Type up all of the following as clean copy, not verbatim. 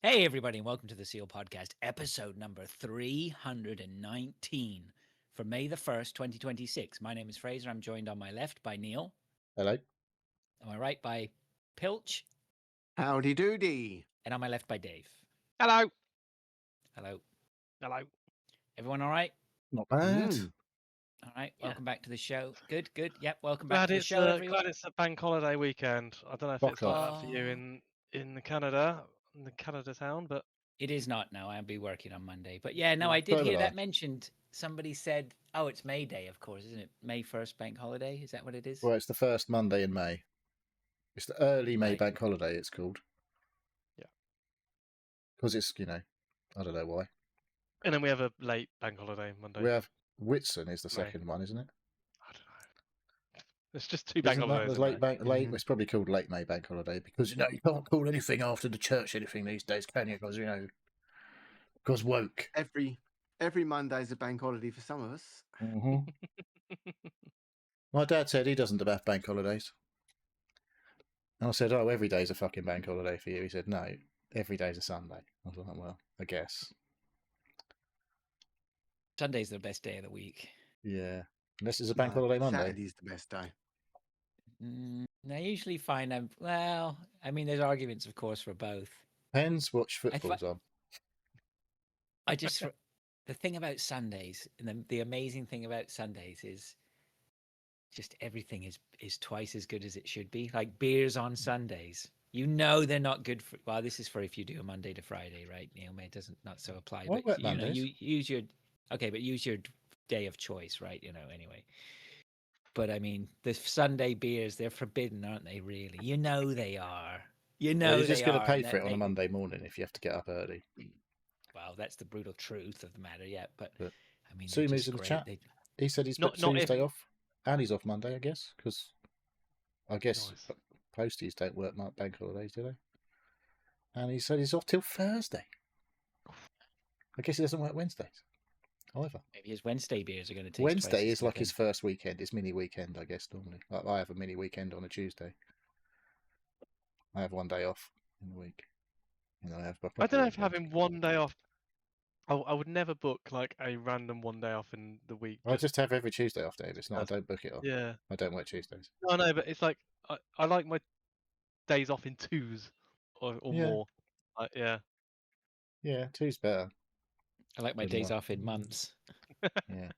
Hey, everybody, and welcome to the Seal Podcast, episode number 319 for May the 1st, 2026. My name is Fraser. I'm joined on my left by Neil. Hello. On my right by Pilch. Howdy doody. And on my left by Dave. Hello. Hello. Hello. Everyone all right? Not bad. All right. Yeah. Welcome back to the show. Good. Yep. Welcome back to the show, Glad everyone. it's a bank holiday weekend. I don't know if it's Fuck like off. that for you in Canada, in the Canada town, but It is not now. I'll be working on Monday. But yeah, no, Mm, I did so hear did that I. mentioned. Somebody said, oh, it's May Day, of course, isn't it? May 1st bank holiday? Is that what it is? Well, it's the first Monday in May. It's the early May Right. bank holiday, it's called. Yeah. Because it's, I don't know why. and then we have a late bank holiday Monday. We have Whitsun is the May. second one, isn't it? I don't know. It's just two bank Isn't that holidays. the late in May. bank? It's probably called late May bank holiday because you can't call anything after the church anything these days, can you? Because woke. Every Monday's a bank holiday for some of us. Mm-hmm. My dad said he doesn't have bank holidays, and I said, "Oh, every day's a fucking bank holiday for you." He said, "No, every day's a Sunday." I was like, "Well, I guess." Sunday's the best day of the week. Yeah, unless it's a bank No, holiday Monday. Saturday's the best day. I usually find there's arguments, of course, for both. Depends what football's on. I just the thing about Sundays, and the amazing thing about Sundays is just everything is twice as good as it should be. Like beers on Sundays, they're not good for. Well, this is for if you do a Monday to Friday, right? Neil, it doesn't not so apply. What But about Mondays? you use your but use your day of choice, right? Anyway. But I mean, the Sunday beers, they're forbidden, aren't they, really? They are. Well, you're just going to pay and for it on a they- Monday morning if you have to get up early. Well, that's the brutal truth of the matter, yeah. But But I mean, they're Sumi's just in the great. chat. He said he's got Not Tuesday if- off, and he's off Monday, I guess, because I guess Nice. posties don't work bank holidays, do they? And he said he's off till Thursday. I guess he doesn't work Wednesdays either. Maybe his Wednesday beers are going to taste Wednesday twice as is like good his first weekend, his mini weekend, I guess, normally. Like I have a mini weekend on a Tuesday. I have one day off in the week. And then I have my I proper don't know if weekend. having one day off. I would never book like a random one day off in the week. I just have every Tuesday off, Dave. It's not. I That's- don't book it off. Yeah. I don't work Tuesdays. No, no, but it's like I like my days off in twos or Yeah. more. Yeah. Yeah, two's better. I like my Good days luck. off in months. Yeah.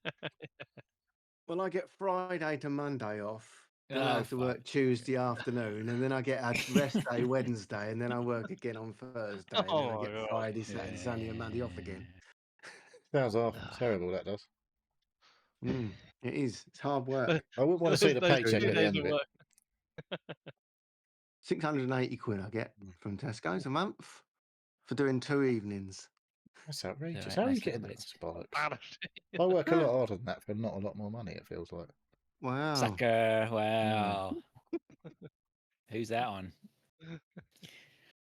Well, I get Friday to Monday off. Then Oh, I have to fuck. work Tuesday afternoon, and then I get a rest day Wednesday, and then I work again on Thursday, and then Oh I my get God. Friday, Saturday, Sunday, and Monday off again. Sounds awful. Terrible, that does. It is. It's hard work. I wouldn't want to see the Those paycheck 2 at the days end of it. work. 680 quid I get from Tesco's a month for doing 2 evenings. That's outrageous. Right, How are you nice getting little that? bits. Bollocks. I work a lot harder than that for not a lot more money, it feels like. Wow. Sucker. Wow. Who's that on?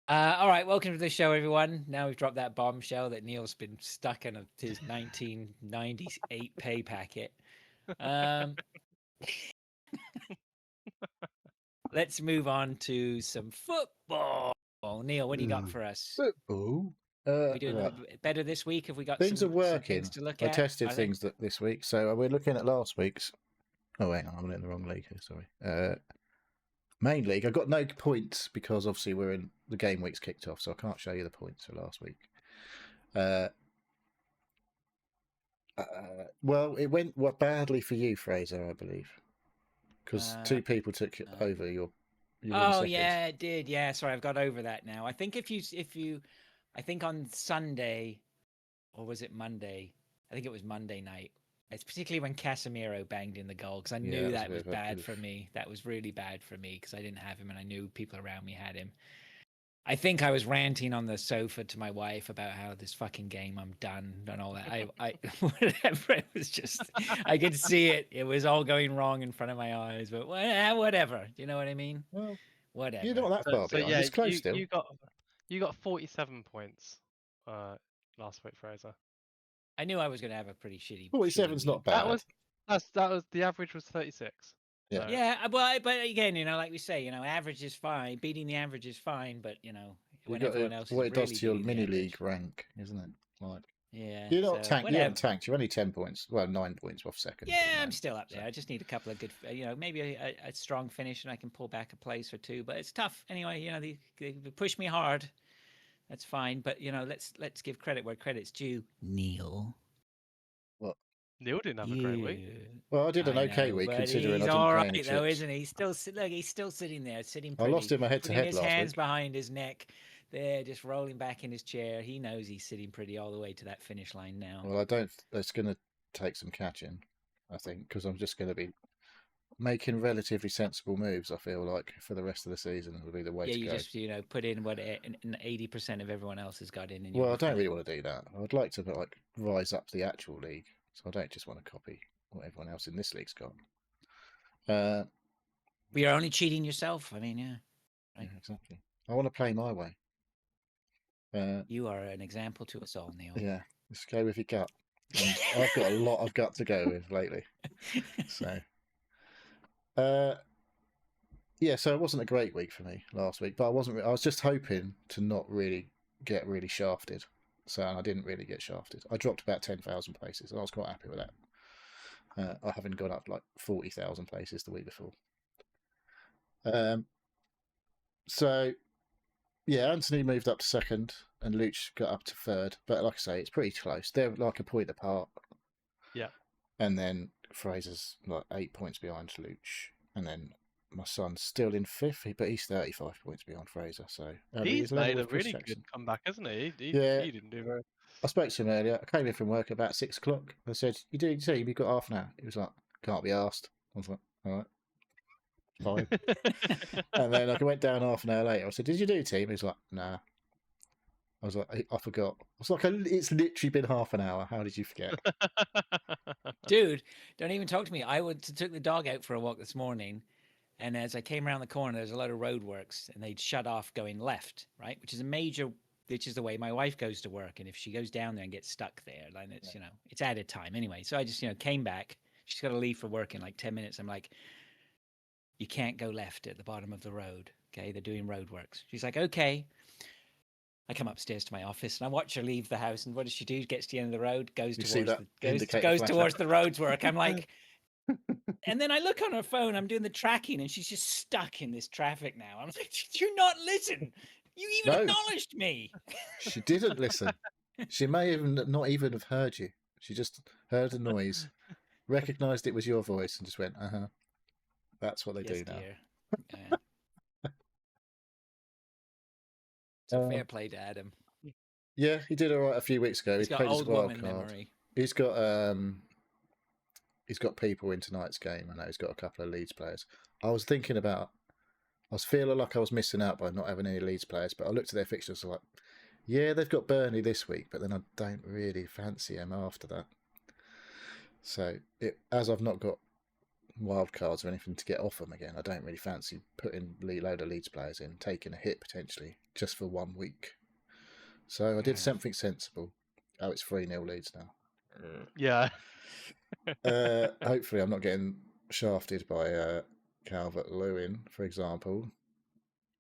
All right, welcome to the show, everyone. Now we've dropped that bombshell that Neil's been stuck in his 1998 pay packet. Let's move on to some football. Neil, what do you got for us? Football. We doing Right. better this week? Have we got Things are some working. things to look I at? tested Are they? things this week, so we're looking at last week's. Oh, hang on, I'm in the wrong league here. Sorry. Main league. I got no points because obviously we're in the game week's kicked off, so I can't show you the points for last week. Well, it went badly for you, Fraser, I believe, because 2 people took over your. Oh yeah, it did. Yeah, sorry, I've got over that now. I think if you, I think on Sunday, or was it Monday? I think it was Monday night. It's particularly when Casemiro banged in the goal because I knew that was bad for me. That was really bad for me because I didn't have him and I knew people around me had him. I think I was ranting on the sofa to my wife about how this fucking game, I'm done and all that. I whatever. It was just, I could see it. It was all going wrong in front of my eyes, but whatever. Do you know what I mean? Well, Whatever. you're not that far So behind. yeah, It's close still. you got 47 points last week, Fraser. I knew I was going to have a pretty shitty. 47's not bad. That was the average was 36. Yeah. Yeah, but again, like we say, average is fine. Beating the average is fine, but when everyone else is what it does really to your beating the mini average. league rank, isn't it? Like Yeah. you're not so tanked. You whatever. haven't tanked. You're only 10 points. Well, 9 points off second. at the Yeah, I'm moment, still up there. so. I just need a couple of good, maybe a strong finish, and I can pull back a place or two. But it's tough anyway. They push me hard. That's fine. But let's give credit where credit's due. Neil. Neil didn't have a great week. Well, I did an okay know, week but considering I he's didn't all play right any though, chips. isn't he? He's still sitting there, sitting I pretty. lost him a head to putting head his last hands week. behind his neck, there, just rolling back in his chair. He knows he's sitting pretty all the way to that finish line now. Well, I don't. It's going to take some catching, I think, because I'm just going to be making relatively sensible moves. I feel like for the rest of the season, it'll be the way Yeah, to you go. just put in what 80% of everyone else has got in. And Well, I don't really want to do that. I'd like to rise up the actual league, so I don't just want to copy what everyone else in this league's got. But you're only cheating yourself. I mean, yeah. Yeah, exactly. I want to play my way. You are an example to us all, Neil. Yeah, let's go with your gut. And I've got a lot of gut to go with lately. So, yeah, so it wasn't a great week for me last week, but I was just hoping to not really get really shafted. So, and I didn't really get shafted. I dropped about 10,000 places, and I was quite happy with that. I haven't gone up like 40,000 places the week before. So, yeah, Anthony moved up to second, and Luch got up to third. But like I say, it's pretty close. They're like a point apart. Yeah. And then Fraser's like 8 points behind Luch, and then my son's still in fifth, but he's 35 points behind Fraser. So He's made a really good comeback, hasn't he? Yeah. He didn't do very. I spoke to him earlier. I came in from work about 6 o'clock. I said, "You doing your team? You've got half an hour." He was like, "Can't be asked." I was like, "All right, fine." And then I went down half an hour later. I said, "Did you do team?" He was like, "Nah." I was like, "I forgot." I was like, "It's literally been half an hour. How did you forget?" Dude, don't even talk to me. I took the dog out for a walk this morning, and as I came around the corner, there's a lot of roadworks, and they'd shut off going left, right, which is the way my wife goes to work, and if she goes down there and gets stuck there, then it's it's added time anyway. So I just came back. She's got to leave for work in like 10 minutes. I'm like, you can't go left at the bottom of the road. Okay, they're doing roadworks. She's like, okay. I come upstairs to my office and I watch her leave the house. And what does she do? Gets to the end of the road, goes towards the roads work. I'm like, and then I look on her phone. I'm doing the tracking, and she's just stuck in this traffic now. I'm like, did you not listen? You even acknowledged me. She didn't listen. She may even not even have heard you. She just heard a noise, recognised it was your voice, and just went, "Uh-huh." That's what they do now. Yeah. So fair play to Adam. Yeah, he did all right a few weeks ago. He's got old woman memory. He's got people in tonight's game. I know he's got a couple of Leeds players. I was feeling like I was missing out by not having any Leeds players, but I looked at their fixtures and I was like, yeah, they've got Burnley this week, but then I don't really fancy them after that. So as I've not got wild cards or anything to get off them again, I don't really fancy putting a load of Leeds players in, taking a hit potentially just for 1 week. So I did something sensible. Oh, it's 3-0 Leeds now. Yeah. Hopefully I'm not getting shafted by Calvert-Lewin, for example.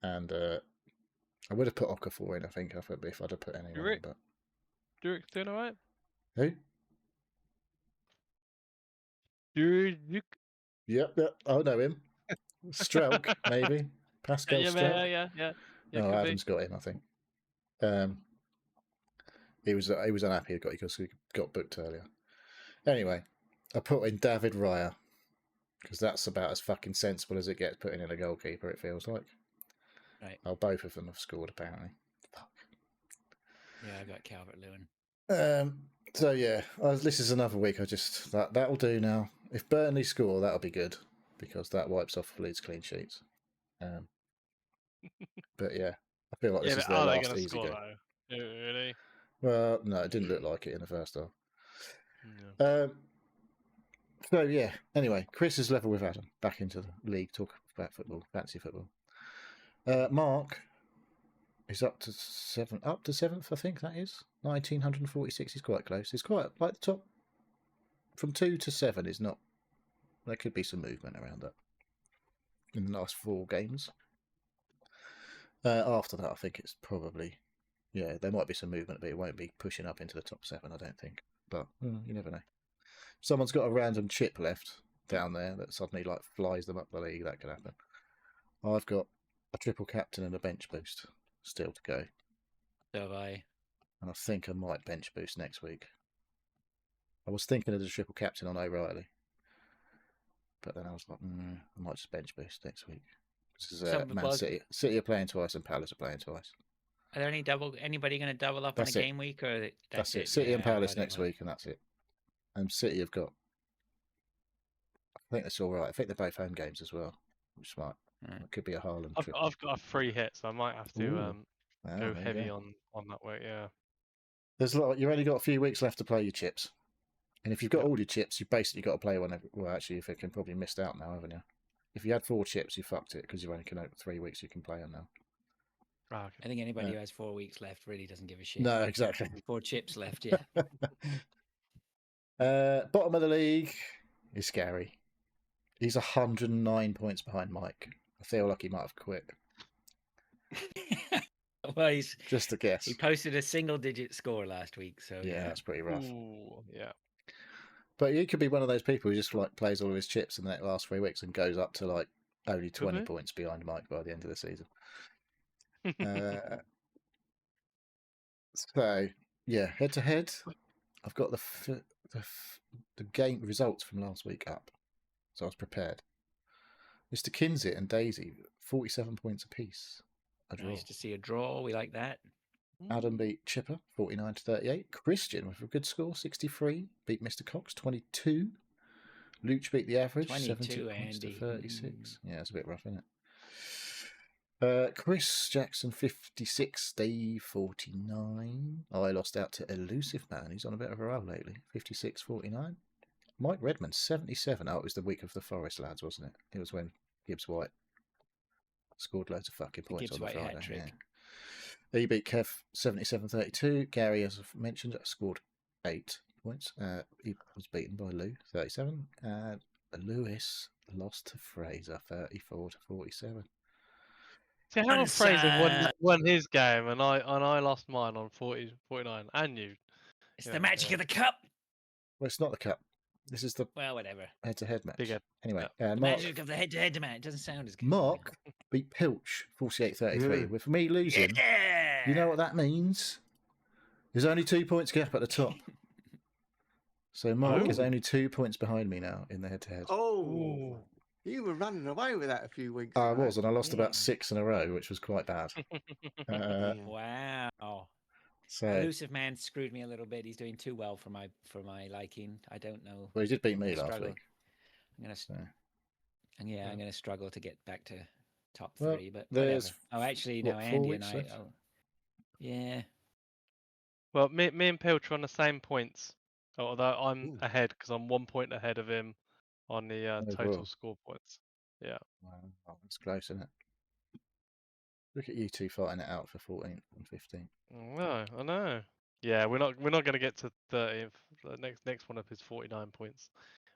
And I would have put Okafor in, I think, if I'd have put anyone in. But Durek's doing all right? Who? Durek. Yep. I know him. Strelk, maybe. Pascal Strelk. Yeah. No, Adam's got him, I think. He was unhappy he got booked earlier. Anyway, I put in David Raya because that's about as fucking sensible as it gets putting in a goalkeeper, it feels like. Right. Oh, both of them have scored, apparently. Fuck. Yeah, I got Calvert-Lewin. So, yeah, this is another week. That'll do now. If Burnley score, that'll be good because that wipes off Leeds clean sheets. But, yeah, I feel like this is their last easy game. Really? Well, no, it didn't look like it in the first half. Yeah. So, yeah, anyway, Chris is level with Adam. Back into the league, talk about football, fancy football. Mark is up to seventh, I think that is. 1946 is quite close. It's quite like the top from 2 to 7 is not. There could be some movement around that in the last 4 games. After that, I think it's probably, yeah, there might be some movement, but it won't be pushing up into the top 7, I don't think. But you never know. Someone's got a random chip left down there that suddenly like flies them up the league. That could happen. I've got a triple captain and a bench boost still to go. So have I. And I think I might bench boost next week. I was thinking of the triple captain on O'Reilly. But then I was like, I might just bench boost next week. This is Man City. City are playing twice and Palace are playing twice. Are there anybody going to double up That's on a it. game week? Or That's it. City and Palace next week, and that's it. And City have got, I think that's all right. I think they're both home games as well, which might it could be a Haaland trip. I've got a free hit, so I might have to go heavy go. on that way. Yeah. There's a lot. You've only got a few weeks left to play your chips, and if you've got all your chips, you've basically got to play one. Well, actually, if you can probably missed out now, haven't you? If you had 4 chips, you fucked it because you've only got 3 weeks you can play on now. Oh, okay. I think anybody who has 4 weeks left really doesn't give a shit. No, exactly. 4 chips left, yeah. Bottom of the league is scary. He's 109 points behind Mike. I feel like he might have quit. Well, he's just a guess. He posted a single-digit score last week, so yeah, that's pretty rough. Ooh, yeah. But he could be one of those people who just like plays all of his chips in the last 3 weeks and goes up to like only 20 points behind Mike by the end of the season. So yeah, head to head, I've got the game results from last week up, so I was prepared. Mr. Kinsit and Daisy, 47 points apiece. A draw. Nice to see a draw. We like that. Adam beat Chipper, 49 to 38. Christian with a good score, 63. Beat Mr. Cox, 22. Luch beat the average, 70 points to 36. Yeah, it's a bit rough, isn't it? Chris Jackson, 56. Dave, 49. I lost out to Elusive Man. He's on a bit of a roll lately. 56, 49. Mike Redmond, 77. Oh, it was the week of the Forest lads, wasn't it? It was when Gibbs White scored loads of fucking points on the Friday. Yeah. He beat Kev 77-32. Gary, as I've mentioned, scored 8 points. He was beaten by Lou, 37. And Lewis lost to Fraser, 34-47. See how Fraser won his game, and I lost mine on 49, and you. It's the magic of the cup. Well, it's not the cup. This is the whatever head-to-head match. Big Anyway, the magic of the head-to-head match. It doesn't sound as good. Mark beat Pilch 48-33. With me losing, you know what that means? There's only 2 points gap at the top. So Mark is only 2 points behind me now in the head-to-head. Oh, you were running away with that a few weeks ago. I was, and I lost about 6 in a row, which was quite bad. Wow. So Elusive Man screwed me a little bit. He's doing too well for my liking. I don't know. Well, he did beat me last week. I'm gonna struggle to get back to top 3. Well, but there's actually, no, Andy and I. Yeah. Well, me and Pilch are on the same points, although I'm ahead because I'm 1 point ahead of him on the total score points. Yeah. Wow, that's close, isn't it? Look at you two fighting it out for 14th and 15th. No, I know. Yeah, we're not going to get to 30th. The next one up is 49 points.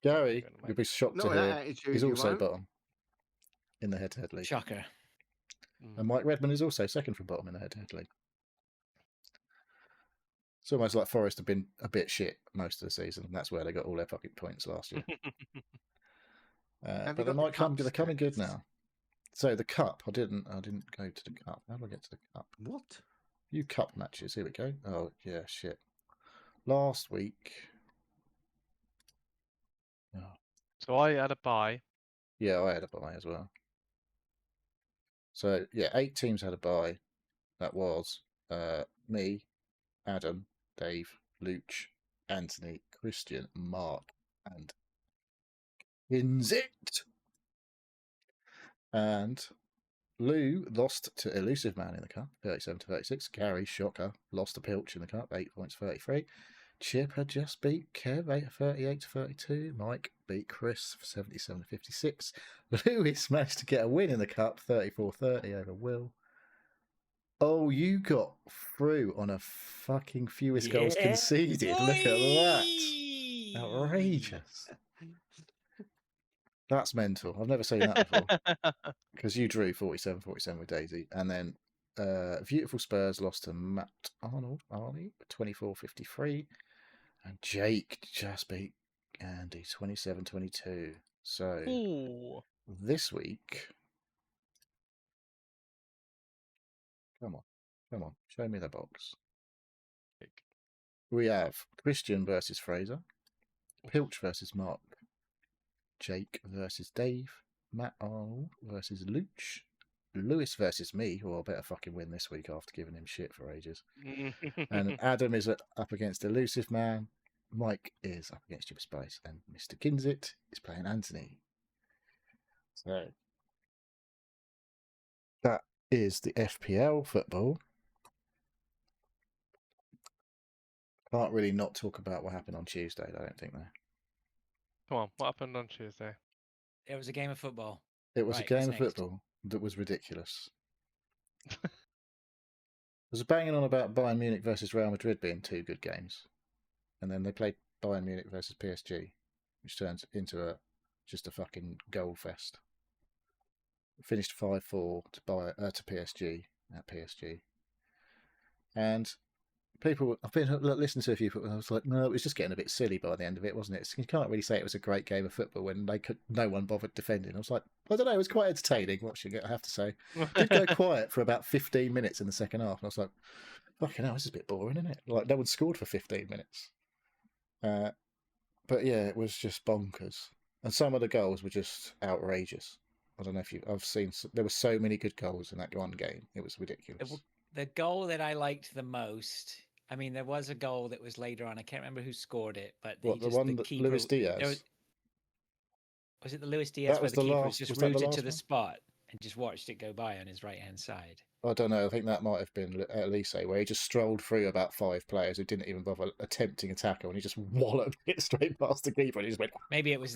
Gary, you'll be shocked to hear he's also bottom in the head-to-head league. Shocker. And Mike Redmond is also second from bottom in the head-to-head league. It's almost like Forest have been a bit shit most of the season, and that's where they got all their fucking points last year. But they're coming good now. So the cup, I didn't go to the cup. How do I get to the cup? What? You cup matches. Here we go. Oh yeah, shit. Last week. Oh. So I had a bye. Yeah, I had a bye as well. So yeah, 8 teams had a bye. That was me, Adam, Dave, Luch, Anthony, Christian, Mark, and Kinsit. And Lou lost to Elusive Man in the cup, 37-36. Gary, shocker, lost to Pilch in the cup, 8 points, 33. Chip had just beat Kev, 38-32. Mike beat Chris, 77-56. Lewis managed to get a win in the cup, 34-30 over Will. Oh, you got through on a fucking fewest goals conceded. Look at that. Outrageous. That's mental. I've never seen that before. Because you drew 47-47 with Daisy, and then Beautiful Spurs lost to Matt Arnie 24-53. And Jake just beat Andy 27-22. So Ooh. this week, come on, show me the box. We have Christian versus Fraser, Pilch versus Mark, Jake versus Dave, Matt Arnold versus Luch, Lewis versus me, who I'll better fucking win this week after giving him shit for ages. And Adam is up against Elusive Man. Mike is up against Jim Spice, and Mr. Kinsit is playing Anthony. So that is the FPL football. Can't really not talk about what happened on Tuesday, I don't think, though. Come on, what happened on Tuesday? It was a game of football. It was Right, a game what's of next? football that was ridiculous. There was banging on about Bayern Munich versus Real Madrid being two good games. And then they played Bayern Munich versus PSG, which turns into just a fucking goal fest. It finished 5-4 to PSG at PSG. And people, I've been listening to a few people, and I was like, no, it was just getting a bit silly by the end of it, wasn't it? You can't really say it was a great game of football when no one bothered defending. I was like, I don't know, it was quite entertaining watching it, I have to say. Did go quiet for about 15 minutes in the second half, and I was like, fucking hell, this is a bit boring, isn't it? Like, no one scored for 15 minutes. But yeah, it was just bonkers. And some of the goals were just outrageous. I don't know if I've seen, there were so many good goals in that one game. It was ridiculous. The goal that I liked the most, I mean, there was a goal that was later on. I can't remember who scored it, but What, the one that keeper, Luis Diaz? Was it the Luis Diaz where the keeper was just was that the rooted last to the one? spot and just watched it go by on his right-hand side? I don't know. I think that might have been Elise, where he just strolled through about 5 players who didn't even bother attempting a tackle, and he just walloped it straight past the keeper, and he just went. Maybe it was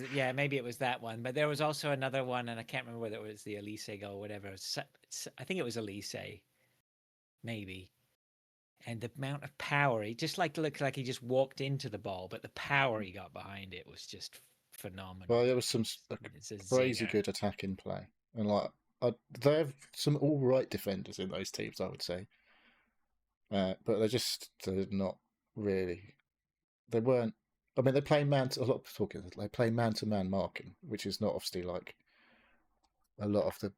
that one, but there was also another one, and I can't remember whether it was the Elise goal or whatever. I think it was Elise, maybe. And the amount of power, he just looked like he just walked into the ball, but the power he got behind it was just phenomenal. Well, there was some crazy good attacking play, and they have some all right defenders in those teams, I would say. But they're not really. They weren't. I mean, they play They play man-to-man marking, which is not obviously like a lot of the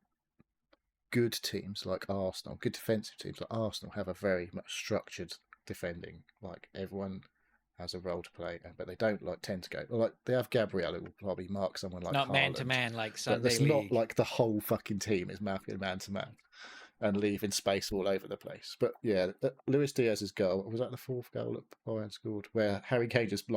good teams like Arsenal. Good defensive teams like Arsenal have a very much structured defending. Like everyone has a role to play, but they don't tend to go like they have Gabriel who will probably mark someone like not man to Haaland, man like Sunday but it's not like the whole fucking team is marking man to man and leaving space all over the place. But yeah, Luis Diaz's goal, was that the fourth goal that Bayern scored, where Harry Kane just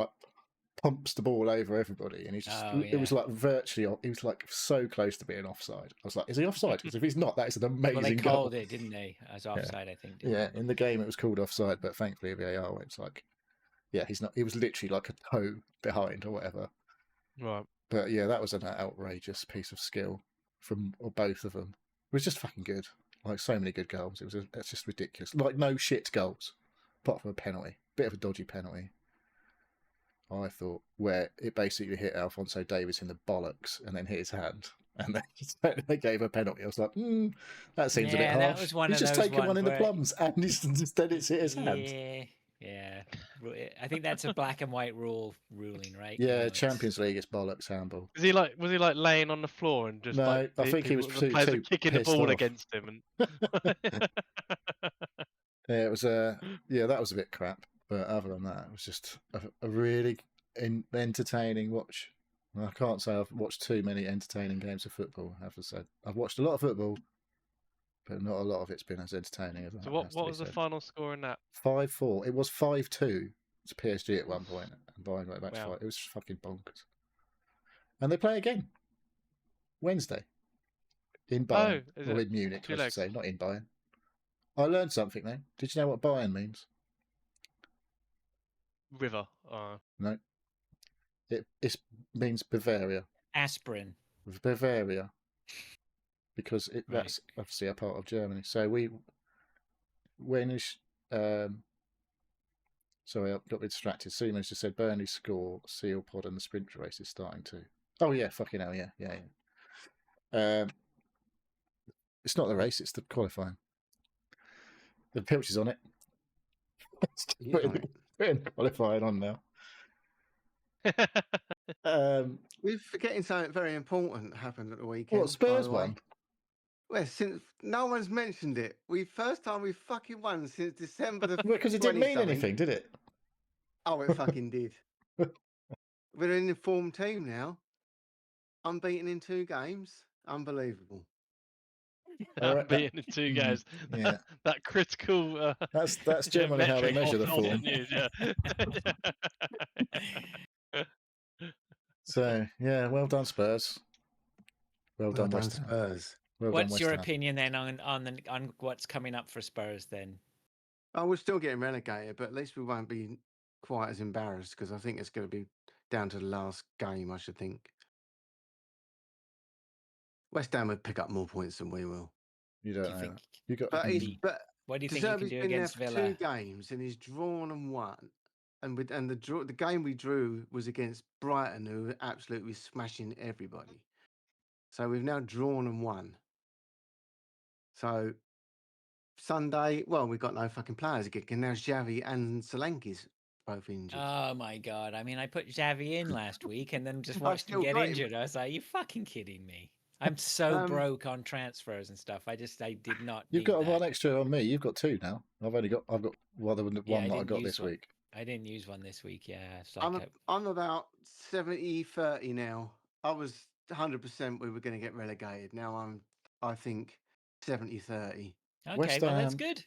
pumps the ball over everybody, and it was virtually, he was so close to being offside. I was like, is he offside? Because if he's not, that is an amazing well, they goal. called it, didn't they, as offside? I think. Yeah, in the game it was called offside, but thankfully VAR went yeah, he's not. He was literally like a toe behind or whatever. Right. But yeah, that was an outrageous piece of skill from both of them. It was just fucking good. Like so many good goals. It's just ridiculous. Like no shit goals, apart from a penalty, bit of a dodgy penalty. I thought where it basically hit Alphonso Davies in the bollocks and then hit his hand, and then they gave a penalty. I was like, that seems a bit harsh. That was one he's of just those taken one in the where... plums, and then it's hit his hand. Yeah. I think that's a black and white ruling, right? Yeah, Champions League is bollocks handball. Was he laying on the floor and just no? I think he was too kicking the ball against him. And... yeah, it was that was a bit crap. But other than that, it was just a really entertaining watch. I can't say I've watched too many entertaining games of football. I have to say, I've watched a lot of football, but not a lot of it's been as entertaining as that. So what was the final score in that? 5-4. It was 5-2 to PSG at one point, and Bayern went back to 5. It was fucking bonkers. And they play again Wednesday in Bayern or in Munich, I should say, not in Bayern. I learned something though. Did you know what Bayern means? River. No. It means Bavaria. Aspirin. Bavaria. Because that's obviously a part of Germany. So sorry, I got distracted. Siemens just said Burnley score, Seal Pod and the sprint race is starting to. Oh yeah, fucking hell, yeah. It's not the race, it's the qualifying. The Pilch is on it. He is on it. Putting qualifying on now. We're forgetting something very important happened at the weekend. What, Spurs by the way. won? Well, since no one's mentioned it, first time we fucking won since December the. Because it didn't mean 20-something. anything, did it? Oh, it fucking did. We're an informed team now. Unbeaten in 2 games. Unbelievable. Beaten in 2 games. Yeah. That critical. That's generally how they metric measure the often form. used, yeah. So yeah, well done Spurs. Well done West Ham. Spurs. Well done, What's West your Ham. opinion then on what's coming up for Spurs then? Oh, we're still getting relegated, but at least we won't be quite as embarrassed because I think it's going to be down to the last game, I should think. West Ham would pick up more points than we will. You Do don't you know. think? You got. But What do you think you can Deserby's do been there against for Villa? 2 games and he's drawn and won. And the game we drew was against Brighton, who were absolutely smashing everybody. So we've now drawn and won. So Sunday, well, we've got no fucking players again. And now Xavi and Solanke's both injured. Oh my god! I mean, I put Xavi in last week and then just I've watched him still get got him. injured. I was like, "You fucking kidding me?" I'm so broke on transfers and stuff. I did not. You've need got that. one extra on me. You've got 2 now. I've got one that I didn't got use this one. week. I didn't use one this week. Yeah, it's like I'm about 70-30 now. I was 100% we were going to get relegated. Now I think 70-30. okay. West Well, that's Ham, good.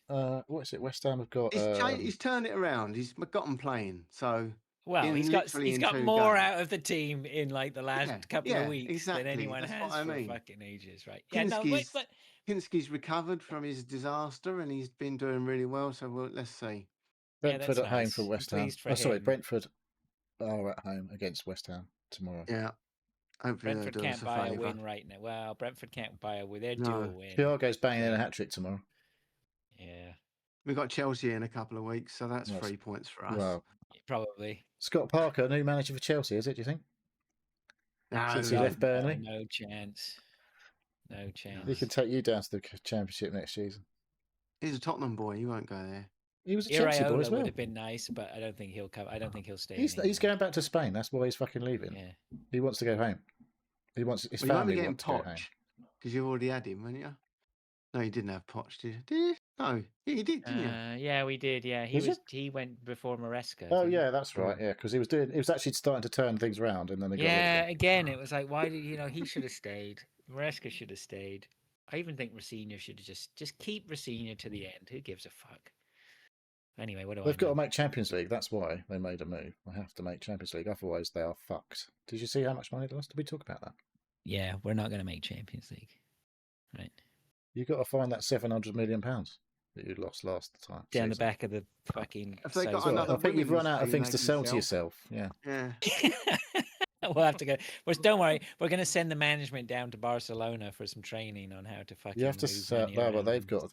What is it? West Ham have got. He's turned it around. He's got them playing. So Well, he's got in more 2 games. out of the team in like the last couple of weeks exactly. than anyone That's has what I for mean. fucking ages, right? Yeah, no, but Kinski's recovered from his disaster and he's been doing really well. So let's see. Brentford that's at home nice. for I'm West Ham. pleased for Sorry, him. Brentford are at home against West Ham tomorrow. Yeah. Hopefully Brentford can't buy a win right now. Well, Brentford can't buy a win. They're due a win. Thiago's banging in a hat-trick tomorrow. Yeah. We've got Chelsea in a couple of weeks, so that's 3 points for us. Well, probably. Scott Parker, new manager for Chelsea, is it, do you think? No, Since he left Burnley? No chance. No chance. He can take you down to the Championship next season. He's a Tottenham boy. He won't go there. He was a Chelsea boy as well. Would have been nice, but I don't think he'll come. I don't think he'll stay. He's going back to Spain. That's why he's fucking leaving. Yeah. He wants to go home. He wants his You won't be family getting want to go home. Poch because you already had him, haven't you? No, you didn't have Poch, did you? Did you? No, yeah, you did, didn't you? Yeah, we did. Yeah, he went before Maresca. Oh yeah, that's right. Yeah, because he was actually starting to turn things around, and then they got rid of him. Again, it was like, why did he should have stayed. Maresca should have stayed. I even think Rossini should have just keep Rossini to the end. Who gives a fuck? Anyway, what do They've got to make Champions League. That's why they made a move. They have to make Champions League, otherwise they are fucked. Did you see how much money they lost? Did we talk about that? Yeah, we're not going to make Champions League, right? You've got to find that £700 million that you lost last time. Down the back of the fucking. Have they got Well, another I think you've run women's out of team things they to can sell to sell? yourself. Yeah. Yeah. We'll have to go. Well, don't worry. We're going to send the management down to Barcelona for some training on how to fucking. You have to move sell. money Well, around they've and- got.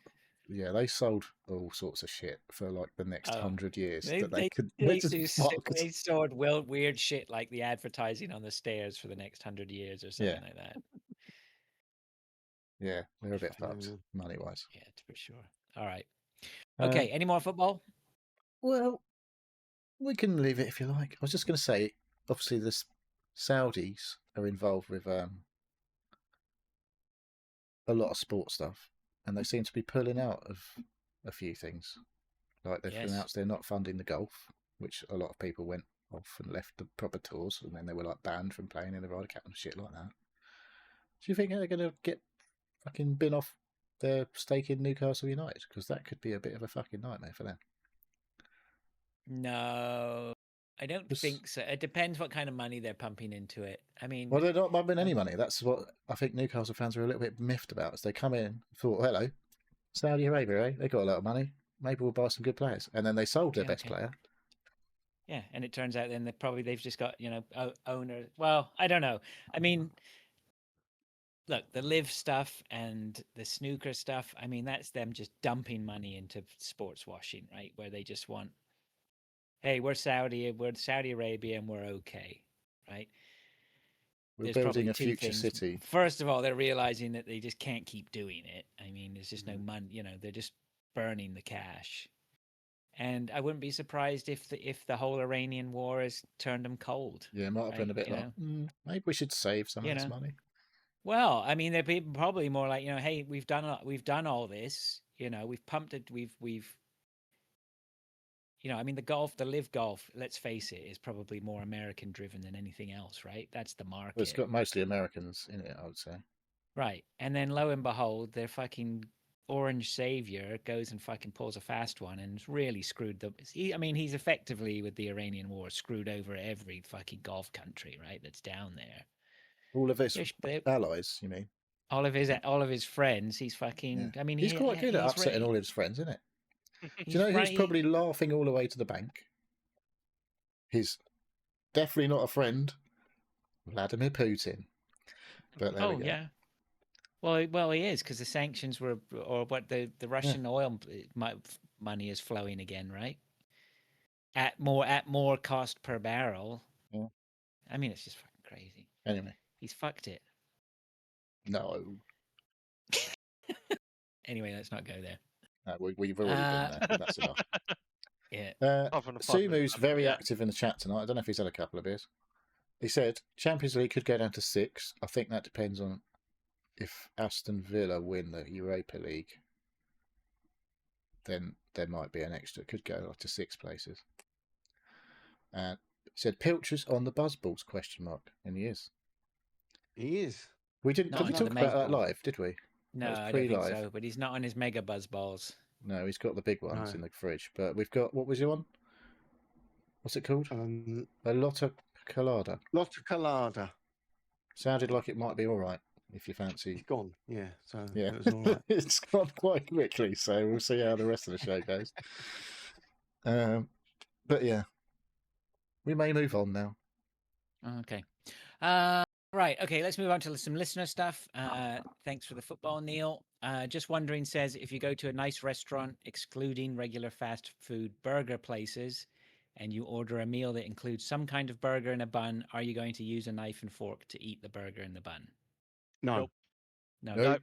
Yeah, they sold all sorts of shit for like the next 100 years. They, that they, could. they, They're just do- fucked. they stored weird shit like the advertising on the stairs for the next 100 years or something like that. Yeah, they're a bit fucked Yeah. money wise. Yeah, for sure. All right. Okay. Any more football? Well, we can leave it if you like. I was just going to say, obviously, the Saudis are involved with a lot of sports stuff, and they seem to be pulling out of a few things. Like they've announced they're not funding the golf, which a lot of people went off and left the proper tours, and then they were like banned from playing in the Ryder Cup and shit like that. Do you think they're going to get fucking bin off their stake in Newcastle United? Because that could be a bit of a fucking nightmare for them. No, I don't think so. It depends what kind of money they're pumping into it. I mean, Well, they're not pumping any money. That's what I think Newcastle fans are a little bit miffed about. As they come in, thought, hello, Saudi Arabia, eh? They got a lot of money. Maybe we'll buy some good players. And then they sold their best player. yeah, and it turns out then they've just got owners. Well, I don't know. I mean, look, the live stuff and the snooker stuff. I mean, that's them just dumping money into sports washing, right? Where they just want, hey, we're Saudi Arabia, and we're okay, right? We're There's building probably a two future things. city. First of all, they're realizing that they just can't keep doing it. I mean, there's just no money. They're just burning the cash. And I wouldn't be surprised if the whole Iranian war has turned them cold. Yeah, it might have been a bit like, maybe we should save some of this money. Well, I mean, they're probably more like, hey, we've done all this. We've pumped it. We've. I mean, the live golf. Let's face it, is probably more American driven than anything else, right? That's the market. Well, it's got mostly Americans in it, I would say. Right, and then lo and behold, their fucking orange savior goes and fucking pulls a fast one and really screwed them. He's effectively, with the Iranian war, screwed over every fucking golf country, right? That's down there. All of his allies, you mean? All of his friends. He's fucking. Yeah. I mean, he's quite good at upsetting all his friends, isn't it? Do you know who's probably laughing all the way to the bank? He's definitely not a friend, Vladimir Putin. But there we go. Yeah. Well, he is, because the sanctions were, or what the Russian oil money is flowing again, right? At more cost per barrel. Yeah. I mean, it's just fucking crazy. Anyway, he's fucked it. No. Anyway, let's not go there. No, we've already been there, but that's enough. Yeah. Sumu's very active in the chat tonight. I don't know if he's had a couple of beers. He said Champions League could go down to 6. I think that depends on if Aston Villa win the Europa League. Then there might be an extra. It could go up to 6 places. And he said Pilcher's on the buzzballs ? And he is. He is. We didn't. Did we talk about that live? Did we? No, I don't think so. But he's not on his mega buzz balls. No, he's got the big ones in the fridge. But we've got, what was he on? What's it called? A Lotta Colada. Lotta Colada. Sounded like it might be all right if you fancy. It's gone. Yeah. So yeah, it was all right. It's gone quite quickly. So we'll see how the rest of the show goes. But yeah, we may move on now. Okay. Right. Okay. Let's move on to some listener stuff. Thanks for the football, Neil. Just wondering, says, if you go to a nice restaurant, excluding regular fast food burger places, and you order a meal that includes some kind of burger and a bun, are you going to use a knife and fork to eat the burger and the bun? No. No.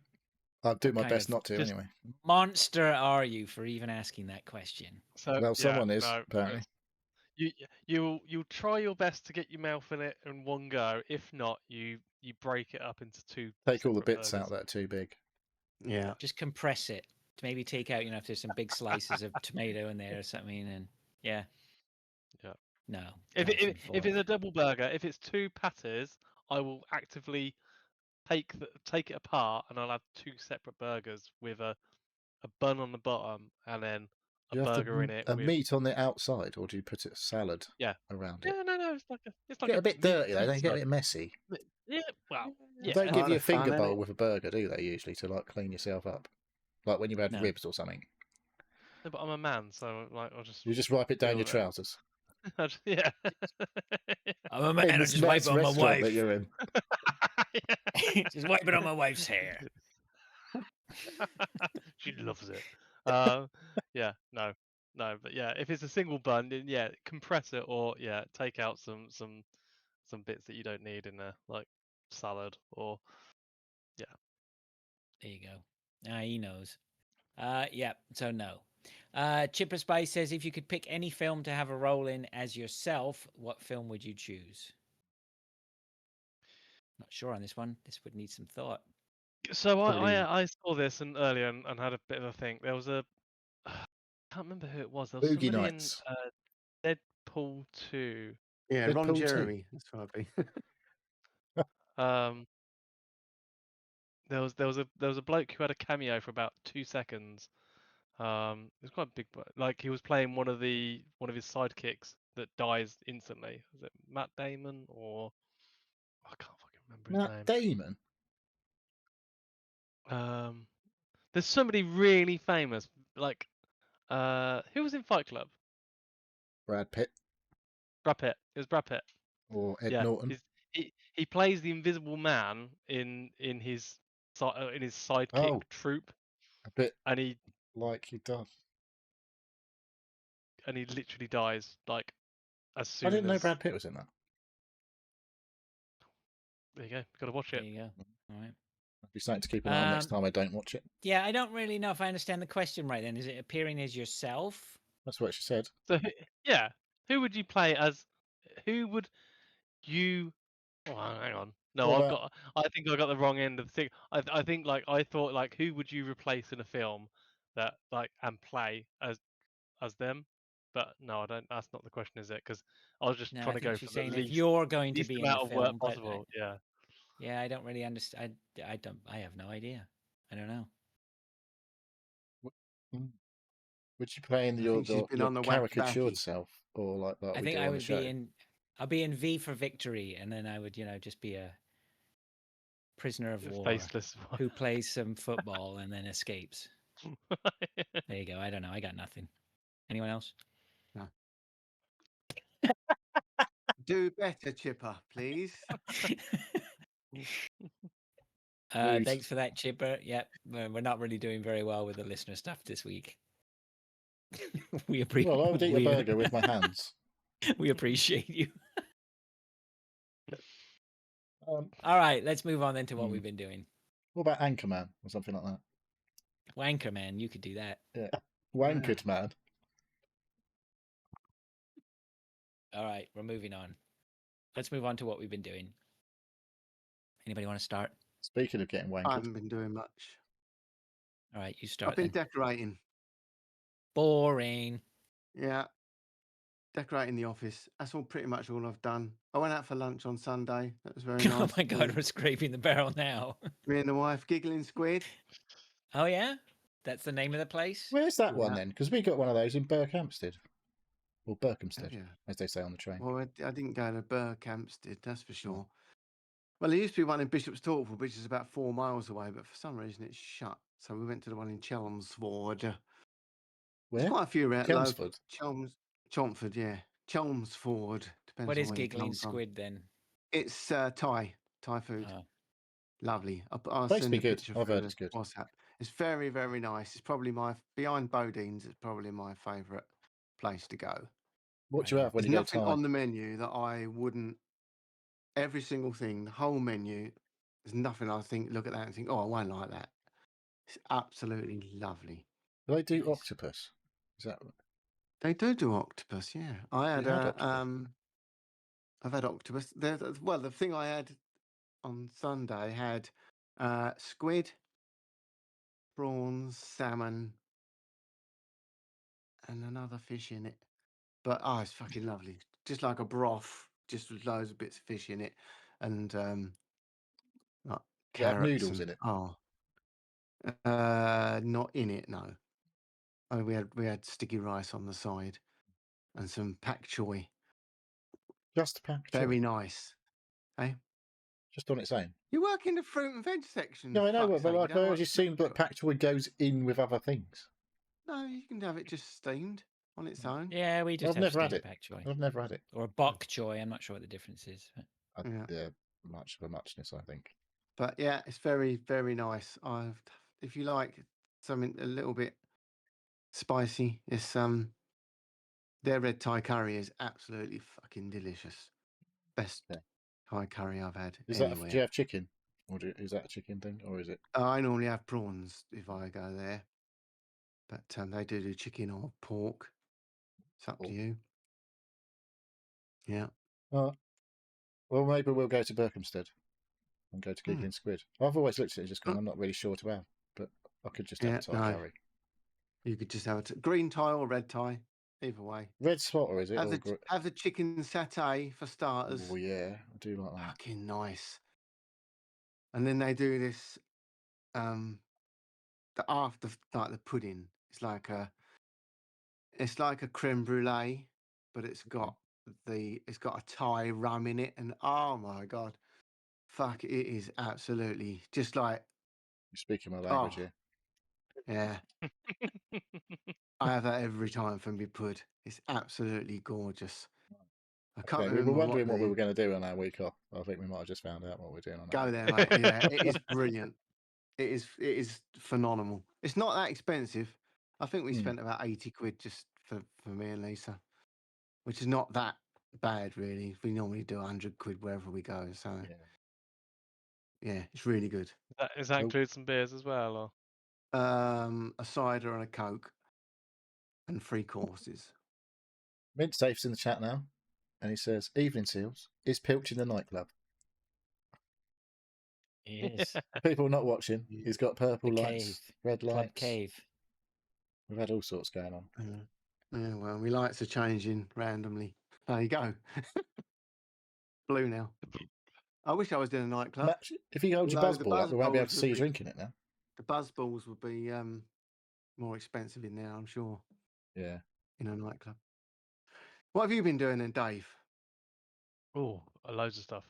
I'll do my best not to anyway. Monster are you for even asking that question? So, well, someone is, apparently. You'll try your best to get your mouth in it in one go. If not, you break it up into 2. Take all the bits out that are too big. Yeah. Just compress it. Maybe take out, if there's some big slices of tomato in there or something, and yeah. No. If it's a double burger, if it's 2 patties, I will actively take it apart, and I'll have 2 separate burgers with a bun on the bottom, and then a burger in it. A meat on the outside, or do you put a salad around it? Yeah, no. It's like a bit dirty though. Don't get a bit messy. Yeah, well, yeah. They don't give you a finger bowl with a burger, do they? Usually to clean yourself up, like when you've had ribs or something. No, but I'm a man, so I'll just. You just wipe it down your trousers. Yeah. I'm a man. I just wipe it on my wife. That you're in. Just wipe it on my wife's hair. She loves it. Yeah, no, but yeah, if it's a single bun, then compress it, or take out some bits that you don't need in there, like salad or There you go. He knows. So no. Chipper Spice says, if you could pick any film to have a role in as yourself, what film would you choose? Not sure on this one. This would need some thought. So I saw this earlier and had a bit of a think. There was I can't remember who it was. There was Boogie somebody Nights. in Deadpool 2. Yeah, Deadpool Ron Jeremy. That's what I'd be. There was a bloke who had a cameo for about 2 seconds. It was quite big, like he was playing one of his sidekicks that dies instantly. Was it Matt Damon or I can't fucking remember his name. Matt Damon. There's somebody really famous, like who was in Fight Club? Brad Pitt. Brad Pitt. It was Brad Pitt. Or Ed Norton. He plays the Invisible Man in his sidekick troupe. A bit and he does. And he literally dies like as soon I didn't know as... Brad Pitt was in that. There you go. Got to watch it. There you go. All right. It'd be something to keep an eye on next time I don't watch it. Yeah, I don't really know if I understand the question right. Then is it appearing as yourself? That's what she said. So yeah, who would you play as? Who would you? Oh, hang on. No, What I've about- got. I think I got the wrong end of the thing. I think like I thought like who would you replace in a film that like and play as them? But no, I don't. That's not the question, is it? Because I was just No, trying I to think go she's for the saying if least you're going to least be in the amount of work film, but possible. Yeah. yeah, I don't really understand. I don't. I have no idea. I don't know. Would you play in I your think she's been your on the wacky caricatured backy. self, or like I we think do I on the would show? be in. I'll be in V for Victory, and then I would, just be a prisoner of war Faceless. who plays some football and then escapes. There you go. I don't know. I got nothing. Anyone else? No. Do better, Chipper, please. Rude. Thanks for that, Chipper. Yep, we're not really doing very well with the listener stuff this week. we appreciate. Well, I would eat a burger with my hands. We appreciate you. Um, All right, let's move on then to what we've been doing. what about Anchorman or something like that? Wanker Man, you could do that. Yeah, Wankered Man. All right, we're moving on. Let's move on to what we've been doing. Anybody want to start? Speaking of getting I wankered, haven't been doing much. All right, you start. I've been Then. decorating. Boring. Yeah. Decorating the office. That's all pretty much all I've done. I went out for lunch on Sunday. That was very nice. Oh my God, we're scraping the barrel now. Me and the wife, Giggling Squid. Oh yeah, that's the name of the place. where's that one Yeah. then? Because we got one of those in Berkhamsted, or Berkhamsted, Yeah. as they say on the train. Well, I didn't go to Berkhamsted, that's for sure. Well, there used to be one in Bishop's Stortford, which is about 4 miles away, but for some reason it's shut. So we went to the one in Chelmsford. There's Where? quite a few around local. Chelmsford. Chelmsford, yeah. Chelmsford. Depends What on is where you giggling come from. squid then? It's Thai food. Oh. Lovely. I'll Supposed to send be a good. picture I've through heard the it's good. WhatsApp. It's very, very nice. It's probably behind Bodine's. It's probably my favourite place to go. What do you have when There's you go nothing Thai? on the menu that I wouldn't. Every single thing, the whole menu. There's nothing I think. Look at that and think, oh, I won't like that. It's absolutely lovely. Do they do Nice. octopus? Is that They do octopus. Yeah, I had octopus? I've had octopus. Well, the thing I had on Sunday had squid, prawns, salmon, and another fish in it. But it's fucking lovely. Just like a broth, just with loads of bits of fish in it, and like Do you have carrots noodles and in it? not in it. No, we had sticky rice on the side and some pak choy. Just pak choy? Very nice. Eh? Just on its own? You work in the fruit and veg section. No, I know, fuck's but sake, you like, don't I like always assumed that pak choy goes in with other things. No, you can have it just steamed on its own. Yeah, we just I've have never had steamed it. pak choy. I've never had it. Or a bok choy. I'm not sure what the difference is. But... Yeah. Much of a muchness, I think. But yeah, it's very, very nice. If you like something a little bit spicy, it's their red Thai curry is absolutely fucking delicious. Best Thai curry I've had anywhere. Do you have chicken, or is that a chicken thing, or is it? I normally have prawns if I go there, but they do chicken or pork. It's up to you. Yeah. Well, maybe we'll go to Berkhamsted and go to Giggling Squid. I've always looked at it just because I'm not really sure to have, but I could just have a Thai curry. You could just have a green Thai or red Thai, either way. Red spot, or is it? Have the chicken satay for starters. Oh yeah, I do like that. Fucking nice. And then they do this, the after like the pudding. It's like a creme brulee, but it's got a Thai rum in it, and oh my god, fuck! It is absolutely just like You're speaking my language here. Yeah. I have that every time for me pud. It's absolutely gorgeous. I can't remember. We were wondering what we were going to do on our week off. I think we might have just found out what we're doing on that. Go there, mate. Yeah, it is brilliant. It is phenomenal. It's not that expensive. I think we spent about 80 quid just for me and Lisa, which is not that bad really. We normally do 100 quid wherever we go. So Yeah, it's really good. Does that Nope. include some beers as well, or? A cider and a Coke and 3 courses. Mint Safe's in the chat now, and he says, "Evening Seals is Pilch in the nightclub." He is. People not watching. Yeah. He's got purple The lights, cave. red Club lights. cave. We've had all sorts going on. Yeah, well, my lights are changing randomly. There you go. Blue now. I wish I was in a nightclub. Matt, if you hold your Although the buzzball up, we won't be able buzzballs to would see you be- drinking it now. The buzz balls would be more expensive in there, I'm sure, Yeah. in a nightclub. What have you been doing then, Dave? Oh, loads of stuff.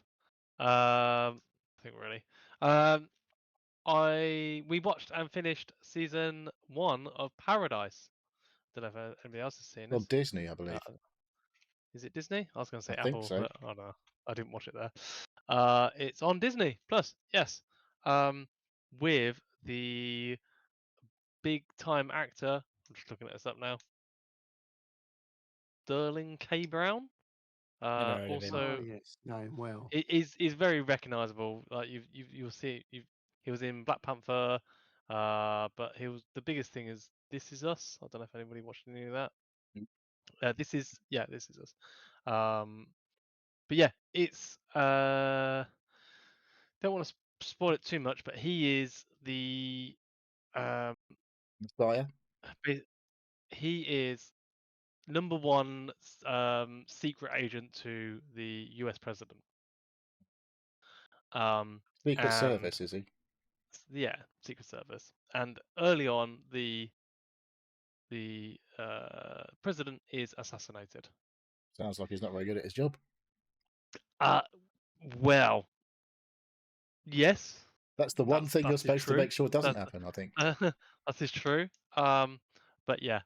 I think really. We watched and finished season 1 of Paradise. Don't know if anybody else has seen On this. Disney, I believe. Is it Disney? I was going to say I think Apple, so. but oh no, I didn't watch it there. It's on Disney Plus. Yes. With the big time actor. I'm just looking at this up now. Sterling K. Brown. Never heard of him. Also, Oh, yes, know him well. it is very recognisable. Like you'll see. He was in Black Panther. But the biggest thing is This Is Us. I don't know if anybody watched any of that. Nope. This is Us. But yeah, it's don't want to spoil it too much, but he is the Messiah. he is number one secret agent to the US president. Secret and Service, is he? yeah, Secret Service. And early on, the president is assassinated. Sounds like he's not very good at his job. Well, yes. That's the one thing you're That is supposed to true. make sure doesn't happen, I think. That is true. But yeah.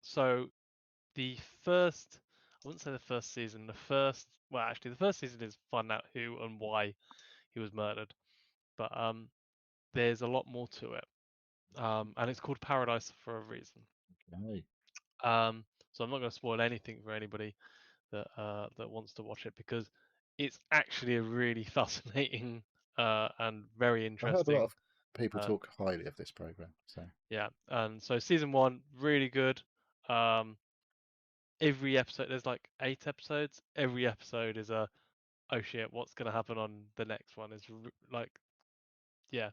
So the first, I wouldn't say the first season. The first season is find out who and why he was murdered. But there's a lot more to it. And it's called Paradise for a reason. Okay. So I'm not going to spoil anything for anybody that wants to watch it, because it's actually a really fascinating and very I interesting. heard a lot of people talk highly of this program. So yeah, and so season 1 really good. Every episode, there's like 8 episodes. Every episode is oh shit, what's going to happen on the next one? Is like, yeah,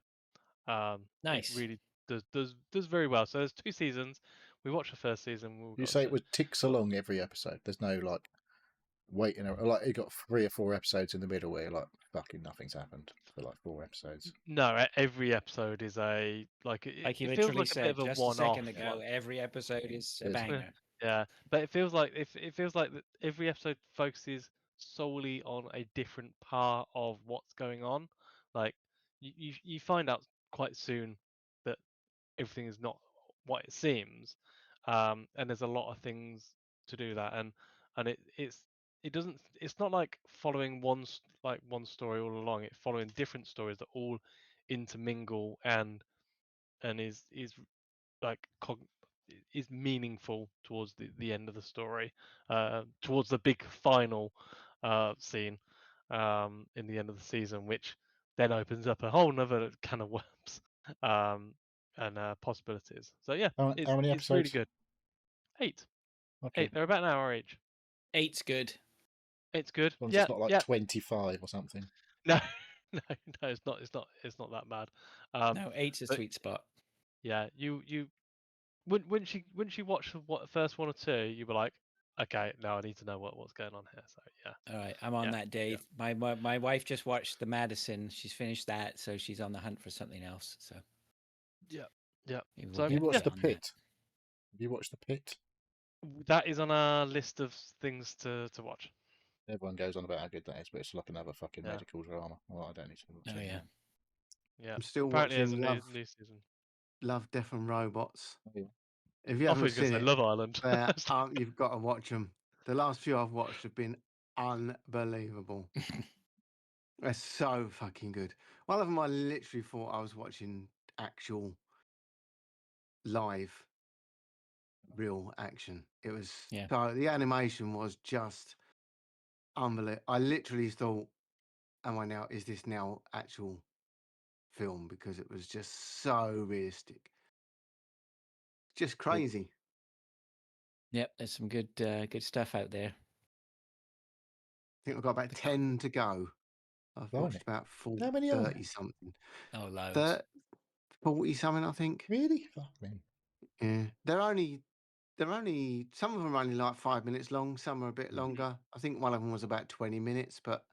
Nice. It really does very well. So there's 2 seasons. We watched the first season. you say it would ticks along every episode. There's no like waiting. Like you got 3 or 4 episodes in the middle where like fucking nothing's happened for like 4 episodes. No, every episode is a like it, Like you it feels literally like a bit said of a just a one-off. second ago, every episode is a Yes. banger. Yeah, but it feels like that every episode focuses solely on a different part of what's going on. Like you find out quite soon that everything is not what it seems, and there's a lot of things to do that, and it's not like following one story all along. It's following different stories that all intermingle and is like is meaningful towards the end of the story, towards the big final scene in the end of the season, which then opens up a whole nother can of worms and possibilities. So yeah, How many it's really episodes? good. 8. Okay. 8. They're about an hour each. 8's good. 8's good. As long as Yeah, it's not like yeah. 25 or something. No, no, it's not. It's not that bad. No, 8's a but- sweet spot. Yeah, you when she watched the first 1 or 2, you were like, okay, now I need to know what's going on here. So yeah. All right, I'm on Yeah, that, Dave. My wife just watched The Madison. She's finished that, so she's on the hunt for something else. So Yeah. maybe So, we'll Have you get watched on The that. Pit? Have you watched The Pit? That is on our list of things to watch. Everyone goes on about how good that is, but it's like another fucking Yeah. medical drama. Well, I don't need to watch Oh it. yeah. Yeah. I'm still Apparently there's a watching new season. Love, Death and Robots. Oh, yeah. If you I thought haven't you were going seen to say it, Love Island. you've got to watch them. The last few I've watched have been unbelievable. They're so fucking good. One of them I literally thought I was watching actual live real action. It was so the animation was just unbelievable. I literally thought is this now actual film? Because it was just so realistic. Just crazy. Yep, there's some good stuff out there. I think I've got about 10 to go. I've Blimey. watched about 40, How many are 30 something. Oh, loads. 40 something, I think. Really? Fuck me. Yeah. They're only, some of them are only like 5 minutes long. Some are a bit longer. I think one of them was about 20 minutes, but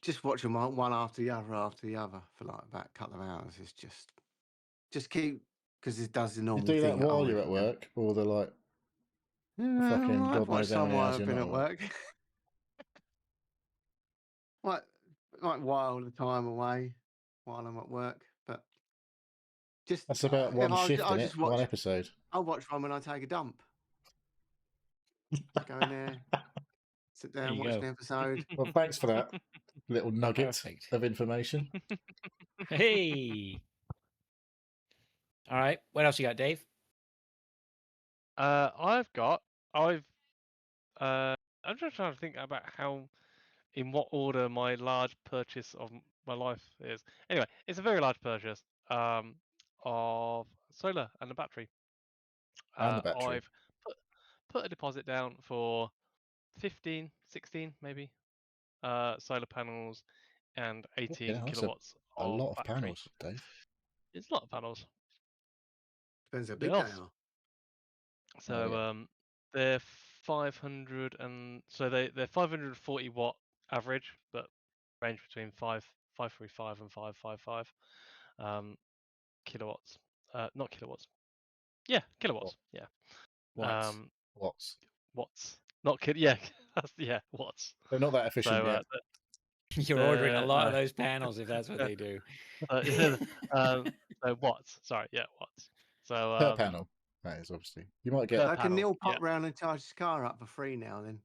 just watch them one after the other for like about a couple of hours. It's just keep, because it does the You normal do thing. that while you're at work, or the like fucking I've God knows watched how some many while hours I've you're been not at at work. work. like while the time away while I'm at work, but just That's about if one shift, I'll in it? just One watch. episode. I'll watch one when I take a dump. Go in there, sit There down, you watch go. an episode. Well, thanks for that little nugget Perfect. of information. Hey. All right. What else you got, Dave? I'm just trying to think about in what order my large purchase of my life is. Anyway, it's a very large purchase of solar and a battery. And the battery. I've put a deposit down for 15, 16 maybe solar panels and 18 That's kilowatts a of lot of battery. panels, Dave. It's a lot of panels. Depends how big Yes. they are. So yeah. they're 500 and so they're 540 watt average, but range between 535 and 555 kilowatts. Not kilowatts. Yeah, kilowatts. Yeah. Watts. Watts. Watts. Not kid. Yeah. Yeah. Watts. They're not that efficient So yet. You're ordering a lot of no. those panels if that's what they do. So watts. Sorry. Yeah. Watts. So Per panel. That is obviously. You might get. per So can panel. Neil Yeah. pop round and charge his car up for free now? Then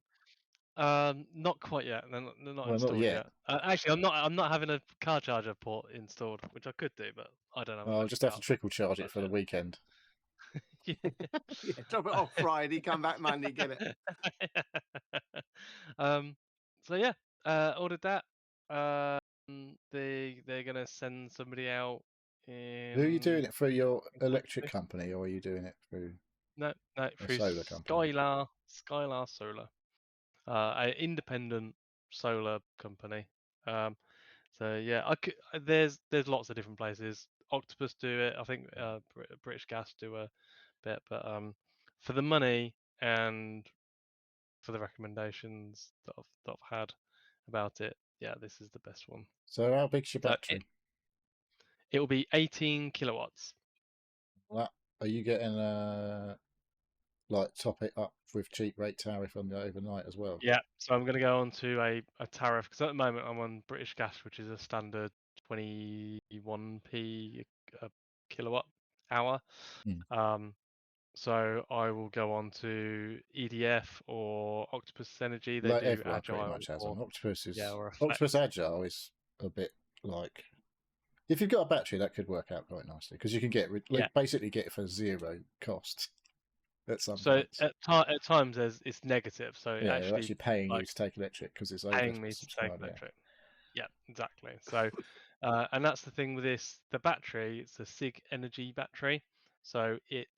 Not quite yet. They're not Well, installed not yet. Actually, I'm not having a car charger port installed, which I could do, but I don't have. I'll just have to trickle charge it for the weekend. Yeah. yeah, drop it off Friday, come back Monday, get it. So yeah, ordered that. They're gonna send somebody out. Who are you doing it through? Your in electric Wednesday. company, or are you doing it through No, through solar company? Skylar Solar, an independent solar company. So yeah, there's lots of different places. Octopus do it. I think British Gas do a bit, but for the money and for the recommendations that I've had about it, yeah, this is the best one. So how big's your So battery? it will be 18 kilowatts. Are you getting like top it up with cheap rate tariff on the overnight as well? Yeah, so I'm going to go on to a tariff because at the moment I'm on British Gas, which is a standard 21p a kilowatt hour. So I will go on to EDF or Octopus Energy. They Like do everyone Agile pretty much has or on. Octopus is or a Octopus Flex. Agile is a bit like if you've got a battery that could work out quite nicely because you can basically get it for zero cost at some So points. at times it's negative. So Yeah, they're actually paying like, you to take electric because it's paying me to take oversubscribed. electric. Yeah, exactly. So, and that's the thing with this. The battery, it's a SIG energy battery. So it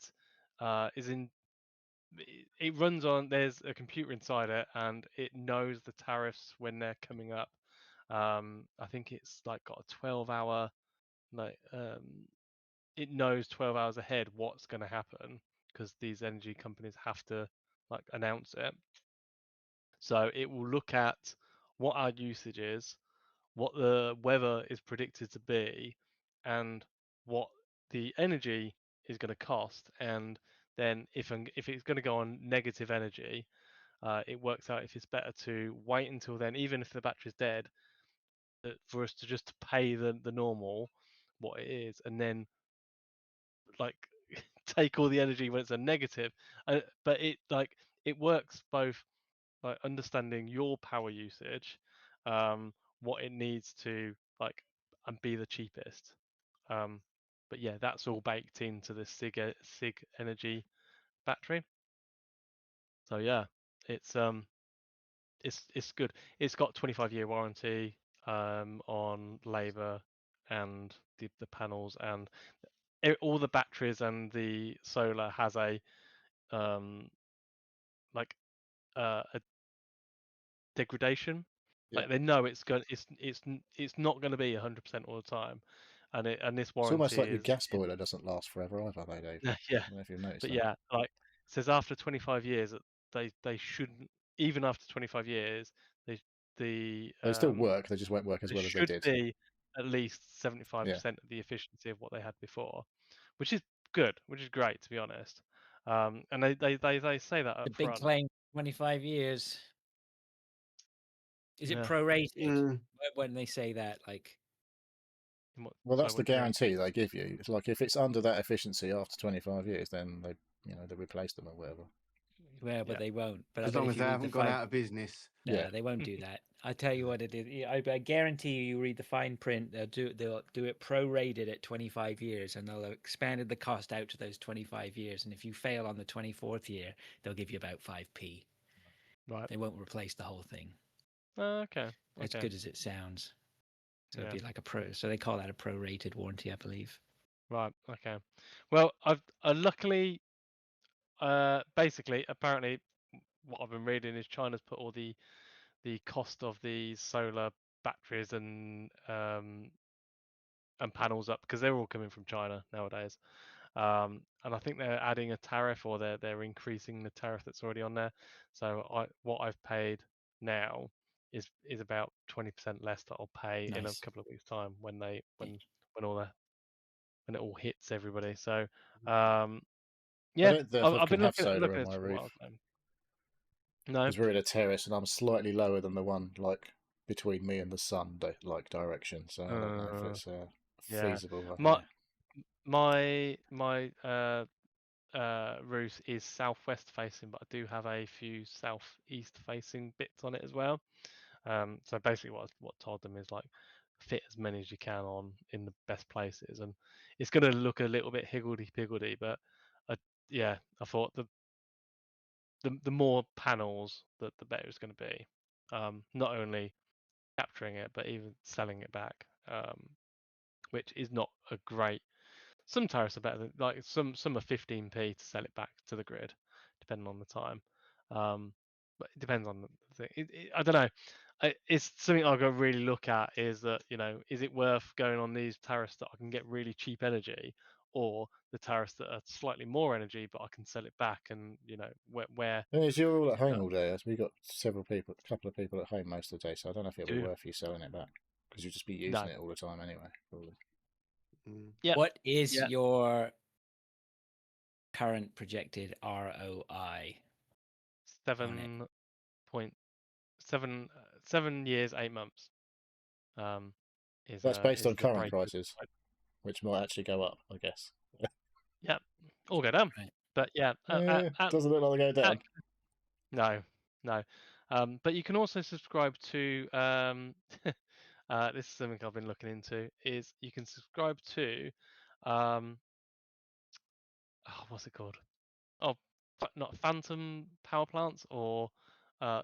it runs on. There's a computer inside it, and it knows the tariffs when they're coming up. I think it's like got a 12-hour it knows 12 hours ahead what's going to happen because these energy companies have to like announce it. So it will look at what our usage is, what the weather is predicted to be, and what the energy is going to cost. And then if it's going to go on negative energy, it works out if it's better to wait until then, even if the battery's dead, for us to just pay the normal what it is, and then like take all the energy when it's a negative. But it works both like understanding your power usage, what it needs to like and be the cheapest. But yeah, that's all baked into the SIG energy battery. So yeah, it's good. It's got 25-year warranty. on labour and the panels, and all the batteries and the solar has a like a degradation. Yeah. Like they know it's not going to be 100% all the time, and this It's almost warranty like your is gas boiler doesn't last forever either, though, Dave. yeah. I don't know if you've noticed But that. yeah, like it says after 25 years that they shouldn't, even after 25 years, they They still work, they just won't work as they well as they should did. be at least 75% Yeah. of the efficiency of what they had before, which is good, which is great to be honest. And they say that The up big front. claim, 25 years. Is it Yeah. prorated when they say that? Like, Well, that's the what do you mean? guarantee they give you. It's like if it's under that efficiency after 25 years, then they replace them or whatever. well, but Yeah. they won't. But I As bet long if as you they read haven't the gone fine, out of business. no, Yeah. they won't do that. I tell you what it is. I guarantee you read the fine print. They'll do it prorated at 25 years, and they'll have expanded the cost out to those 25 years. And if you fail on the 24th year, they'll give you about 5p. Right. They won't replace the whole thing. Okay. As good as it sounds. So it'd be like a pro. So they call that a prorated warranty, I believe. Right. Okay. Well, I've luckily, basically, apparently, what I've been reading is China's put all the cost of the solar batteries and panels up because they're all coming from China nowadays. And I think they're adding a tariff, or they're increasing the tariff that's already on there. So what I've paid now is about 20% less that I'll pay in a Nice. couple of weeks' time when it all hits everybody. So yeah, I don't know if I I've can been have looking solar at on this my for a roof while. So. No. because we're in a terrace and I'm slightly lower than the one like between me and the sun like direction. So I don't know if it's Yeah. feasible up My here. my roof is southwest facing, but I do have a few southeast facing bits on it as well. So basically, what I told them is like fit as many as you can on in the best places, and it's going to look a little bit higgledy piggledy, but I thought the more panels, the better it's going to be. Not only capturing it, but even selling it back, which is not a great. Some tariffs are better than like some are 15p to sell it back to the grid, depending on the time. But it depends on the thing. I don't know. It's something I've got to really look at. Is that is it worth going on these tariffs that I can get really cheap energy, or the tariffs that are slightly more energy but I can sell it back, and where As you're all at home all day, as we got a couple of people at home most of the day, so I don't know if it'll be do worth you selling it back because you'll just be using no. it all the time anyway. Probably. Yeah. What is Yeah. your current projected ROI? 7 years, 8 months. That's based Is on the current break. prices, which might actually go up, I guess. Yeah, all go down. Right. But yeah, Doesn't look like they go down. no. But you can also subscribe to this is something I've been looking into. Is you can subscribe to what's it called? Oh, not phantom power plants or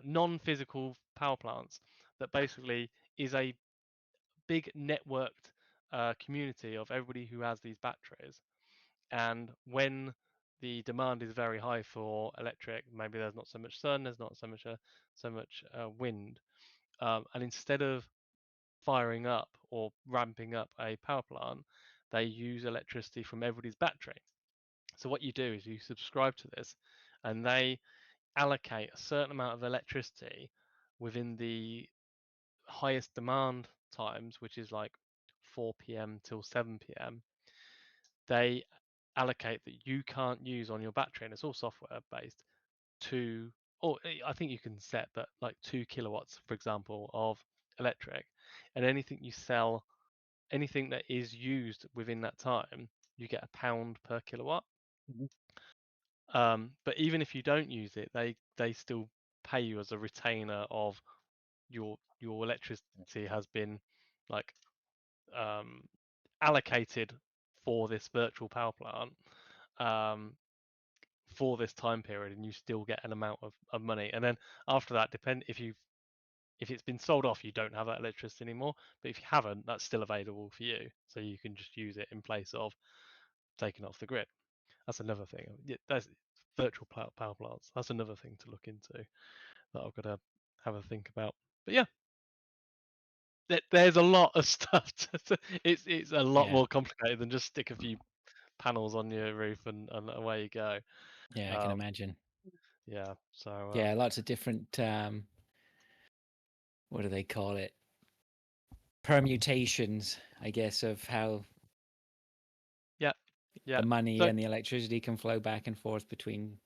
non-physical power plants. That basically is a big networked community of everybody who has these batteries, and when the demand is very high for electric, maybe there's not so much sun, there's not so much wind, and instead of firing up or ramping up a power plant, they use electricity from everybody's battery. So what you do is you subscribe to this, and they allocate a certain amount of electricity within the highest demand times, which is like 4 p.m. till 7 p.m. They allocate that you can't use on your battery, and it's all software based, or I think you can set, but like 2 kilowatts, for example, of electric, and anything that is used within that time, you get £1 per kilowatt. But even if you don't use it, they still pay you as a retainer of your electricity has been like allocated for this virtual power plant for this time period, and you still get an amount of money. And then after that, if you if it's been sold off, you don't have that electricity anymore. But if you haven't, that's still available for you, so you can just use it in place of taking off the grid. That's another thing. That's virtual power plants. That's another thing to look into that I've got to have a think about. But yeah, there's a lot of stuff. It's a lot more complicated than just stick a few panels on your roof and away you go. Yeah, I can imagine. Yeah. So yeah, lots of different. What do they call it? Permutations, I guess, of how yeah. the money So, and the electricity can flow back and forth between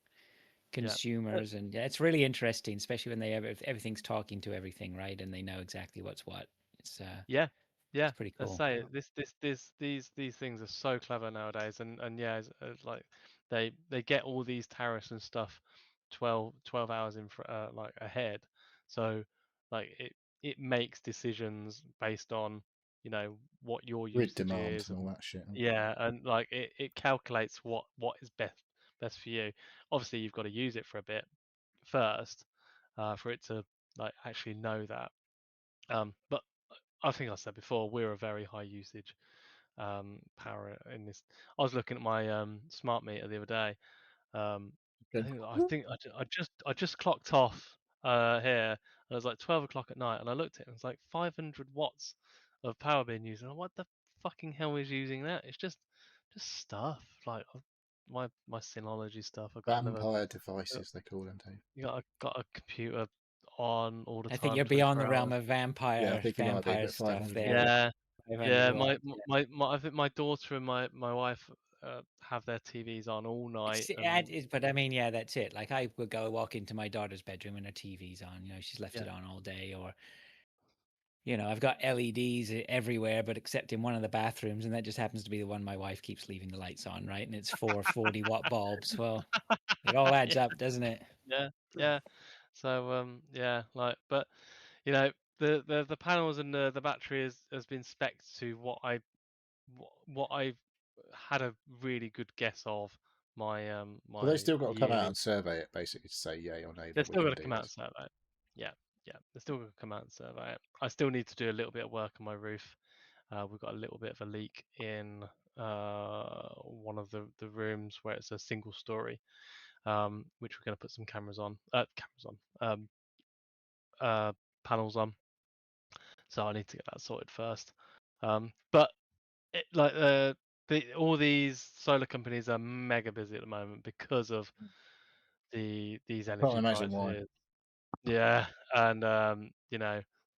consumers, and it's really interesting, especially when everything's talking to everything, right? And they know exactly what's what. It's yeah. it's pretty Let's cool. say these things are so clever nowadays, and yeah, like they get all these tariffs and stuff 12 hours in like ahead, so like it makes decisions based on what your Grid usage demand is, and all that shit. yeah, and like it calculates what is best for you. Obviously, you've got to use it for a bit first, for it to like actually know that. But I think I said before, we're a very high usage power in this. I was looking at my smart meter the other day. Good. I think I just clocked off here. It was like 12 o'clock at night, and I looked at it, and it was like 500 watts of power being used. And I'm, what the fucking hell is using that? It's just stuff like my Synology stuff. I got another. Vampire devices, they call them, Dave. I got a computer on all the I think time, you're beyond 24 the realm hours. of vampire Yeah, I think you might be, but stuff 500 there. watts. Yeah, 500 yeah. watts. I think my daughter and my wife have their TVs on all night. But I mean, yeah, that's it. Like I would go walk into my daughter's bedroom and her TV's on. She's left it on all day, or I've got LEDs everywhere, but except in one of the bathrooms, and that just happens to be the one my wife keeps leaving the lights on, right? And it's 4 40-watt bulbs. Well, it all adds up, doesn't it? Yeah. So yeah, like, but the panels and the battery has been spec'd to what I've had a really good guess of my So they my still got to come out yearly. and survey it, basically, to say yay or nay They're that we still can going to do come out and this. survey it. Yeah, they're still going to come out and survey it. I still need to do a little bit of work on my roof. We've got a little bit of a leak in one of the rooms where it's a single story, which we're going to put some panels on. So I need to get that sorted first. But all these solar companies are mega busy at the moment because of these Can't energy imagine why. prices. Yeah, and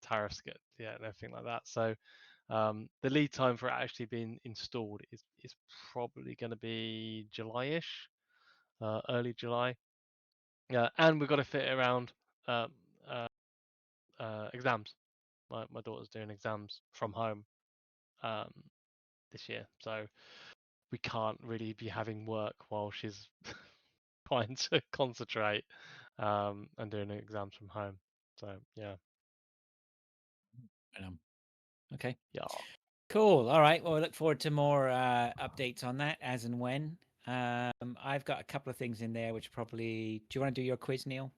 tariffs and everything like that. So the lead time for it actually being installed is probably going to be July-ish, early July. Yeah, and we've got to fit it around um, exams. My daughter's doing exams from home this year, so we can't really be having work while she's trying to concentrate and doing exams from home. So yeah. Okay. Yeah. Cool. All right. Well, we look forward to more updates on that as and when. I've got a couple of things in there which probably. Do you want to do your quiz, Neil?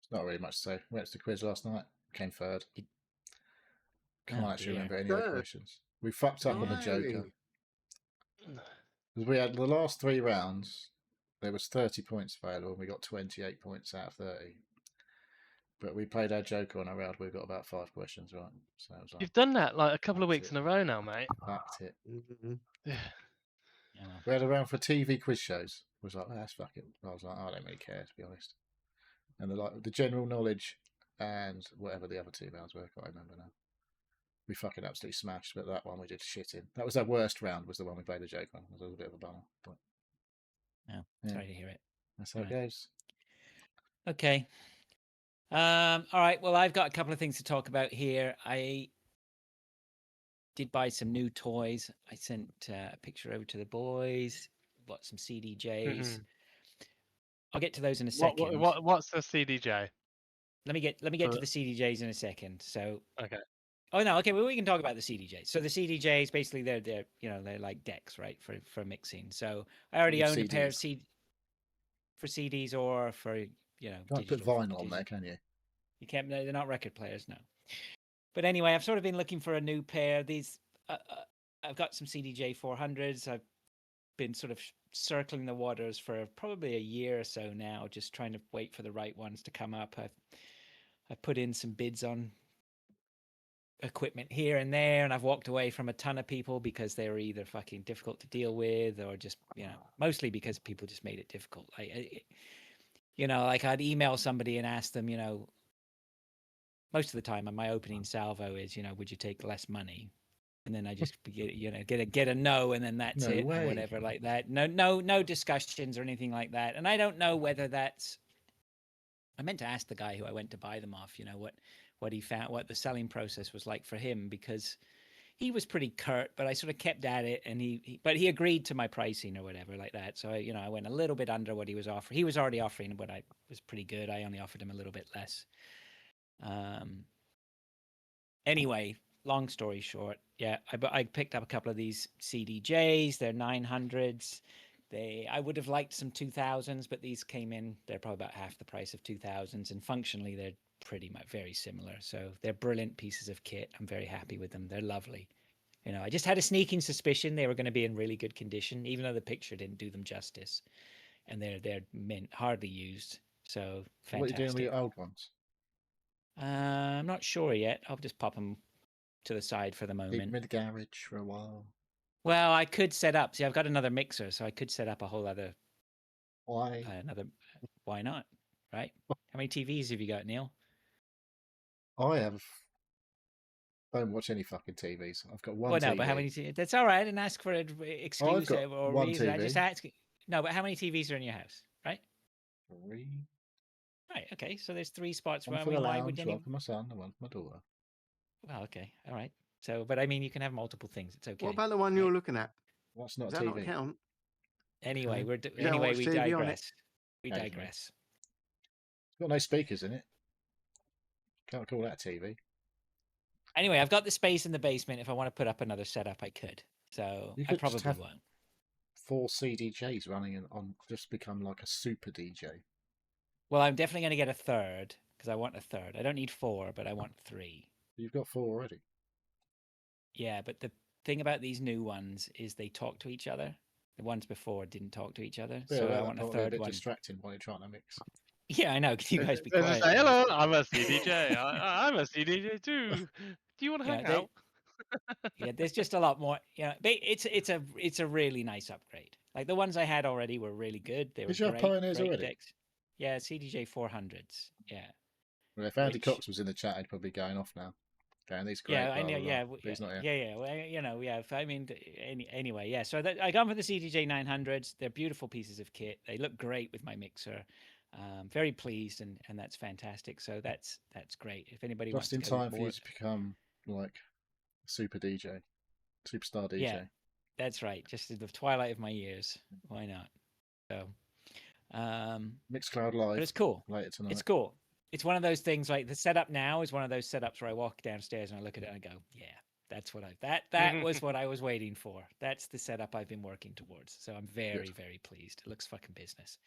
It's not really much to say. Went to the quiz last night. Came third. Can't Oh, actually dear. remember any of the Third? questions. We fucked up on the Joker. Really? Because we had the last 3 rounds, there was 30 points available, and we got 28 points out of 30. But we played our Joker on a round. We got about 5 questions right. So it was like, You've done that like a couple of That's weeks it. in a row now, mate. fucked it. Mhm. Yeah. Yeah, well. We had a round for TV quiz shows. I was like, oh, that's fucking. I was like, I don't really care, to be honest. And the general knowledge and whatever the other 2 rounds were, I can't remember now. We fucking absolutely smashed, but that one we did shit in. That was our worst round. Was the one we played the Joker on. It was a little bit of a bummer, but No, yeah. sorry to hear it. That's how Right. it goes. Okay. All right. Well, I've got a couple of things to talk about here. I did buy some new toys. I sent a picture over to the boys. Bought some CDJs. I'll get to those in a second. What's the CDJ? Let me get to the CDJs in a second. So Okay. Oh no, okay. Well, we can talk about the CDJs. So the CDJs basically they're like decks, right, for mixing. So I already owned a pair of CDs. for CDs or for Can't put digital. vinyl on there, can you? You can't. They're not record players, no. But anyway, I've sort of been looking for a new pair. These, I've got some CDJ 400s. I've been sort of circling the waters for probably a year or so now, just trying to wait for the right ones to come up. I put in some bids on equipment here and there, and I've walked away from a ton of people because they were either fucking difficult to deal with, or just, mostly because people just made it difficult. Like, like I'd email somebody and ask them, most of the time my opening salvo is, would you take less money? And then I just get a no, and then that's No it, way. or whatever like that. No discussions or anything like that. And I don't know whether that's. I meant to ask the guy who I went to buy them off, what he found, what the selling process was like for him, because he was pretty curt, but I sort of kept at it, and but he agreed to my pricing or whatever like that. So I went a little bit under what he was offering. He was already offering what I was pretty good. I only offered him a little bit less. Anyway, long story short, yeah, I picked up a couple of these CDJs. They're 900s. I would have liked some 2000s, but these came in. They're probably about half the price of 2000s, and functionally they're pretty much very similar. So they're brilliant pieces of kit. I'm very happy with them. They're lovely. I just had a sneaking suspicion they were going to be in really good condition, even though the picture didn't do them justice. And they're hardly used. So fantastic. What are you doing with your old ones? I'm not sure yet. I'll just pop them to the side for the Keep moment. them in the garage for a while. Well, I could set up. See, I've got another mixer, so I could set up a whole other. Why? Why not? Right? How many TVs have you got, Neil? I don't watch any fucking TVs. I've got one. Well, no, TV. but how many? That's all right. I didn't ask for an excuse got or one reason. TV. I just asked. No, but how many TVs are in your house? Right? 3. Right. Okay. So there's 3 spots. One for the lounge, one for my son, and one for my daughter. Well, okay. All right. So, but I mean, you can have multiple things. It's okay. What about the one you're looking at? That's not Does a that TV. not count? Anyway, Okay. anyway we TV on it? digress. We Okay. digress. It's got no speakers in it. Can't call that a TV. Anyway, I've got the space in the basement. If I want to put up another setup, I could. So You I could just probably have won't. 4 CDJs running on, just become like a super DJ. Well, I'm definitely going to get a third because I want a third. I don't need 4, but I want 3. You've got 4 already. Yeah, but the thing about these new ones is they talk to each other. The ones before didn't talk to each other. Yeah, So well, I want a a third bit one. distracting while you're trying to mix. Yeah, I know. Can you guys be They quiet? say, hello, I'm a CDJ. I'm a CDJ too. Do you want to hang out? Yeah, there's just a lot more. It's a really nice upgrade. Like the ones I had already were really good. They were Did you have great, Pioneers great already? decks. Yeah, CDJ 400s. Yeah. Well, if Andy Cox was in the chat, he'd probably be going off now. Going, these great. Yeah, I know. Blah, Yeah, blah. But he's not here. yeah. Well, yeah. I mean, anyway, yeah. So I gone for the CDJ 900s. They're beautiful pieces of kit. They look great with my mixer. Very pleased, and that's fantastic. So that's great. If anybody wants Just in to go time for you more... to become like a super DJ, superstar DJ. Yeah, that's right. Just in the twilight of my years. Why not? So, Mixcloud Live. but it's cool. Later tonight. It's cool. It's one of those things. Like the setup now is one of those setups where I walk downstairs and I look at it and I go, "Yeah, that's what that was what I was waiting for. That's the setup I've been working towards." So I'm very, very pleased. It looks fucking business.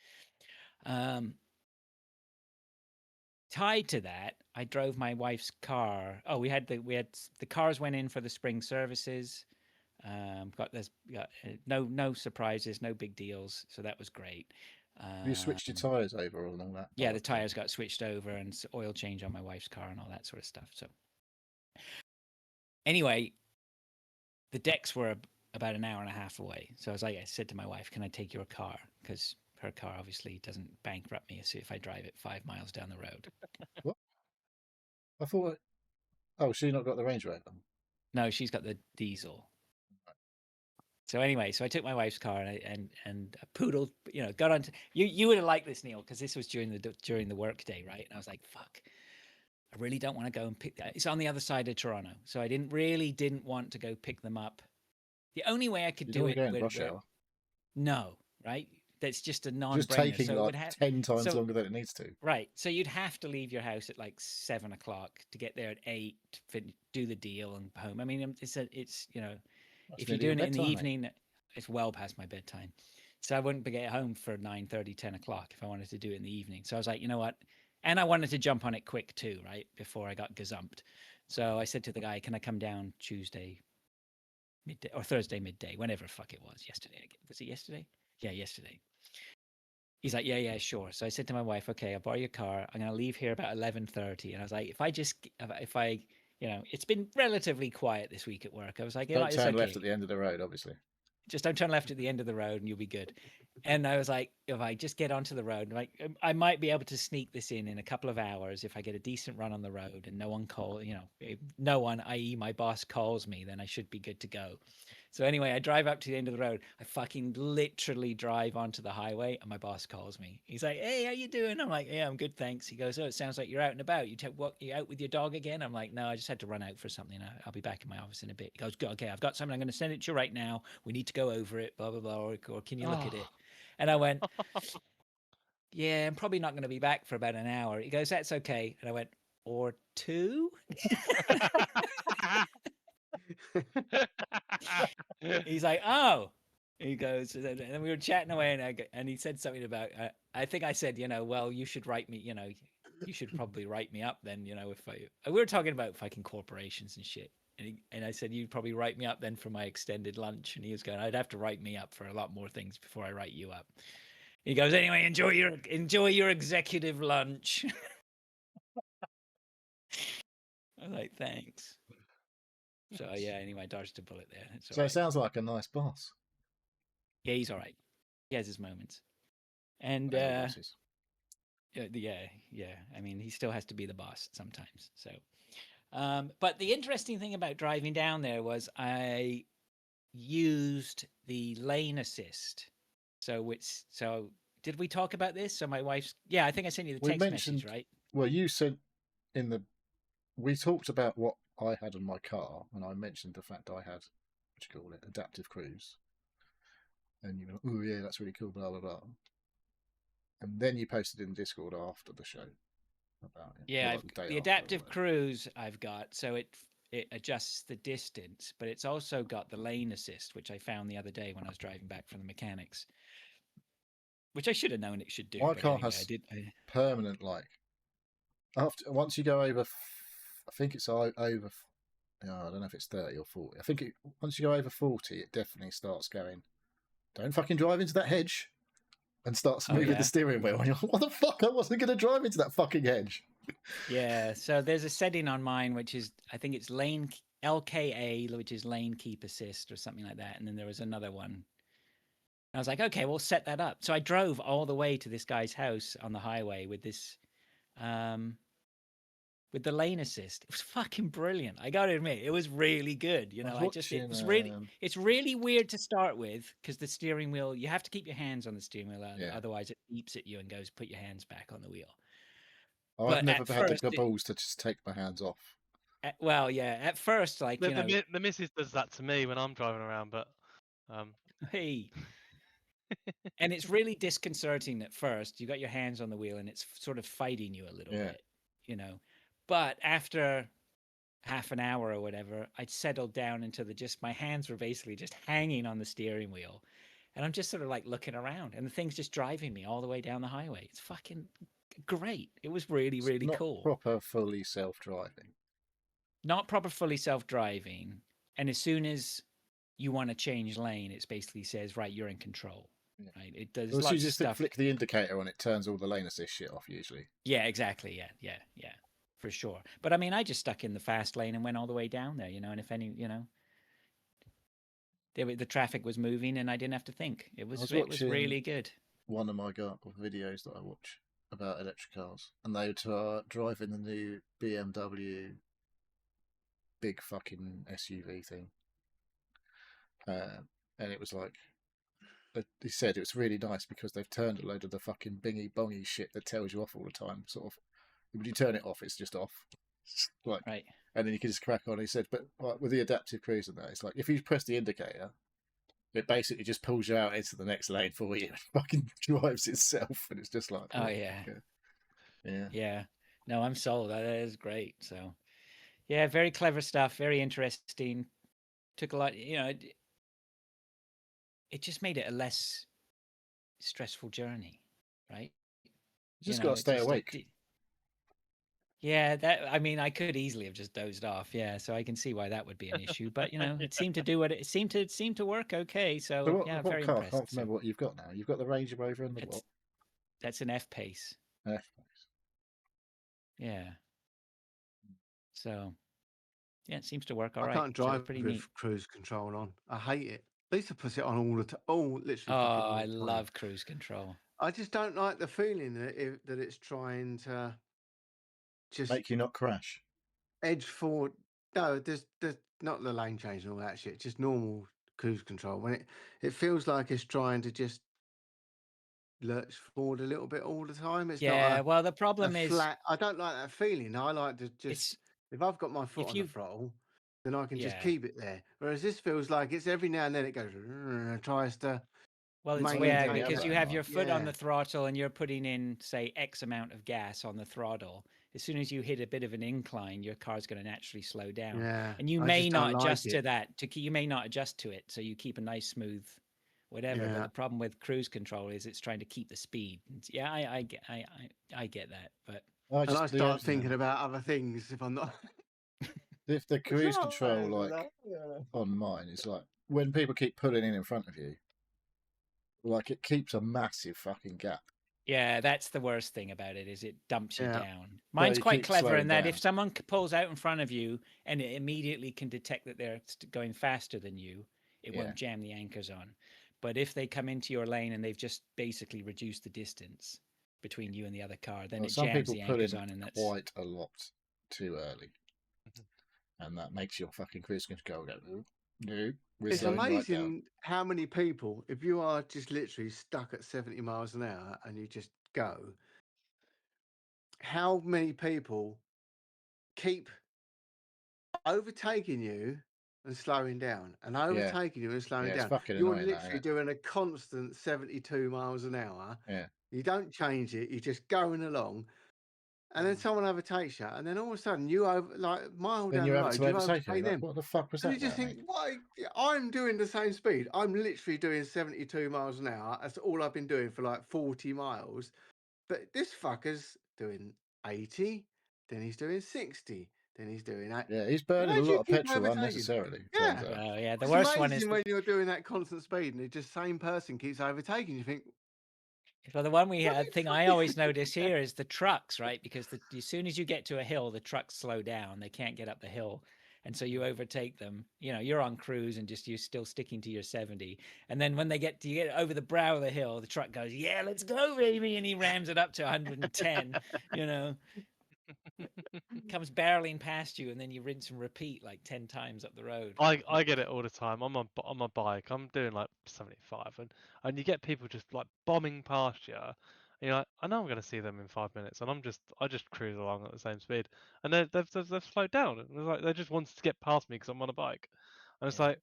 Tied to that, I drove my wife's car. Oh, we had the cars went in for the spring services. Got no surprises, no big deals. So that was great. You switched your tyres over and all that? Yeah, the tyres got switched over and oil change on my wife's car and all that sort of stuff. So anyway, the decks were about an hour and a half away. So I said to my wife, "Can I take your car?" Because her car obviously doesn't bankrupt me if I drive it 5 miles down the road. What? I thought... Oh, she not got the Range Rover? No, she's got the diesel. So anyway, so I took my wife's car and a poodle, got on. You would have liked this, Neil, because this was during the work day, right? And I was like, "Fuck, I really don't want to go and pick that." It's on the other side of Toronto, so I didn't want to go pick them up. The only way I could do it in rush hour. No, right? That's just a non-brainer. Just taking so like 10 times longer than it needs to. Right. So you'd have to leave your house at like 7 o'clock to get there at 8, do the deal and home. I mean, it's if you're doing it in the evening, it's well past my bedtime. So I wouldn't get home for 9:30, 10 o'clock if I wanted to do it in the evening. So I was like, you know what? And I wanted to jump on it quick too, right? Before I got gazumped. So I said to the guy, can I come down Tuesday midday or Thursday midday, whenever fuck it was, yesterday. Was it yesterday? Yeah, yesterday. He's like, yeah, sure. So I said to my wife, okay, I'll borrow your car. I'm going to leave here about 11:30. And I was like, if I, it's been relatively quiet this week at work. I was like, Don't it's turn okay. left at the end of the road, obviously. Just don't turn left at the end of the road and you'll be good. And I was like, if I just get onto the road, like I might be able to sneak this in a couple of hours if I get a decent run on the road and no one if no one, i.e. my boss, calls me, then I should be good to go. So anyway, I drive up to the end of the road. I fucking literally drive onto the highway and my boss calls me. He's like, hey, how you doing? I'm like, yeah, I'm good, thanks. He goes, oh, it sounds like you're out and about. You out with your dog again? I'm like, no, I just had to run out for something. I'll be back in my office in a bit. He goes, okay, I've got something. I'm going to send it to you right now. We need to go over it, blah, blah, blah. Or can you look at it? And I went, yeah, I'm probably not going to be back for about an hour. He goes, that's okay. And I went, or two? He's like, oh. He goes, and then we were chatting away, and he said something about, I think I said, well, you should write me, you should probably write me up then, if we were talking about fucking corporations and shit. And I said, you'd probably write me up then for my extended lunch. And he was going, I'd have to write me up for a lot more things before I write you up. He goes, anyway, enjoy your executive lunch. I was like, thanks. So yeah, anyway, I dodged a bullet there. So it sounds like a nice boss. Yeah, he's all right. He has his moments. And Yeah. I mean, he still has to be the boss sometimes. So, but the interesting thing about driving down there was I used the lane assist. So did we talk about this? So my wife's, I think I sent you the text message, right? Well, you said we talked about what I had in my car, and I mentioned the fact I had, adaptive cruise. And you were like, oh yeah, that's really cool, blah, blah, blah. And then you posted in Discord after the show about it. Yeah, the adaptive cruise I've got, so it adjusts the distance, but it's also got the lane assist, which I found the other day when I was driving back from the mechanics, which I should have known it should do. My car has permanent, once you go over, I think it's over, I don't know if it's 30 or 40. I think once you go over 40, it definitely starts going, don't fucking drive into that hedge, and starts moving the steering wheel. And you're like, what the fuck? I wasn't going to drive into that fucking hedge. Yeah, so there's a setting on mine, which is, I think it's lane LKA, which is lane keep assist or something like that. And then there was another one. And I was like, okay, we'll set that up. So I drove all the way to this guy's house on the highway with this, with the lane assist. It was fucking brilliant. I got to admit, it was really good. It's really weird to start with because the steering wheel, you have to keep your hands on the steering wheel. Otherwise it beeps at you and goes, put your hands back on the wheel. I've never had the balls to just take my hands off. At first, the missus does that to me when I'm driving around, but hey. And it's really disconcerting at first. You got your hands on the wheel and it's sort of fighting you a little bit, But after half an hour or whatever, I'd settled down into my hands were basically just hanging on the steering wheel. And I'm just sort of like looking around and the thing's just driving me all the way down the highway. It's fucking great. It was really, really cool. Proper fully self-driving. Not proper fully self-driving. And as soon as you want to change lane, it basically says, right, you're in control. Yeah. Right? It does lots of stuff. You just flick the indicator on, it turns all the lane assist shit off usually. Yeah, exactly. Yeah. For sure. But I mean, I just stuck in the fast lane and went all the way down there, and if any, the traffic was moving and I didn't have to think. It was really good. One of my videos that I watch about electric cars, and they were driving the new BMW big fucking SUV thing. And it was like, he said it was really nice because they've turned a load of the fucking bingy bongy shit that tells you off all the time, sort of. When you turn it off, it's just off. Right. And then you can just crack on. He said, but with the adaptive cruise and that, it's like if you press the indicator, it basically just pulls you out into the next lane for you and fucking drives itself. And it's just like, yeah. No, I'm sold. That is great. So, yeah, very clever stuff. Very interesting. Took a lot, it just made it a less stressful journey, right? You just got to stay awake. Yeah, that I mean, I could easily have just dozed off. Yeah, so I can see why that would be an issue. But it seemed to do what it seemed to work okay. So So yeah, what very car? I can't impressed. So remember what you've got now. You've got the Range Rover and the what? that's an F pace. F. Yeah. So yeah, it seems to work all I right. can't So drive pretty with neat. cruise control on. I hate it. I used to put it on all the time. Oh, literally Oh, fucking all I the time. love cruise control. I just don't like the feeling that it's trying to just Make you not crash. edge forward. No, there's not the lane change and all that shit. Just normal cruise control. When it feels like it's trying to just lurch forward a little bit all the time. It's Yeah, not well, the a problem is flat. I don't like that feeling. I like to just it's if I've got my foot if on the you throttle, then I can just yeah. keep it there. Whereas this feels like it's every now and then it goes tries to Well, it's Well, then yeah, do the maintain other because it. you one, have like. your foot on Yeah, the throttle and you're putting in, say, X amount of gas on the throttle. As soon as you hit a bit of an incline, your car's going to naturally slow down, yeah. and you I may just don't not like adjust to it. that. You may not adjust to it, so you keep a nice smooth, whatever. But Yeah, the problem with cruise control is it's trying to keep the speed. Yeah, I get that, but I and I just start thinking about other things if I'm not. if the It's cruise not control bad, like on mine is like when people keep pulling in front of you, like it keeps a massive fucking gap. yeah, that's the worst thing about it is it dumps you Yeah, down. So Mine's you quite keep clever in slowing that down. if someone pulls out in front of you and it immediately can detect that they're going faster than you, it Yeah. won't jam the anchors on. But if they come into your lane and they've just basically reduced the distance between you and the other car, then Well, it some jams people the pull anchors in on, and that's quite a lot too early, and that makes your fucking cruise control go. No, we're it's slowing right down. amazing how many people, if you are just literally stuck at 70 miles an hour and you just go, how many people keep overtaking you and slowing down and overtaking you and slowing Yeah, it's down. fucking You're annoying that, isn't literally it? doing a constant 72 miles an hour. Yeah. You don't change it. You're just going along. And then someone overtakes you, and then all of a sudden you over like a mile Then down you're the having road, to you overtake overtake him. Like, them. what the fuck was And you that just about, think, mate? why? I'm doing the same speed. I'm literally doing 72 miles an hour. That's all I've been doing for like 40 miles. But this fucker's doing 80, then he's doing 60, then he's doing 8. Yeah, he's burning Why a do you lot of keep petrol overtaking? unnecessarily, turns Yeah. out. well, yeah. The It's worst one is amazing when you're doing that constant speed and the just same person keeps overtaking. You think, well, the one we what had the thing fuck I is always notice here is the trucks, right? Because as soon as you get to a hill, the trucks slow down; they can't get up the hill, and so you overtake them. You're on cruise and you're still sticking to your 70, and then when you get over the brow of the hill, the truck goes, "Yeah, let's go, baby," and he rams it up to 110. You know, comes barreling past you, and then you rinse and repeat like 10 times up the road. I get it all the time. I'm on my bike. I'm doing like 75, and you get people just like bombing past you. And you're like, I know I'm going to see them in 5 minutes, and I just cruise along at the same speed, and they've slowed down. And it's like they just wanted to get past me because I'm on a bike, and it's Yeah. like,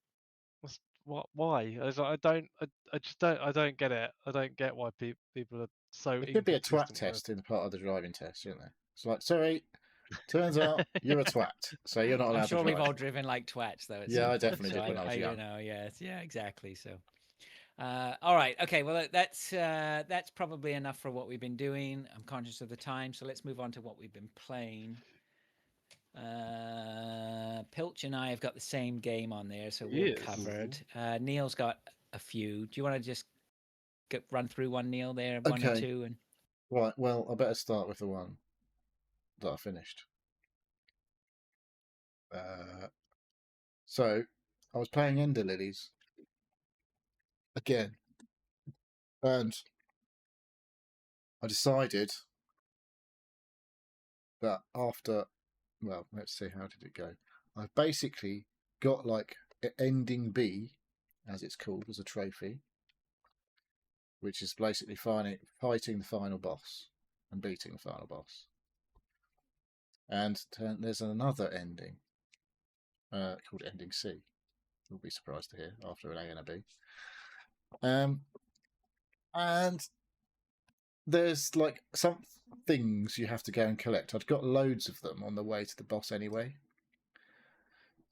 what? Why? I was like, I just don't get it. I don't get why people are so There could be a twat inconsistent with. test in the part of the driving test, shouldn't there? It's like, sorry, turns out you're a twat, so you're not I'm allowed sure to we've drive. all driven like twats though. At Yeah, some I point. definitely So did when I was young. yeah, exactly. So, all right, okay. Well, that's probably enough for what we've been doing. I'm conscious of the time, so let's move on to what we've been playing. Pilch and I have got the same game on there, so we're Yes. covered. Neil's got a few. Do you want to just run through one, Neil? There, one and Okay. two, and Right, well, I better start with the one that I finished. So, I was playing Ender Lilies again, and I decided that after, well, let's see, how did it go? I've basically got like ending B, as it's called, as a trophy, which is basically fighting the final boss and beating the final boss. And there's another ending called Ending C. You'll be surprised to hear after an A and a B. And there's like some things you have to go and collect. I'd got loads of them on the way to the boss anyway.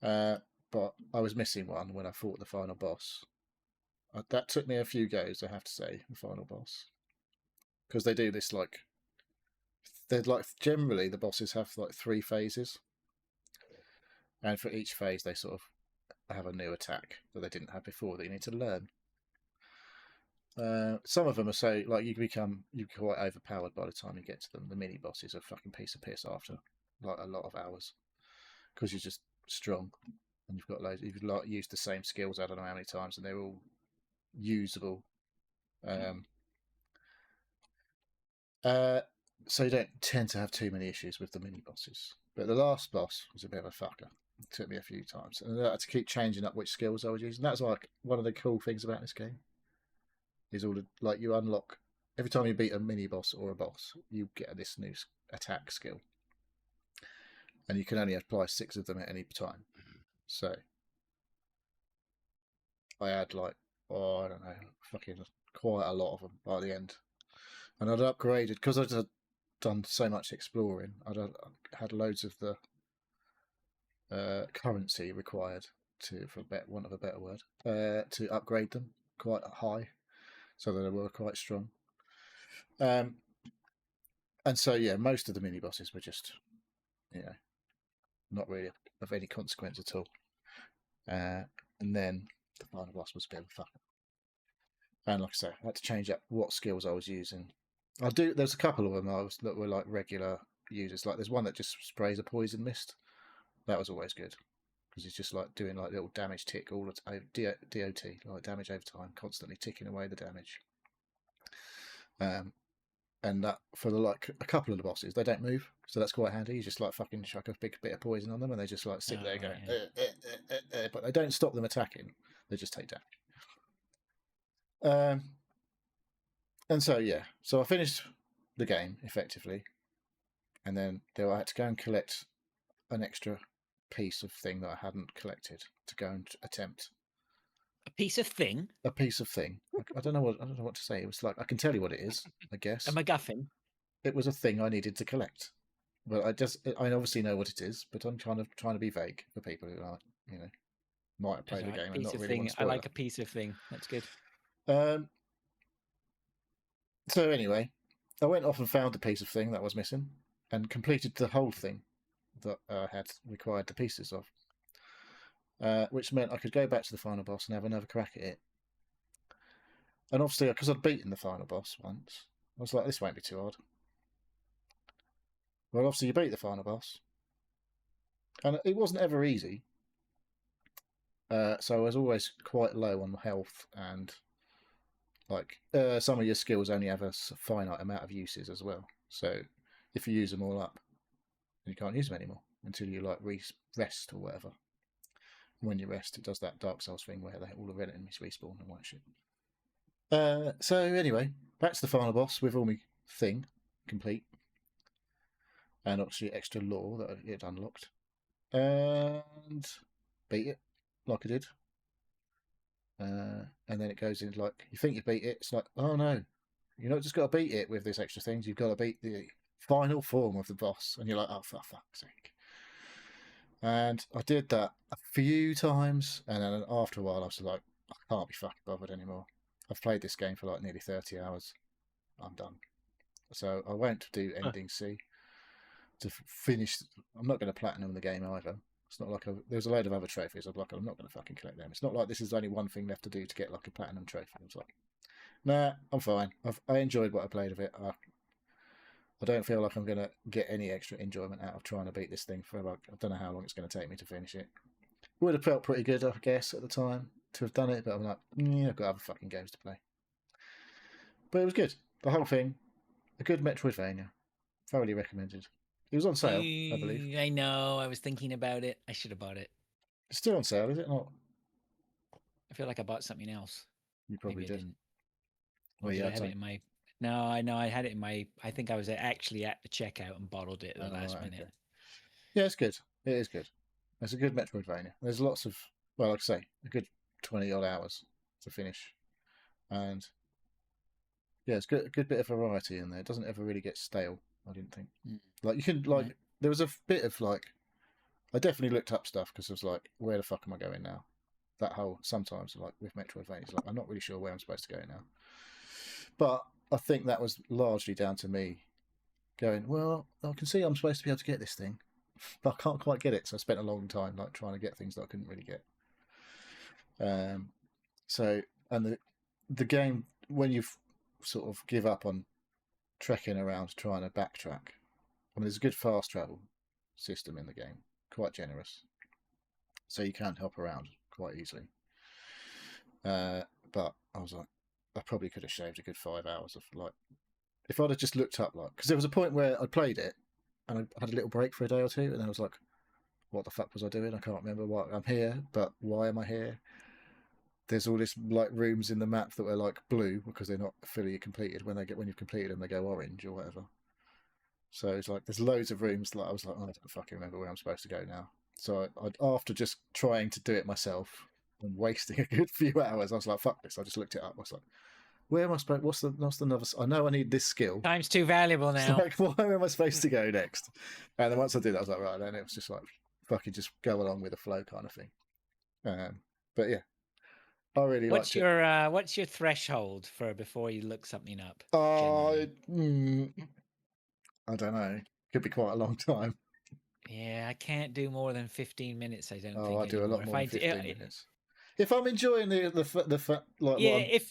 But I was missing one when I fought the final boss. That took me a few goes, I have to say, the final boss. Because they do this like they're like generally the bosses have like 3 phases, and for each phase they sort of have a new attack that they didn't have before that you need to learn. Some of them are so like you're quite overpowered by the time you get to them. The mini bosses are a fucking piece of piss after like a lot of hours because you're just strong and you've got loads. You've like used the same skills I don't know how many times, and they're all usable. So you don't tend to have too many issues with the mini bosses. But the last boss was a bit of a fucker. It took me a few times, and I had to keep changing up which skills I was using. That's like one of the cool things about this game. Is all the, like you unlock every time you beat a mini boss or a boss, you get this new attack skill, and you can only apply 6 of them at any time. So I had like I don't know, fucking quite a lot of them by the end, and I'd upgraded because I'd done so much exploring. I'd had loads of the currency required for want of a better word, to upgrade them quite high. So that they were quite strong. And so, yeah, most of the mini bosses were just, not really of any consequence at all. And then the final boss was a bit of a fucker. And like I say, I had to change up what skills I was using. There's a couple of them that were like regular users. Like there's one that just sprays a poison mist. That was always good because it's just like doing like little damage tick all the time, DOT, like damage over time, constantly ticking away the damage. And that for a couple of the bosses, they don't move, so that's quite handy. You just like fucking chuck a big bit of poison on them, and they just like sit there going, but they don't stop them attacking. They just take damage. And so so I finished the game effectively, and then I had to go and collect an extra piece of thing that I hadn't collected to go and attempt. A piece of thing? A piece of thing. I don't know what to say. It was like I can tell you what it is, I guess. A MacGuffin? It was a thing I needed to collect. But I obviously know what it is, but I'm trying to be vague for people who are, might have played the game and not really want to spoil I like it. a piece of thing. That's good. So anyway, I went off and found the piece of thing that was missing and completed the whole thing that I had required the pieces of. Which meant I could go back to the final boss and have another crack at it. And obviously, because I'd beaten the final boss once, I was like, this won't be too hard. Well, obviously, you beat the final boss. And it wasn't ever easy. So I was always quite low on health, and like some of your skills only have a finite amount of uses as well. So if you use them all up, you can't use them anymore until you like rest or whatever. When you rest, it does that Dark Souls thing where all the enemies respawn and white shit. So anyway, back to the final boss with all my thing complete, and obviously extra lore that it unlocked, and beat it like I did. And then it goes in like you think you beat it. It's like, oh no, you're not just got to beat it with this extra things. You've got to beat the final form of the boss, and you're like, oh for fuck's sake. And I did that a few times, and then after a while, I was like, I can't be fucking bothered anymore. I've played this game for like nearly 30 hours. I'm done. So I won't do ending C to finish. I'm not going to platinum the game either. It's not like there's a load of other trophies. I'm not going to fucking collect them. It's not like this is only one thing left to do to get like a platinum trophy. I was like, nah, I'm fine. I enjoyed what I played of it. I don't feel like I'm going to get any extra enjoyment out of trying to beat this thing for like, I don't know how long it's going to take me to finish it. Would have felt pretty good, I guess, at the time to have done it, but I'm like, yeah, I've got other fucking games to play. But it was good. The whole thing, a good Metroidvania. Thoroughly recommended. It was on sale, I believe. I know. I was thinking about it. I should have bought it. It's still on sale, is it not? I feel like I bought something else. You probably Maybe I did. didn't. Well, Did yeah, I have it in my? No, I know. I had it in my. I think I was actually at the checkout and bottled it at the last minute. Okay. Yeah, it's good. It is good. It's a good Metroidvania. There's lots of, well, like I say, a good 20 odd hours to finish, and yeah, it's good. A good bit of variety in there. It doesn't ever really get stale. I didn't think. Like you can like. Right. There was a bit of like. I definitely looked up stuff because I was like, where the fuck am I going now? That whole sometimes like with Metroidvania, like I'm not really sure where I'm supposed to go now. But I think that was largely down to me going, well, I can see I'm supposed to be able to get this thing, but I can't quite get it. So I spent a long time like trying to get things that I couldn't really get. So, and the game, when you sort of give up on trekking around trying to backtrack, I mean, there's a good fast travel system in the game, quite generous, so you can hop around quite easily. But I was like, I probably could have shaved a good 5 hours of like, if I'd have just looked up, like, because there was a point where I played it and I had a little break for a day or two, and then I was like, what the fuck was I doing? I can't remember why I'm here, but why am I here? There's all this like rooms in the map that are like blue because they're not fully completed. When you've completed them, they go orange or whatever. So it's like there's loads of rooms that I was like, oh, I don't fucking remember where I'm supposed to go now. So after just trying to do it myself and wasting a good few hours, I was like, fuck this. I just looked it up. I was like, where am I supposed? What's the another? I know I need this skill. Time's too valuable It's now. like, where am I supposed to go next? And then once I did that, I was like, right. Then it was just like, fucking just go along with the flow kind of thing. But yeah, I really liked it. What's your threshold for before you look something up? I don't know. Could be quite a long time. Yeah, I can't do more than 15 minutes. I don't think. I do anymore. a lot more than 15 minutes. If I'm enjoying the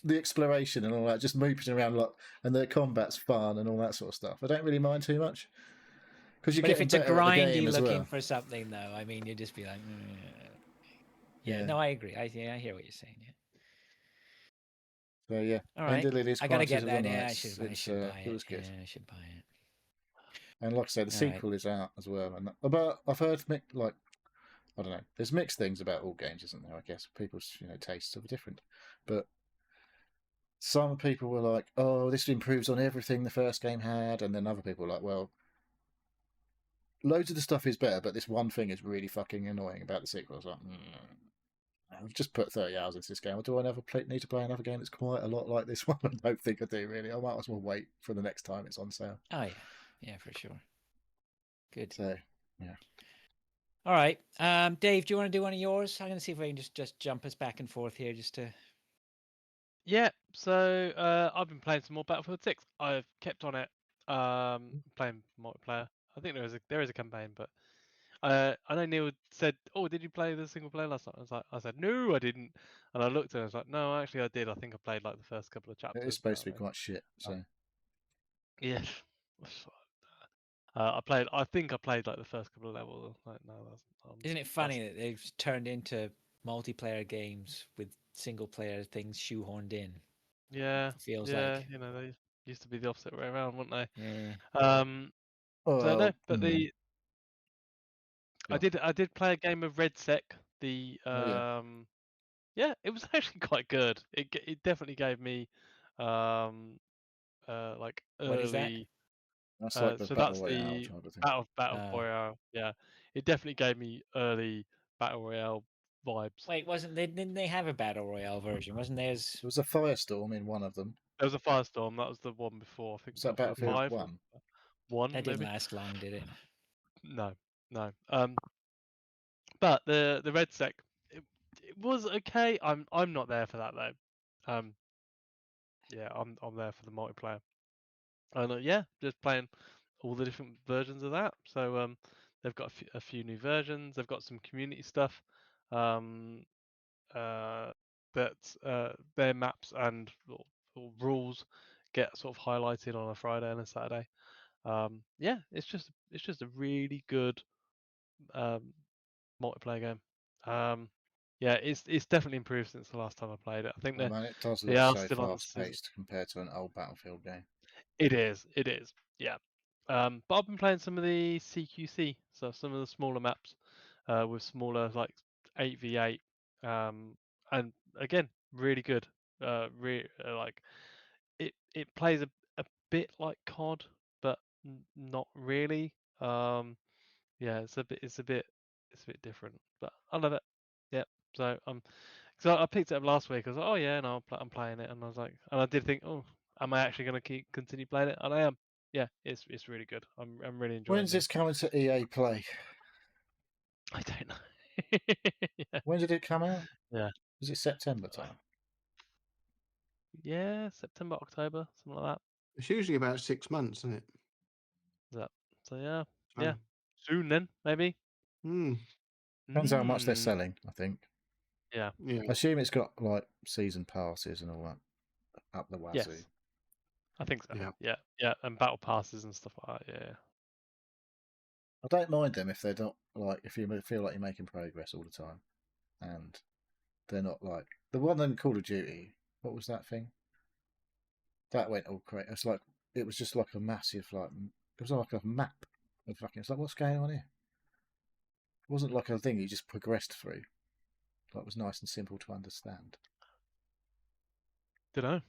exploration and all that, just moving around a lot, and the combat's fun and all that sort of stuff, I don't really mind too much. Because But if it's a grindy looking for something, though, I mean, you'd just be like, yeah. No, I agree. I hear what you're saying. Yeah. So yeah, all right. Lilies, I gotta get that. Yeah, I should buy it. It was good. Yeah, I should buy it. And like I said, the sequel is out as well. But I've heard I don't know. There's mixed things about all games, isn't there? I guess people's tastes are different, but some people were like, "Oh, this improves on everything the first game had," and then other people were like, "Well, loads of the stuff is better, but this one thing is really fucking annoying about the sequel." I was like, I've just put 30 hours into this game. Do I need to play another game that's quite a lot like this one? I don't think I do, really. I might as well wait for the next time it's on sale. Oh, yeah. Yeah, for sure. Good. So, yeah. All right. Dave, do you want to do one of yours? I'm going to see if I can just jump us back and forth here just to... Yeah, so I've been playing some more Battlefield 6. I've kept on it, playing multiplayer. I think there is a campaign, but I know Neil said, "Oh, did you play the single player last night?" I said, "No, I didn't." And I looked and I was like, "No, actually, I did. I think I played like the first couple of chapters." It is supposed to be quite shit. So yeah, I think I played like the first couple of levels. Like, no, Isn't it funny that they've turned into multiplayer games with single player things shoehorned in? Yeah, it feels like they used to be the opposite way around, weren't they? Yeah. So no, but I did play a game of Red Sec. Yeah, it was actually quite good. It definitely gave me like early. What is that? That's like the Battle Royale type of thing. Battle Royale. Yeah, it definitely gave me early Battle Royale vibes. Wait, didn't they have a Battle Royale version? Wasn't theirs? There was a Firestorm in one of them. There was a Firestorm. That was the one before. I think. Was that Battlefield 1? One. That didn't last long, did it? No. But the Red Sec, it was okay. I'm not there for that though. Yeah, I'm there for the multiplayer. And yeah, just playing all the different versions of that. So they've got a few new versions. They've got some community stuff. That their maps and or rules get sort of highlighted on a Friday and a Saturday. Yeah, it's just a really good multiplayer game. Yeah, it's definitely improved since the last time I played it. I think it does look so fast-paced compared to an old Battlefield game. It is, yeah. But I've been playing some of the CQC, so some of the smaller maps with smaller like 8v8, and again, really good. Like it plays a bit like COD, but not really. Yeah, it's a bit different, but I love it. Yeah, so I picked it up last week. I was like, oh yeah, no, I'm playing it, and I was like, and I did think, oh, am I actually going to continue playing it? And I am. Yeah, it's really good. I'm really enjoying it. When's this coming to EA Play? I don't know. Yeah. When did it come out? Yeah. Was it September time? Yeah, September, October, something like that. It's usually about 6 months, isn't it? So yeah, So, soon then maybe. Depends how much they're Mm, selling, I think. Yeah. yeah. I assume it's got like season passes and all that up the wazoo. Yes. I think so. Yeah. Yeah, and battle passes and stuff like that. Yeah. I don't mind them if they're not like if you feel like you're making progress all the time, and they're not like the one in Call of Duty. What was that thing? That went all crazy. It's like it was just like a massive like it was like a map of fucking. It's like what's going on here? It wasn't like a thing you just progressed through. Like it was nice and simple to understand. Don't know.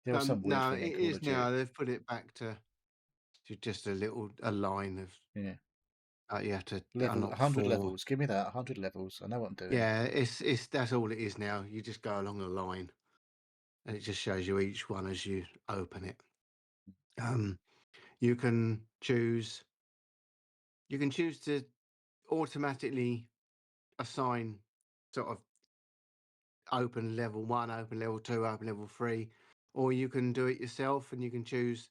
There was some weird No, thing it in Call is of Duty. now. They've put it back to just a line of Yeah, you have to level unlock 100 4. levels. Give me that 100 levels. I know what I'm doing. Yeah, it's that's all it is now. You just go along the line, and it just shows you each one as you open it. You can choose. You can choose to automatically assign sort of open level 1, open level 2, open level 3, or you can do it yourself and you can choose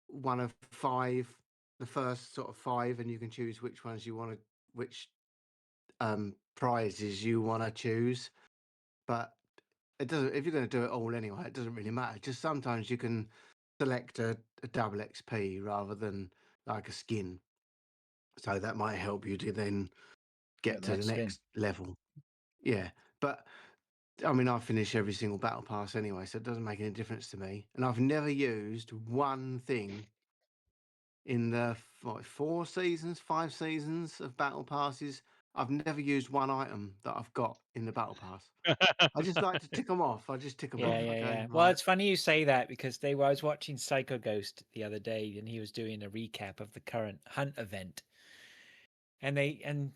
one of 5, the first sort of 5, and you can choose which ones you want to, which prizes you want to choose. But it doesn't. If you're going to do it all anyway, it doesn't really matter. Just sometimes you can select a double XP rather than like a skin, so that might help you to then get to the skin. next level. Yeah, but I mean, I finish every single battle pass anyway, so it doesn't make any difference to me. And I've never used one thing in the 4 seasons, 5 seasons of battle passes. I've never used one item that I've got in the battle pass. I just like to tick them off. I just tick them off. Yeah. Okay, Well, right. it's funny you say that because I was watching Psycho Ghost the other day, and he was doing a recap of the current hunt event, and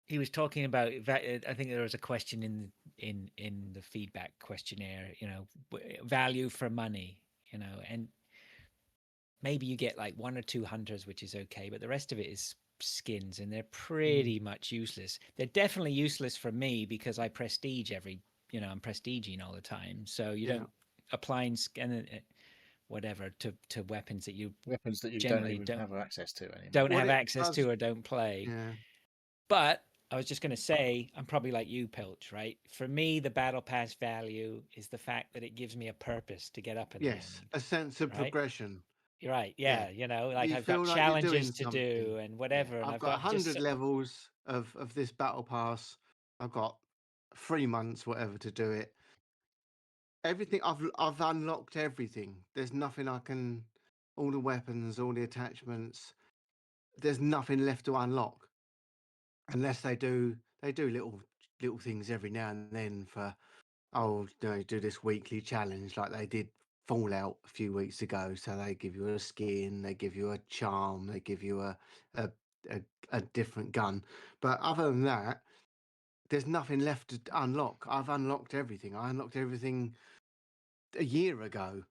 he was talking about. I think there was a question in the feedback questionnaire. Value for money. And maybe you get like 1 or 2 hunters, which is okay, but the rest of it is skins, and they're pretty much useless. They're definitely useless for me because I prestige I'm prestiging all the time. So you don't applying skin whatever to weapons that you generally don't have access to anymore. don't have access to or don't play. Yeah. But I was just going to say, I'm probably like you, Pilch, right? For me, the battle pass value is the fact that it gives me a purpose to get up in the morning. A sense of progression. You're right. Yeah. Like you I've feel got like you're challenges doing to do something. and whatever. And I've I've got got 100 levels of this battle pass. I've got 3 months, whatever, to do it. Everything I've unlocked everything. There's nothing I can. All the weapons, all the attachments. There's nothing left to unlock, unless they do little things every now and then for do this weekly challenge like they did Fallout a few weeks ago. So they give you a skin, they give you a charm, they give you a different gun. But other than that, there's nothing left to unlock. I've unlocked everything. I unlocked everything a year ago.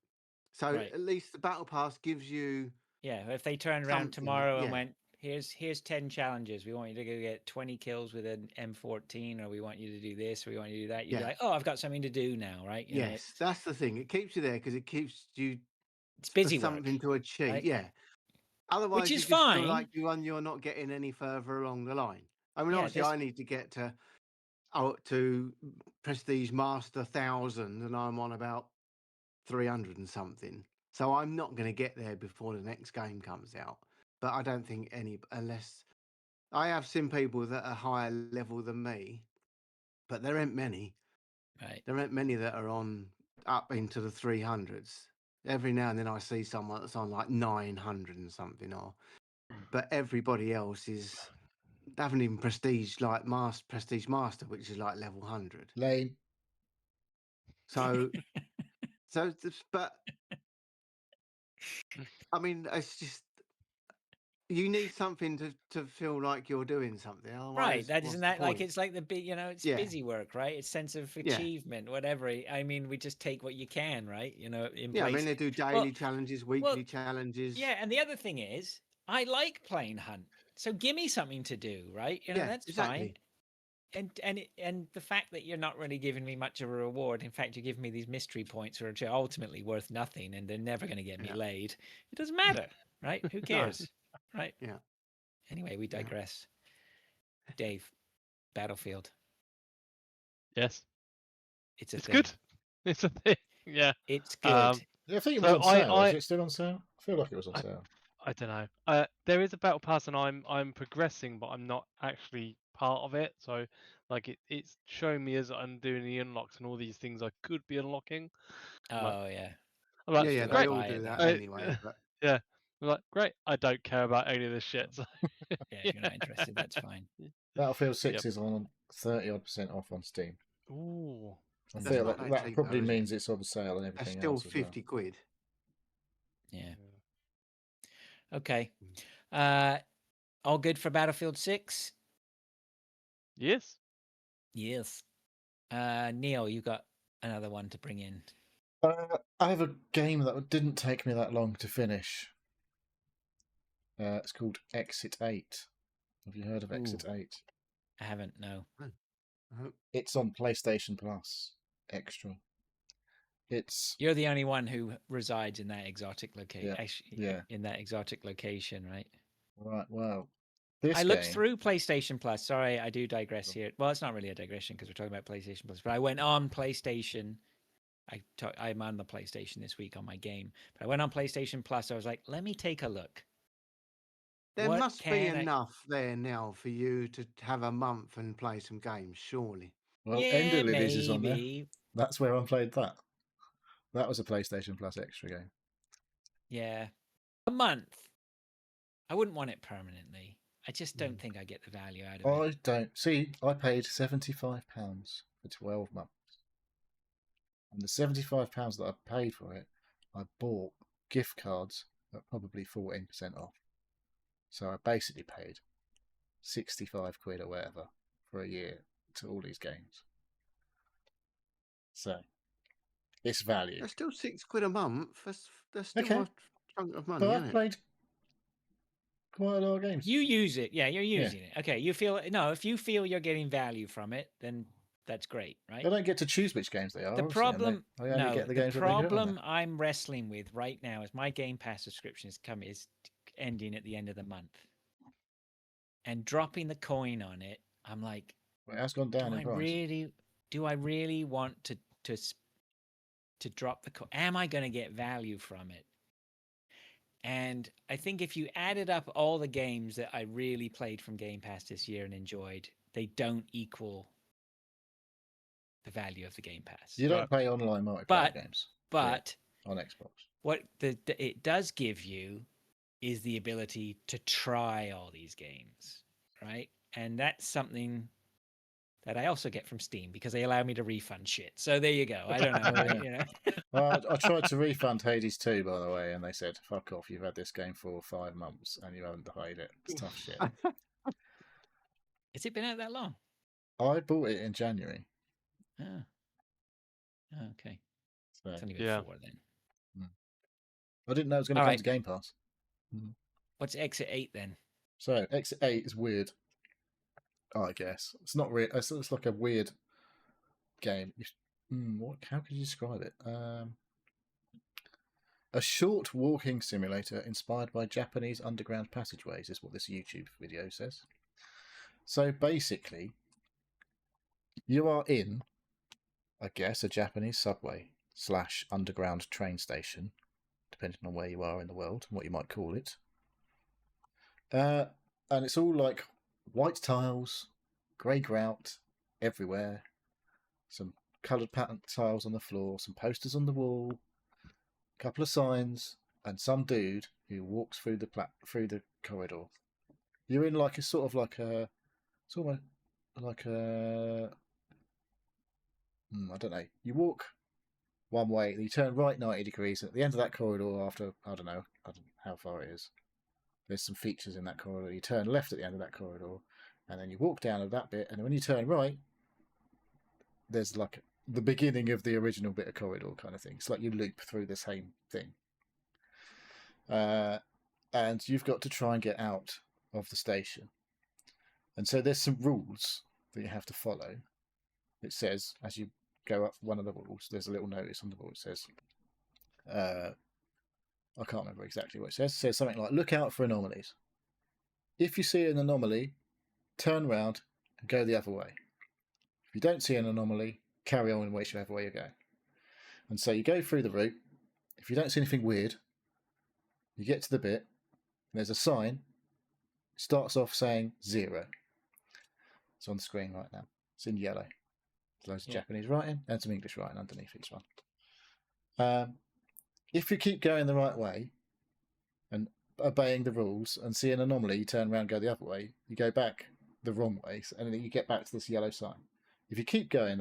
So Right. at least the battle pass gives you if they turn around tomorrow and went, here's 10 challenges. We want you to go get 20 kills with an M14, or we want you to do this, or we want you to do that. You'd be like, oh, I've got something to do now, right? Yes, that's the thing. It keeps you there because it keeps you It's busy something work, to achieve. right? Yeah. Otherwise, Which you is just feel fine. like you're not getting any further along the line. I mean, Yeah, obviously, I need to get to Prestige Master 1000, and I'm on about 300 and something. So I'm not going to get there before the next game comes out. But I don't think unless I have seen people that are higher level than me, but there ain't many. Right. There ain't many that are on up into the 300s. Every now and then I see someone that's on like 900 and something, but everybody else is they haven't even prestige like prestige master, which is like level 100. Lame. So but I mean, it's just you need something to feel like you're doing something. Otherwise, Right. Isn't that like it's like the big, it's Yeah. busy work, right? It's sense of achievement, whatever. I mean, we just take what you can, right? In place. I mean, they do daily challenges, weekly challenges. Yeah, and the other thing is, I like playing Hunt, so give me something to do, right? That's exactly. fine. And the fact that you're not really giving me much of a reward, in fact, you're giving me these mystery points which are ultimately worth nothing, and they're never going to get me laid. It doesn't matter, right? Who cares, right? Yeah. Anyway, we Yeah. digress. Dave, Battlefield. Yes, It's a it's thing. good. It's a thing. Yeah. It's good. I think it was So on sale. Is I it still on sale? I feel like it was on I sale. I don't know. There is a battle pass, and I'm progressing, but I'm not actually part of it. So, like, it's showing me as I'm doing the unlocks and all these things I could be unlocking. I'm like, Oh yeah. I'm like, Yeah, Still gotta they great. all buy do it that though. anyway. But Yeah. I'm like, great. I don't care about any of this shit. So, Yeah, if you're not interested, that's fine. Battlefield 6 Yep. is on 30% off on Steam. Ooh. I that's feel not that that that cheap, probably though, is it? means it's on sale and That's everything still else as well. 50 quid. Yeah. Okay. Mm. All good for Battlefield 6? Yes. Yes. Neil, you got another one to bring in. I have a game that didn't take me that long to finish. It's called Exit 8. Have you heard of Exit 8? I haven't, no. It's on PlayStation Plus Extra. It's You're the only one who resides in that exotic location. yeah. In that exotic location, right? Right. Well, this I looked game. through PlayStation Plus. Sorry, I do digress here. Well, it's not really a digression because we're talking about PlayStation Plus. But I went on PlayStation. I'm on the PlayStation this week on my game. But I went on PlayStation Plus. I was like, let me take a look. There What must be can I- enough there now for you to have a month and play some games, surely. Well, Yeah, Ender Lilies is on there. maybe. That's where I played that. That was a PlayStation Plus Extra game. Yeah. A month. I wouldn't want it permanently. I just don't think I get the value out of it. I don't see. I paid £75 for 12 months, and the £75 that I paid for it, I bought gift cards at probably 14% off. So I basically paid 65 quid or whatever for a year to all these games. So it's value. That's still £6 a month. That's still Okay. a chunk of money, But isn't I've it? played quite a lot of games. You use it. Yeah, you're using it. Okay, you feel no, if you feel you're getting value from it, then that's great, right? I don't get to choose which games they are. The obviously, and problem I only no, get the the games that they put on problem there. I'm wrestling with right now is my Game Pass subscription is ending at the end of the month. And dropping the coin on it, I'm like, Well, it has gone down in price. do I really want to drop the coin? Am I going to get value from it? And I think if you added up all the games that I really played from Game Pass this year and enjoyed, they don't equal the value of the Game Pass. You don't play online multiplayer games, but on Xbox. What it does give you is the ability to try all these games, right? And that's something that I also get from Steam because they allow me to refund shit. So there you go. I don't know, right? You know. Well, I tried to refund Hades 2, by the way, and they said, fuck off, you've had this game for 5 months and you haven't played it. It's tough shit. Has it been out that long? I bought it in January. Oh. Okay. So, It's only been 4 then. I didn't know it was going to come to Game Pass. What's Exit 8 then? So, Exit 8 is weird, I guess. It's not weird. It's like a weird game. How could you describe it? A short walking simulator inspired by Japanese underground passageways is what this YouTube video says. So basically, you are in, I guess, a Japanese subway / underground train station, depending on where you are in the world and what you might call it. And it's all like white tiles, grey grout everywhere, some coloured pattern tiles on the floor, some posters on the wall, a couple of signs, and some dude who walks through the corridor. You're in like a sort of like a I don't know. You walk one way, you turn right 90 degrees. At the end of that corridor, after I don't know how far it is. There's some features in that corridor. You turn left at the end of that corridor, and then you walk down at that bit. And when you turn right, there's like the beginning of the original bit of corridor kind of thing. It's like you loop through the same thing. And you've got to try and get out of the station. And so there's some rules that you have to follow. It says, as you go up one of the walls, there's a little notice on the wall. It says, I can't remember exactly what it says. It says something like, look out for anomalies. If you see an anomaly, turn round and go the other way. If you don't see an anomaly, carry on in whichever way you go. And so you go through the route. If you don't see anything weird, you get to the bit, and there's a sign. It starts off saying 0. It's on the screen right now. It's in yellow. There's loads of Japanese writing and some English writing underneath each one. If you keep going the right way and obeying the rules and see an anomaly, you turn around, go the other way, you go back the wrong way, and then you get back to this yellow sign. If you keep going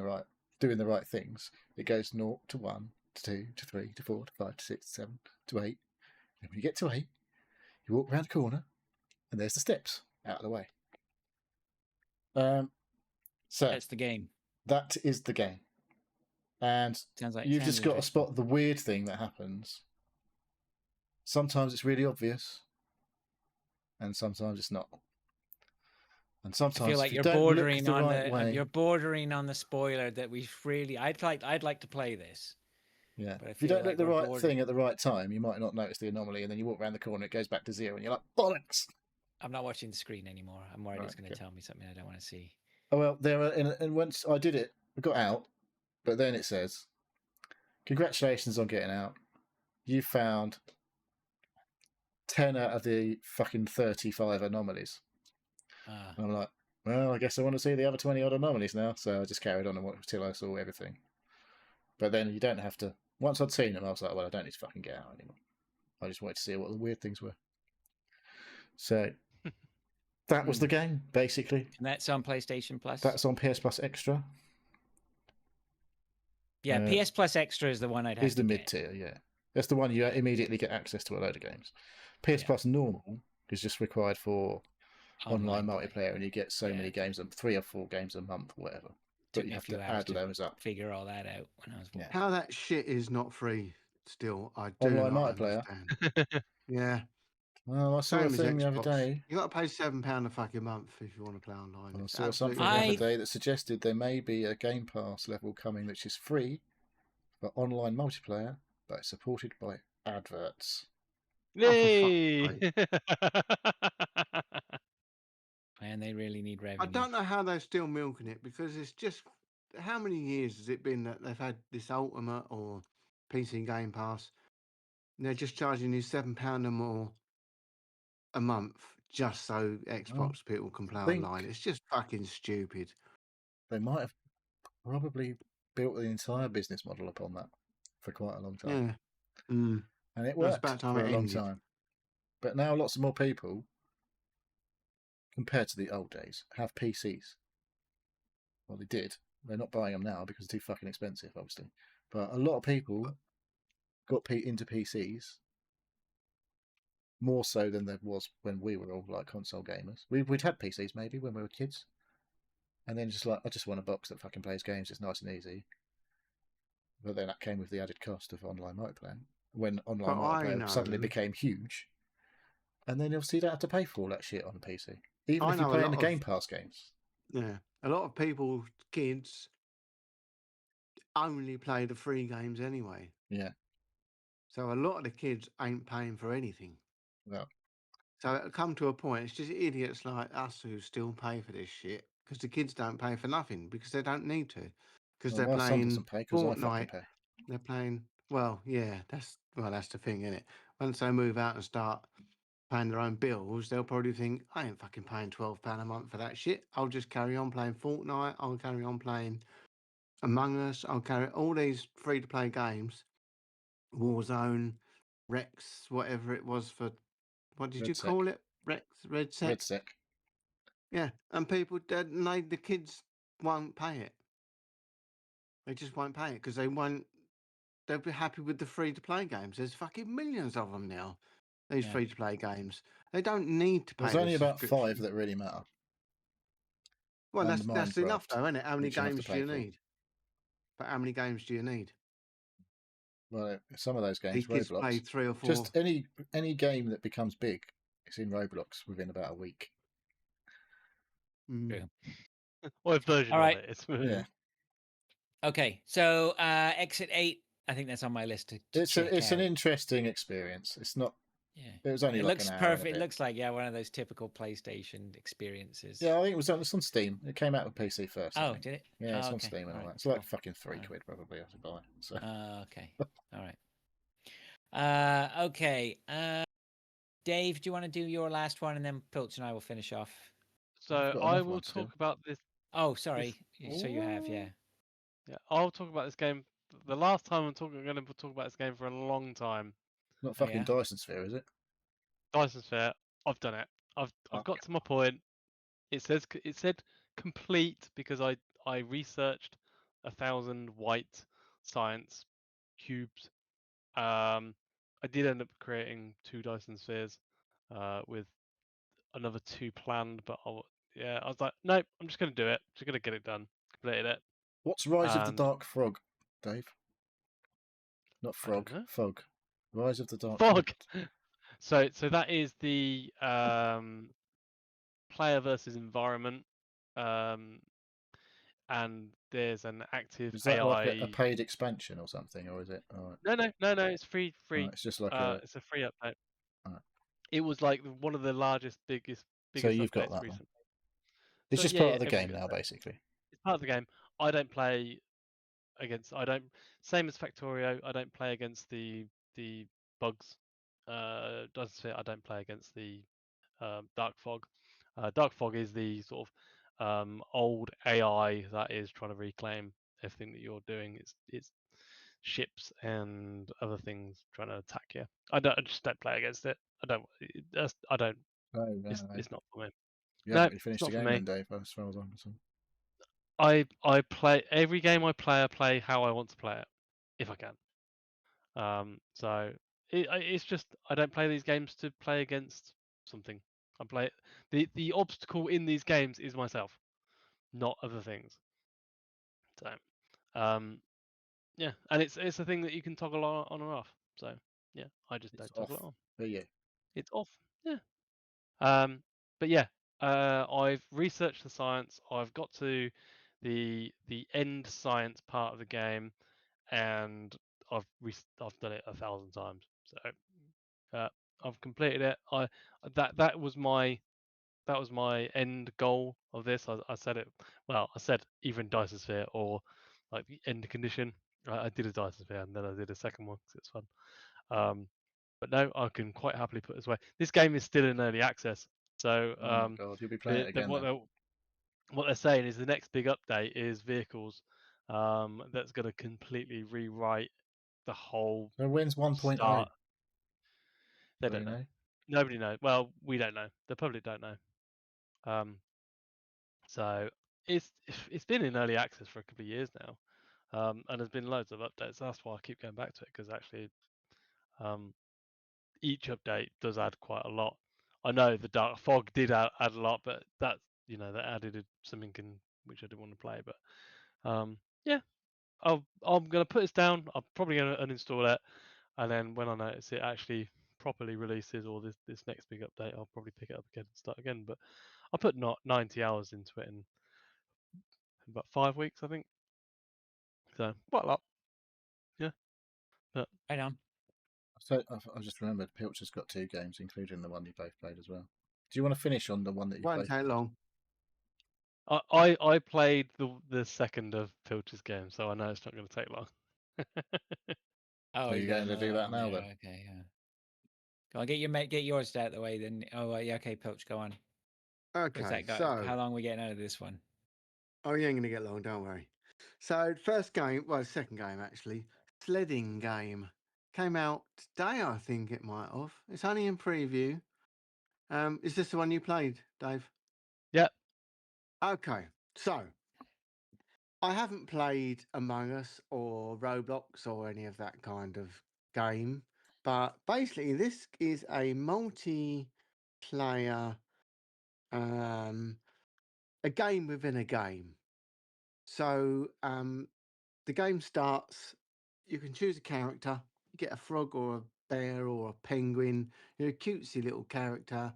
doing the right things, it goes 0 to 1 to 2 to 3 to 4 to 5 to 6 to 7 to 8. And when you get to 8, you walk around the corner, and there's the steps out of the way. So That's the game. that is the game. And you've just got to spot the weird thing that happens. Sometimes it's really obvious, and sometimes it's not. And sometimes I feel like you're bordering on the spoiler that we've really. I'd like to play this. Yeah. But if you don't look the right thing at the right time, you might not notice the anomaly, and then you walk around the corner, it goes back to 0, and you're like, bollocks! I'm not watching the screen anymore. I'm worried it's going to tell me something I don't want to see. Oh well, and once I did it, I got out, but then it says, "Congratulations on getting out. You found 10 out of the fucking 35 anomalies." And I'm like, well, I guess I want to see the other 20 odd anomalies now. So I just carried on until I saw everything. But then you don't have to. Once I'd seen them, I was like, well, I don't need to fucking get out anymore. I just wanted to see what the weird things were. So that was the game, basically. And that's on PlayStation Plus? That's on PS Plus Extra. Yeah, PS Plus Extra is the one I'd have is the mid-tier, yeah. That's the one you immediately get access to a load of games. PS Plus Normal is just required for online multiplayer, and you get so many games, 3 or 4 games a month, or whatever. But you have to add those up. Figure all that out when I was walking. How that shit is not free still, I do online not multiplayer. Understand. Yeah. Well, I saw a thing the other day. You got to pay £7 a fucking month if you want to play online. I saw something the other day that suggested there may be a Game Pass level coming which is free for online multiplayer, but it's supported by adverts. Yay! And they really need revenue. I don't know how they're still milking it, because it's just, how many years has it been that they've had this Ultimate or PC Game Pass? And they're just charging you £7 or more a month just so Xbox people can play online. It's just fucking stupid. They might have probably built the entire business model upon that for quite a long time. Yeah. Mm. And it worked for a long time. But now lots of more people, compared to the old days, have PCs. Well, they did. They're not buying them now because they're too fucking expensive, obviously. But a lot of people got into PCs more so than there was when we were all like console gamers. We'd had PCs maybe when we were kids. And then just like, I just want a box that fucking plays games. It's nice and easy. But then that came with the added cost of online multiplayer. When online multiplayer suddenly became huge. And then obviously you don't have to pay for all that shit on the PC. Even if you're playing the Game Pass games. Yeah. A lot of people, kids, only play the free games anyway. Yeah. So a lot of the kids ain't paying for anything. No. So it'll come to a point, it's just idiots like us who still pay for this shit, because the kids don't pay for nothing, because they don't need to. Because they're playing Fortnite. They're playing, that's the thing, isn't it? Once they move out and start paying their own bills, they'll probably think, I ain't fucking paying £12 a month for that shit. I'll just carry on playing Fortnite. I'll carry on playing Among Us. I'll carry all these free-to-play games. Warzone, Rex, whatever it was for, what did you call it? Rex, RedSec. Yeah, and people, the kids won't pay it. They just won't pay it because they'll be happy with the free-to-play games. There's fucking millions of them now. These free-to-play games, they don't need to pay. There's only about 5 that really matter. Well, that's enough, though, isn't it? How many games do you need? But how many games do you need? Well, some of those games, kids Roblox, play 3 or 4. Just any game that becomes big, it's in Roblox within about a week. True. What version of it? Yeah. Okay, so Exit 8 I think that's on my list to It's check an out. interesting experience. It's not. Yeah. It was only It like looks an hour. perfect. And a It bit. looks like one of those typical PlayStation experiences. Yeah, I think it's on Steam. It came out with PC first. I Oh, think. did it? Yeah, it's Oh, on okay. Steam and all Alright, that. It's like cool. fucking £3 Alright. probably to buy. So. Okay. All right. Okay. Dave, do you want to do your last one, and then Pilch and I will finish off? So I've got I another will one talk still. about this. Oh, sorry. So you have, yeah. Yeah, I'll talk about this game. The last time I'm going to talk about this game for a long time. Not Oh, fucking yeah? Dyson Sphere, is it? Dyson Sphere. I've done it. I've Oh. got to my point. It said complete because I researched 1,000 white science cubes. I did end up creating 2 Dyson Spheres, with another 2 planned, but I was like, nope, I'm just going to do it. Just going to get it done. Completed it. What's Rise of the And Dark Frog, Dave? Not I don't frog. know. Fog. Rise of the Dark Fog. Frog. So that is the player versus environment, and there's an active Is that AI. like a paid expansion or something, or is it? All right. No. It's free. It's just like a. It's a free update. Right. It was like one of the biggest So you've got updates that one. recently. It's So just yeah, part of the every game now, basically. it's part of the game. I don't play against. I don't same as Factorio. I don't play against the bugs. Doesn't say I don't play against the Dark Fog. Dark Fog is the sort of old AI that is trying to reclaim everything that you're doing. It's ships and other things trying to attack you. I just don't play against it. I don't. I don't. No, no, no. It's not for me. You No, haven't really it's finished not the for game me. then, Dave, as far as I'm concerned. I play every game I play how I want to play it, if I can. So it's just I don't play these games to play against something. I play the obstacle in these games is myself, not other things. So, yeah, and it's a thing that you can toggle on or off. So yeah, I just It's don't off toggle it on. for you. It's off. Yeah. But yeah, I've researched the science. I've got to the end science part of the game, and I've done it 1,000 times. So I've completed it. That was my end goal of this. I said it. Well, I said even Dyson Sphere or like the end condition. I did a Dyson Sphere and then I did a second one because it's fun. But no, I can quite happily put it this way. This game is still in early access. So Oh my god, you'll be playing it again then. what they're saying is the next big update is vehicles. That's going to completely rewrite the whole So when's 1.0? start. They Do you don't know. know? Nobody knows. Well, we don't know. The public don't know. So it's been in early access for a couple of years now, and there's been loads of updates. That's why I keep going back to it because actually, each update does add quite a lot. I know the Dark Fog did add a lot, but that that added something which I didn't want to play. But yeah, I'm gonna put this down. I'm probably gonna uninstall it, and then when I notice it actually properly releases or this next big update, I'll probably pick it up again and start again. But I put not 90 hours into it in about 5 weeks, I think. So quite a lot. Yeah. But Right on. So I just remembered Pilcher's got 2 games, including the one you both played as well. Do you want to finish on the one that you Won't both take played? long. I played the second of Pilcher's game, so I know it's not going to take long. Oh, Are you he's got going to do another that one now there. then? Okay, yeah. Go on, get yours out of the way then. Oh, yeah. Okay, Pilch, go on. Where's Okay, that go? so How long are we getting out of this one? oh, you ain't gonna get long, don't worry. So first game, well, second game actually, sledding game came out today. I think it might have. It's only in preview. Is this the one you played, Dave? Yeah. Okay, so I haven't played Among Us or Roblox or any of that kind of game, but basically this is a multiplayer, a game within a game. So the game starts. You can choose a character. You get a frog or a bear or a penguin. You're a cutesy little character,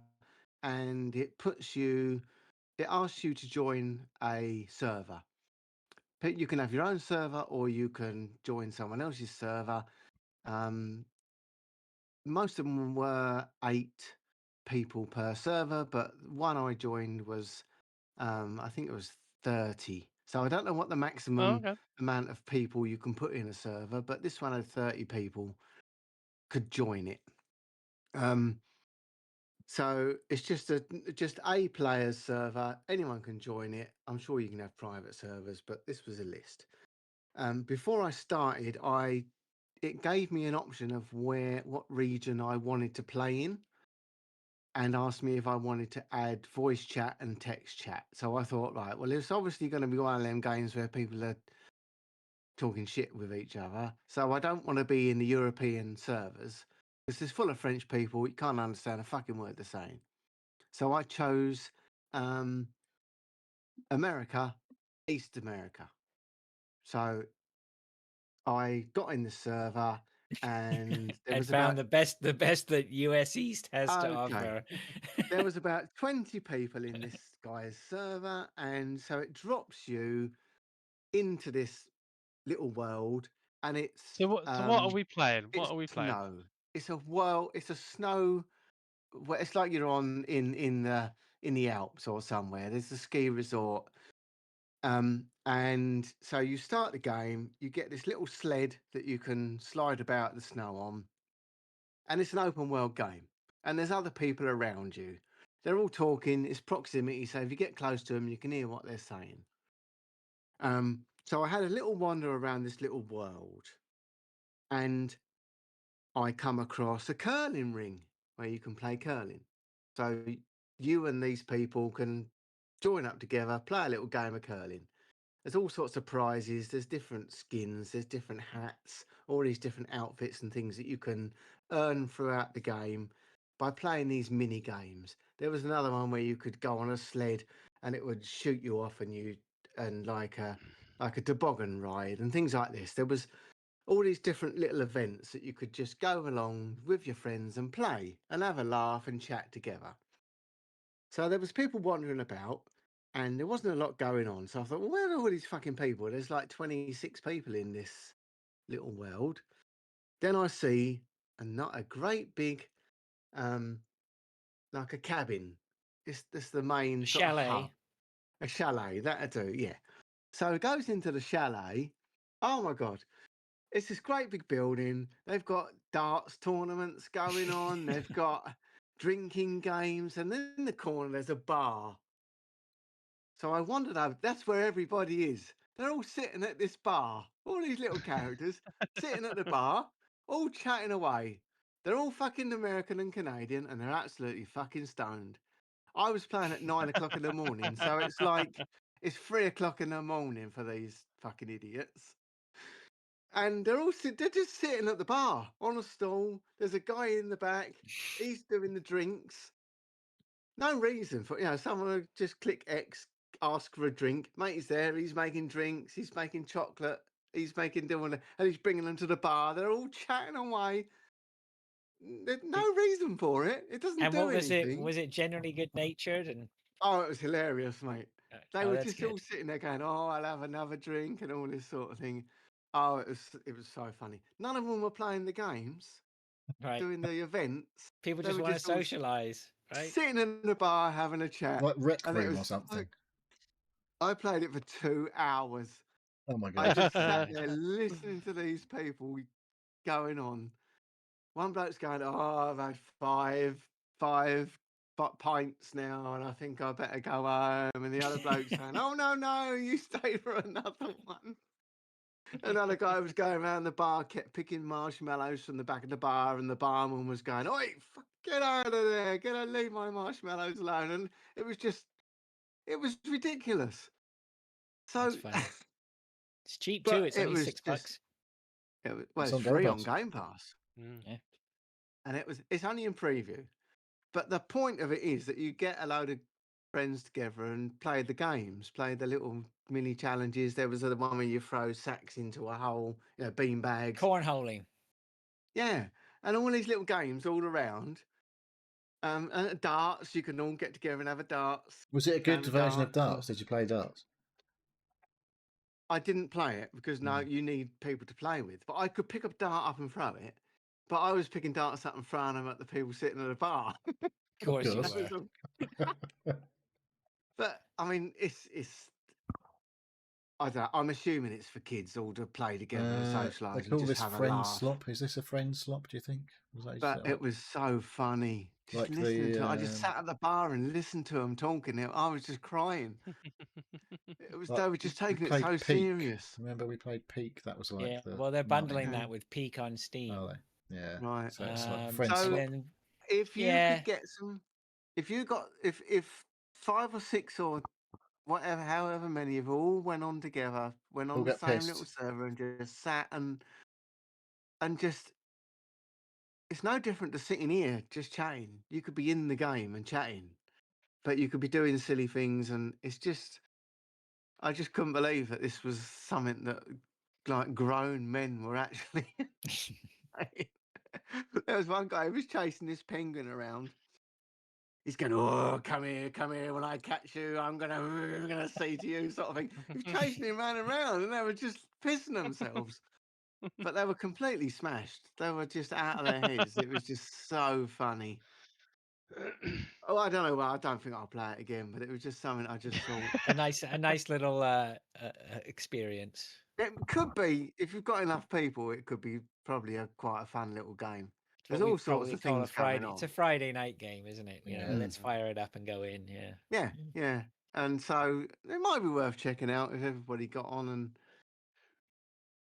and it asks you to join a server. You can have your own server, or you can join someone else's server. Most of them were 8 people per server, but one I joined was, I think it was 30. So I don't know what the Oh, maximum okay. amount of people you can put in a server, but this one had 30 people could join it. So it's just a player's server. Anyone can join it. I'm sure you can have private servers, but this was a list. Before I started, it gave me an option of what region I wanted to play in, and asked me if I wanted to add voice chat and text chat. So I thought, right, well, it's obviously going to be one of them games where people are talking shit with each other. So I don't want to be in the European servers because it's full of French people. You can't understand a fucking word they're saying. So I chose America, East America. So I got in the server, and there And was found about the best that US East has to okay. offer. There was about 20 people in this guy's server, and so it drops you into this little world, and it's So what are we playing? What it's are we playing? snow. It's a world. It's a snow. Well, it's like you're on in the Alps or somewhere. There's a ski resort. And so you start the game, you get this little sled that you can slide about the snow on, and it's an open world game. And there's other people around you. They're all talking. It's proximity, so if you get close to them, you can hear what they're saying. So I had a little wander around this little world, and I come across a curling ring where you can play curling. So you and these people can join up together, play a little game of curling. There's all sorts of prizes. There's different skins. There's different hats. All these different outfits and things that you can earn throughout the game by playing these mini games. There was another one where you could go on a sled and it would shoot you off, and like a toboggan ride and things like this. There was all these different little events that you could just go along with your friends and play and have a laugh and chat together. So there was people wandering about, and there wasn't a lot going on. So I thought, well, where are all these fucking people? There's like 26 people in this little world. Then I see not a great big, like a cabin. It's the main sort of hub, Chalet. a chalet. That'd do, yeah. So it goes into the chalet. Oh my god, it's this great big building. They've got darts tournaments going on. They've got drinking games, and then in the corner there's a bar. So I wondered how that's where everybody is. They're all sitting at this bar. All these little characters sitting at the bar, all chatting away. They're all fucking American and Canadian, and they're absolutely fucking stoned. I was playing at 9 o'clock in the morning, so it's like it's 3 o'clock in the morning for these fucking idiots. And they're just sitting at the bar on a stool. There's a guy in the back. He's doing the drinks. No reason for someone would just click X, ask for a drink. Mate, he's there. He's making drinks. He's making chocolate. He's making and he's bringing them to the bar. They're all chatting away. There's no reason for it. It doesn't And do what was it? anything. Was it generally good natured? And Oh, it was hilarious, mate. They oh, were that's just all good. sitting there going, "Oh, I'll have another drink," and all this sort of thing. Oh, it was so funny. None of them were playing the games, Right. doing the events. People They just were want to just all socialize, right? sitting in the bar having a chat. Like And it Requiem or was something. I played it for 2 hours. Oh my I god. just sat there listening to these people going on. One bloke's going, "Oh, I've had five pints now, and I think I better go home." And the other bloke's saying, "Oh no, you stay for another one." Another guy was going around the bar, kept picking marshmallows from the back of the bar, and the barman was going, "Oi, get out of there! Leave my marshmallows alone!" And it was ridiculous. That's So, funny. It's cheap too. but It's it only was $6. well, It's it's on Game free on Pass. Game Pass, Yeah. and it's only in preview. But the point of it is that you get a load of friends together and play the games, play the little mini challenges. There was the one where you throw sacks into a hole, bean bags. Cornholing. Yeah, and all these little games all around. And darts, you can all get together and have a darts. Was it a good game version of and darts? Did you play darts? I didn't play it because no, you need people to play with. But I could pick up dart up and throw it. But I was picking darts up and throwing them at the people sitting at the bar. Of course you course. were. But I mean, it's. I don't know, I'm assuming it's for kids all to play together and They socialise and call just this have a friend laugh. slop. Is this a friend slop? Do you think? Was that But it was so funny. Just Like listening to it. I the, just sat at the bar and listened to them talking. I was just crying. It was they were just we taking it played so Peak. serious. Remember we played Peak? That was like Yeah. the Well, they're bundling Okay. that with Peak on Steam. Are they? Yeah. Right. So it's like Um, friend So- slop. and then If you Yeah. could get some, if you got, if 5 or 6 or whatever, however many of you all went on together, went on All the get same pissed. little server and just sat and just, it's no different to sitting here just chatting. You could be in the game and chatting, but you could be doing silly things, and it's just, I just couldn't believe that this was something that like grown men were actually. There was one guy who was chasing this penguin around. He's going, "Oh, come here! When I catch you, I'm gonna say to you," sort of thing. He was chasing him round and round, and they were just pissing themselves. But they were completely smashed. They were just out of their heads. It was just so funny. Oh, I don't know. Well, I don't think I'll play it again, but it was just something I just thought. a nice little experience. It could be, if you've got enough people, it could be probably quite a fun little game. There's What we all sorts probably of call things a Friday. going on. It's a Friday night game, isn't it? You know, Yeah. let's fire it up and go in. Yeah. Yeah. And so it might be worth checking out if everybody got on, and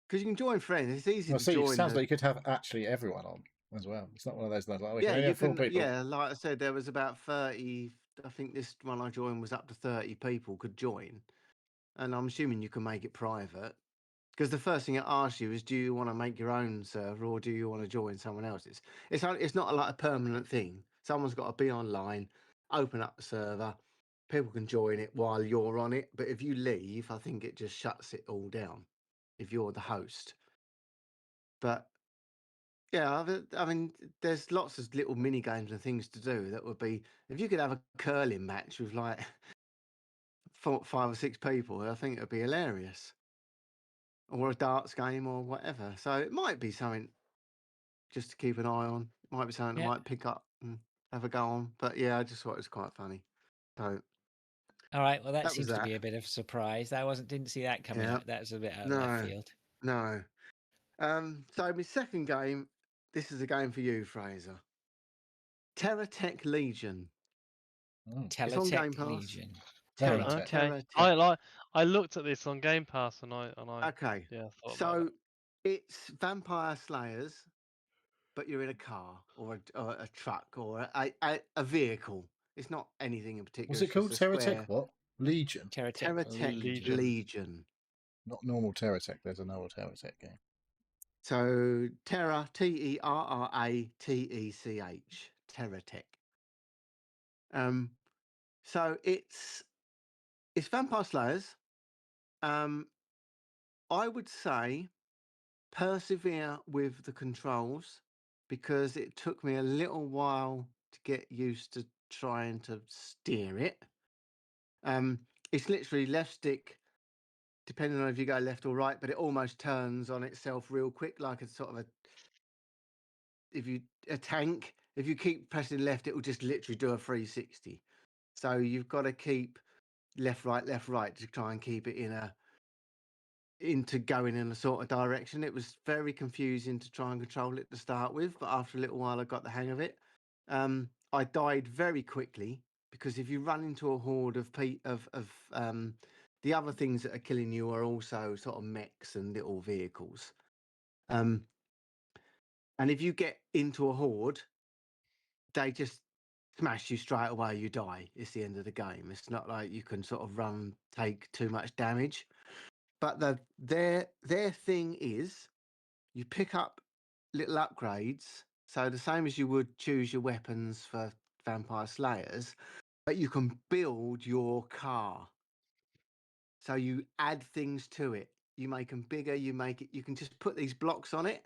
because you can join friends. It's easy Well, to see, it join. sounds like you could have actually everyone on as well. It's not one of those like, we Yeah, can only you have 4 can. people. Yeah, like I said, there was about 30. I think this one I joined was up to 30 people could join, and I'm assuming you can make it private. Because the first thing it asks you is, do you want to make your own server or do you want to join someone else's? It's not like a permanent thing. Someone's got to be online, open up the server, people can join it while you're on it. But if you leave, I think it just shuts it all down if you're the host. But yeah, I mean, there's lots of little mini games and things to do. That would be, if you could have a curling match with like 5 or 6 people, I think it would be hilarious. Or a darts game or whatever. So it might be something just to keep an eye on. It might be something I Yeah. might pick up and have a go on. But yeah, I just thought it was quite funny. So All right. Well, that That was seems to that. be a bit of a surprise. Didn't see that coming Yeah. out. That was a bit out of left No. field. no. So my second game, this is a game for you, Fraser. TerraTech Legion. Oh, It's on Game TerraTech Pass. Legion. TerraTech. Okay. TerraTech. I looked at this on Game Pass and I Okay. yeah thought about So that. it's Vampire Slayers, but you're in a car or a truck or a vehicle. It's not anything in particular. Was it it's called just a TerraTech? square. What? Legion? TerraTech TerraTech Legion. Legion. Not normal TerraTech. There's a normal TerraTech game. So Terra, TerraTech. TerraTech. So it's Vampire Slayers. I would say persevere with the controls because it took me a little while to get used to trying to steer it. It's literally left stick, depending on if you go left or right, but it almost turns on itself real quick, like a sort of a tank. If you keep pressing left, it will just literally do a 360. So you've got to keep left, right to try and keep it into going in a sort of direction. It was very confusing to try and control it to start with, but after a little while, I got the hang of it. I died very quickly because if you run into a horde of the other things that are killing you are also sort of mechs and little vehicles. And if you get into a horde, they just smash you straight away. You die. It's the end of the game. It's not like you can sort of take too much damage. But their thing is, you pick up little upgrades. So the same as you would choose your weapons for Vampire Slayers, but you can build your car. So you add things to it. You make them bigger. You can just put these blocks on it.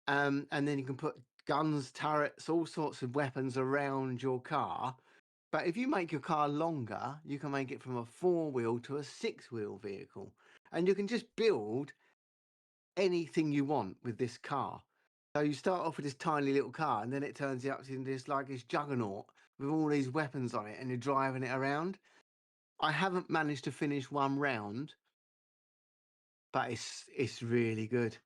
And then you can put guns, turrets, all sorts of weapons around your car. But if you make your car longer, you can make it from a 4-wheel to a 6-wheel vehicle. and you can just build anything you want with this car. So you start off with this tiny little car, and then it turns out into this juggernaut with all these weapons on it, and you're driving it around. I haven't managed to finish one round, but it's really good.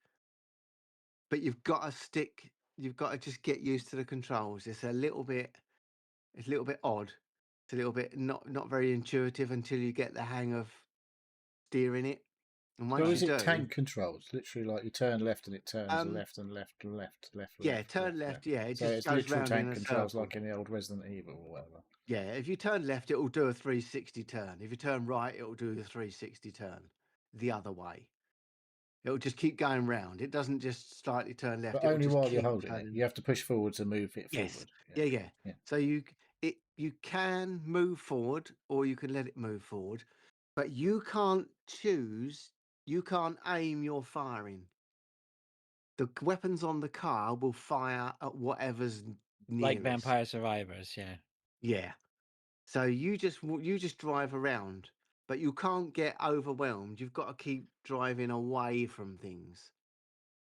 But you've got to just get used to the controls. It's a little bit odd. It's a little bit not very intuitive until you get the hang of steering it. And So once is you it do, tank controls? Literally, like you turn left and it turns left and left and left, left. yeah, left, turn left. Yeah, it So just it's goes literal round tank in a controls circle. like in the old Resident Evil or whatever. Yeah, if you turn left, it will do a 360 turn. If you turn right, it will do the 360 turn the other way. It will just keep going round. It doesn't just slightly turn left. But It will only just while you're keep holding turning. it. You have to push forward to move it Yes. forward. Yeah. So you can move forward or you can let it move forward, but you can't choose. You can't aim your firing. The weapons on the car will fire at whatever's nearest. Like Vampire Survivors, yeah. Yeah. So you just drive around, but you can't get overwhelmed. You've got to keep driving away from things,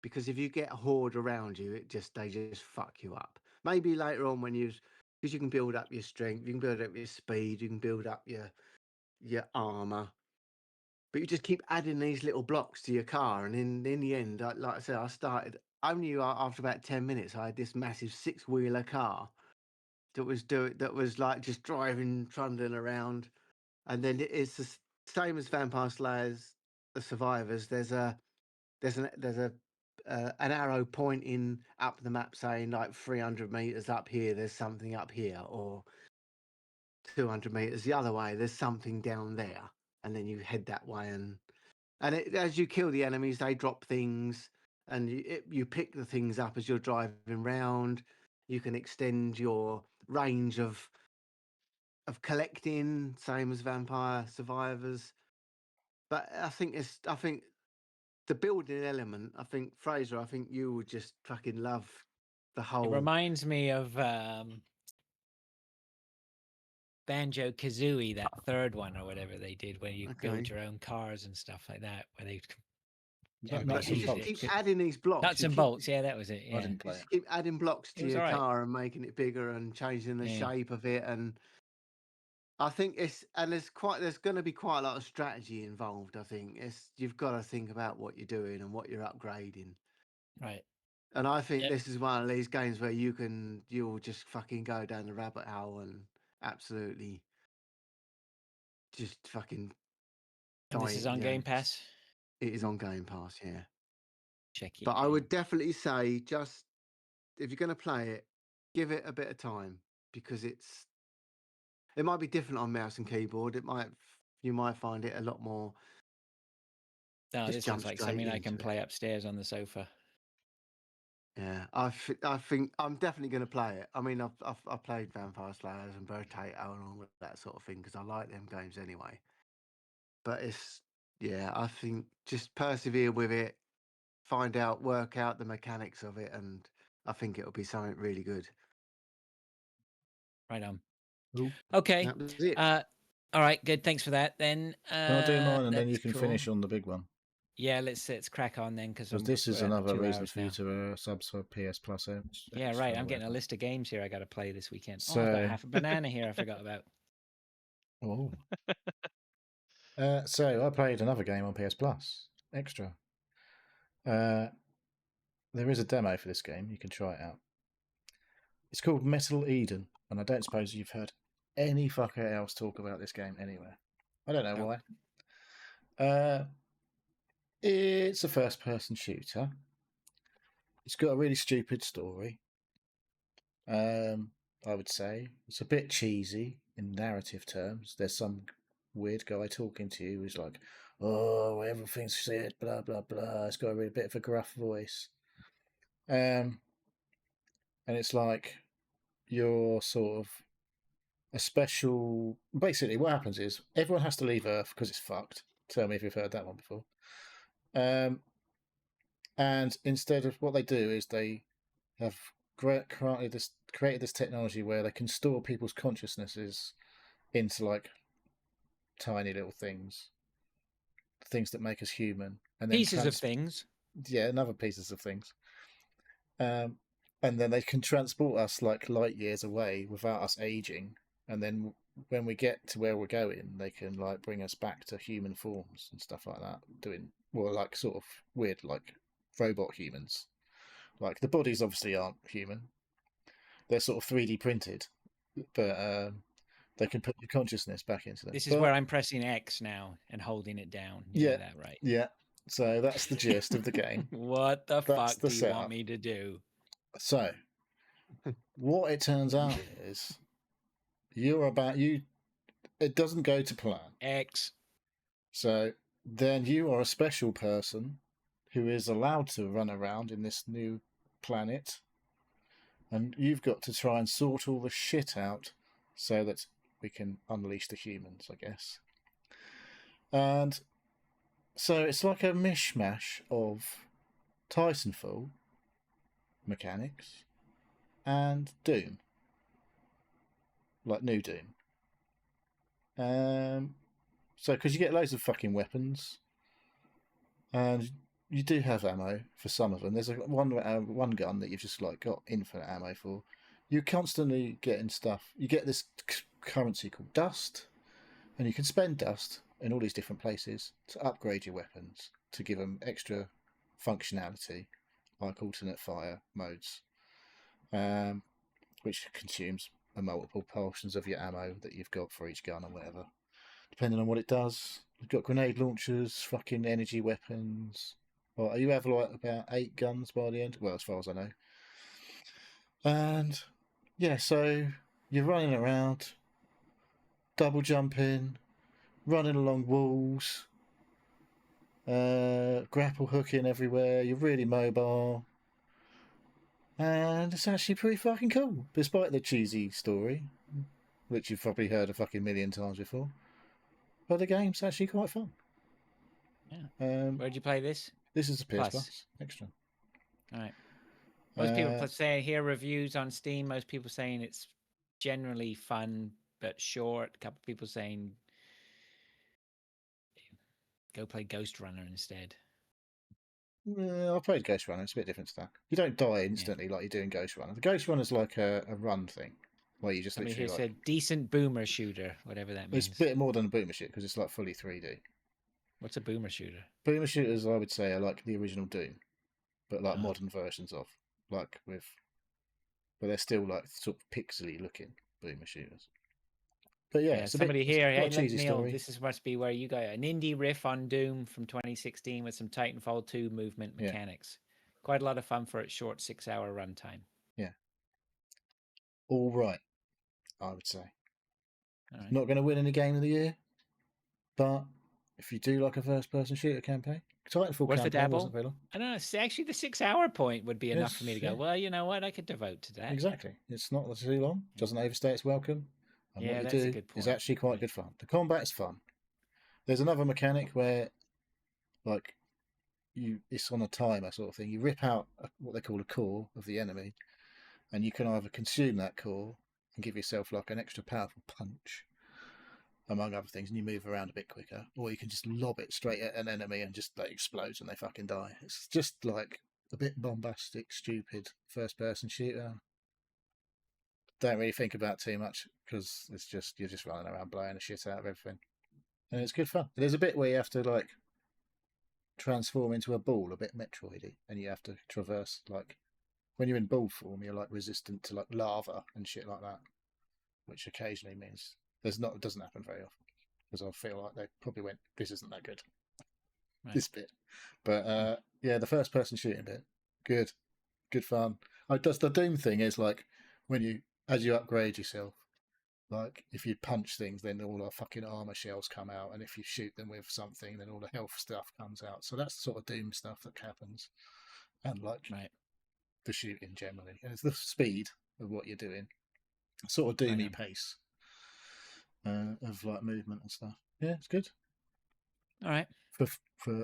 because if you get a horde around you, they just fuck you up. Maybe later on because you can build up your strength, you can build up your speed, you can build up your armor, but you just keep adding these little blocks to your car, and in the end, like I said, I started only after about 10 minutes. I had this massive 6-wheeler car that was like just driving, trundling around. And then it's the same as Vampire Slayers, the Survivors. There's an arrow pointing up the map saying like 300 meters up here, there's something up here, or 200 meters the other way, there's something down there, and then you head that way. And as you kill the enemies, they drop things, and you pick the things up as you're driving round. You can extend your range of collecting, same as Vampire Survivors. But I think the building element. I think Fraser, I think you would just fucking love the whole. It reminds me of Banjo Kazooie, that third one or whatever they did, where you build your own cars and stuff like that. Where they Nuts you and just bolts. keep adding these blocks. Nuts and bolts, yeah, that was it. Yeah. I didn't play You it. just keep adding blocks to was your alright. car and making it bigger and changing the Yeah. shape of it. And I think there's going to be quite a lot of strategy involved. I think you've got to think about what you're doing and what you're upgrading. Right. And I think this is one of these games where you'll just fucking go down the rabbit hole and absolutely just fucking. And this is on Game Pass. It is on Game Pass, yeah. Check it. But I would definitely say, just if you're going to play it, give it a bit of time, because it might be different on mouse and keyboard. You might find it a lot more. No, just this jump looks like straight something I can into it. play upstairs on the sofa. Yeah, I think I'm definitely going to play it. I mean, I've played Vampire Slayers and Potato and all that sort of thing because I like them games anyway. But I think just persevere with it, work out the mechanics of it, and I think it'll be something really good. Right on. Cool. Okay. That was it. All right, good. Thanks for that. Then Can I do mine and then you that's can cool. finish on the big one? Yeah, let's crack on then, because this is another 2 reason hours for you now. to sub for PS Plus. Yeah, right. I'm getting a list of games here I got to play this weekend. So, I've got half a banana here I forgot about. Oh. So I played another game on PS Plus Extra. There is a demo for this game. You can try it out. It's called Metal Eden, and I don't suppose you've heard any fucker else talk about this game anywhere. I don't know why. It's a first-person shooter. It's got a really stupid story. I would say it's a bit cheesy in narrative terms. There's some weird guy talking to you who's like, "Oh, everything's shit, blah blah blah." It's got a bit of a gruff voice, and it's like you're sort of a special. Basically, what happens is everyone has to leave Earth because it's fucked. Tell me if you've heard that one before. And instead of what they do is they have created this technology where they can store people's consciousnesses into like tiny little things things that make us human, and then Pieces of things. Yeah, another pieces of things. And then they can transport us like light years away without us aging. And then when we get to where we're going, they can like bring us back to human forms and stuff like that. Like sort of weird, like robot humans. Like the bodies obviously aren't human. They're sort of 3D printed, but they can put your consciousness back into them. This is where I'm pressing X now and holding it down. You know that, right? Yeah. So that's the gist of the game. What the That's fuck the do you setup. want me to do? So, what it turns out is it doesn't go to plan. X. So then you are a special person who is allowed to run around in this new planet, and you've got to try and sort all the shit out so that we can unleash the humans, I guess. And so it's like a mishmash of Titanfall mechanics and Doom, like new Doom. So because you get loads of fucking weapons, and you do have ammo for some of them. There's one gun that you've just like got infinite ammo for. You're constantly getting stuff. You get this currency called dust, and you can spend dust in all these different places to upgrade your weapons to give them extra functionality, like alternate fire modes, which consumes multiple portions of your ammo that you've got for each gun or whatever, depending on what it does. You've got grenade launchers, fucking energy weapons. Well, you have like about 8 guns by the end. Well, as far as I know. And yeah, so you're running around, double jumping, running along walls, grapple hooking everywhere. You're really mobile. And it's actually pretty fucking cool, despite the cheesy story, which you've probably heard a fucking million times before. But the game's actually quite fun. Yeah. Where'd you play this? This is a PS Plus. Plus Extra. All right. Most people say hear reviews on Steam. Most people saying it's generally fun but short. A couple of people saying go play Ghost Runner instead. I played Ghost Runner. It's a bit different to that. You don't die instantly like you do in Ghost Runner. The Ghost Runner's like a run thing, where you just Somebody literally here said decent boomer shooter, whatever that means. It's a bit more than a boomer shooter because it's like fully 3D. What's a boomer shooter? Boomer shooters, I would say, are like the original Doom, but like modern versions of, but they're still like sort of pixely looking boomer shooters. But yeah, somebody here, hey, cheesy Neil, story. this must be where you got an indie riff on Doom from 2016 with some Titanfall 2 movement mechanics. Quite a lot of fun for its short 6-hour runtime. Yeah. All right, I would say. Right. Not going to win any game of the year, but if you do like a first-person shooter campaign, Titanfall What's the dabble? Wasn't very long. I don't know. Actually, the 6-hour point would be enough for me to go, well, you know what? I could devote to that. Exactly. It's not too long. Doesn't overstay its welcome. And what you that's a do good point. is actually quite good fun. The combat's fun. There's another mechanic where, like, it's on a timer sort of thing. You rip out what they call a core of the enemy, and you can either consume that core and give yourself like an extra powerful punch, among other things, and you move around a bit quicker, or you can just lob it straight at an enemy and just that explodes and they fucking die. It's just like a bit bombastic, stupid first-person shooter. Don't really think about too much because you're just running around blowing the shit out of everything, and it's good fun. There's a bit where you have to like transform into a ball, a bit Metroidy, and you have to traverse, like when you're in ball form, you're like resistant to like lava and shit like that, which occasionally means it doesn't happen very often because I feel like they probably went, this isn't that good, this bit, but yeah, the first person shooting bit, good fun. The Doom thing is like as you upgrade yourself, like if you punch things, then all our fucking armor shells come out, and if you shoot them with something, then all the health stuff comes out. So that's the sort of Doom stuff that happens, and like the shooting generally, and it's the speed of what you're doing, sort of Doomy pace of like movement and stuff. Yeah, it's good. All right. For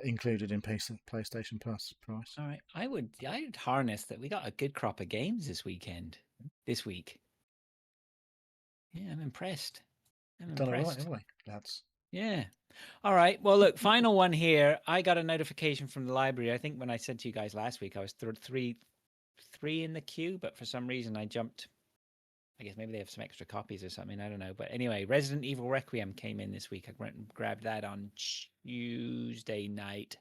included in PlayStation Plus price. All right. I'd harness that we got a good crop of games this week. Yeah, I'm impressed. Done all right, haven't we, lads? Yeah. All right. Well, look, final one here. I got a notification from the library. I think when I said to you guys last week, I was three in the queue, but for some reason I jumped. I guess maybe they have some extra copies or something. I don't know. But anyway, Resident Evil Requiem came in this week. I went and grabbed that on Tuesday night.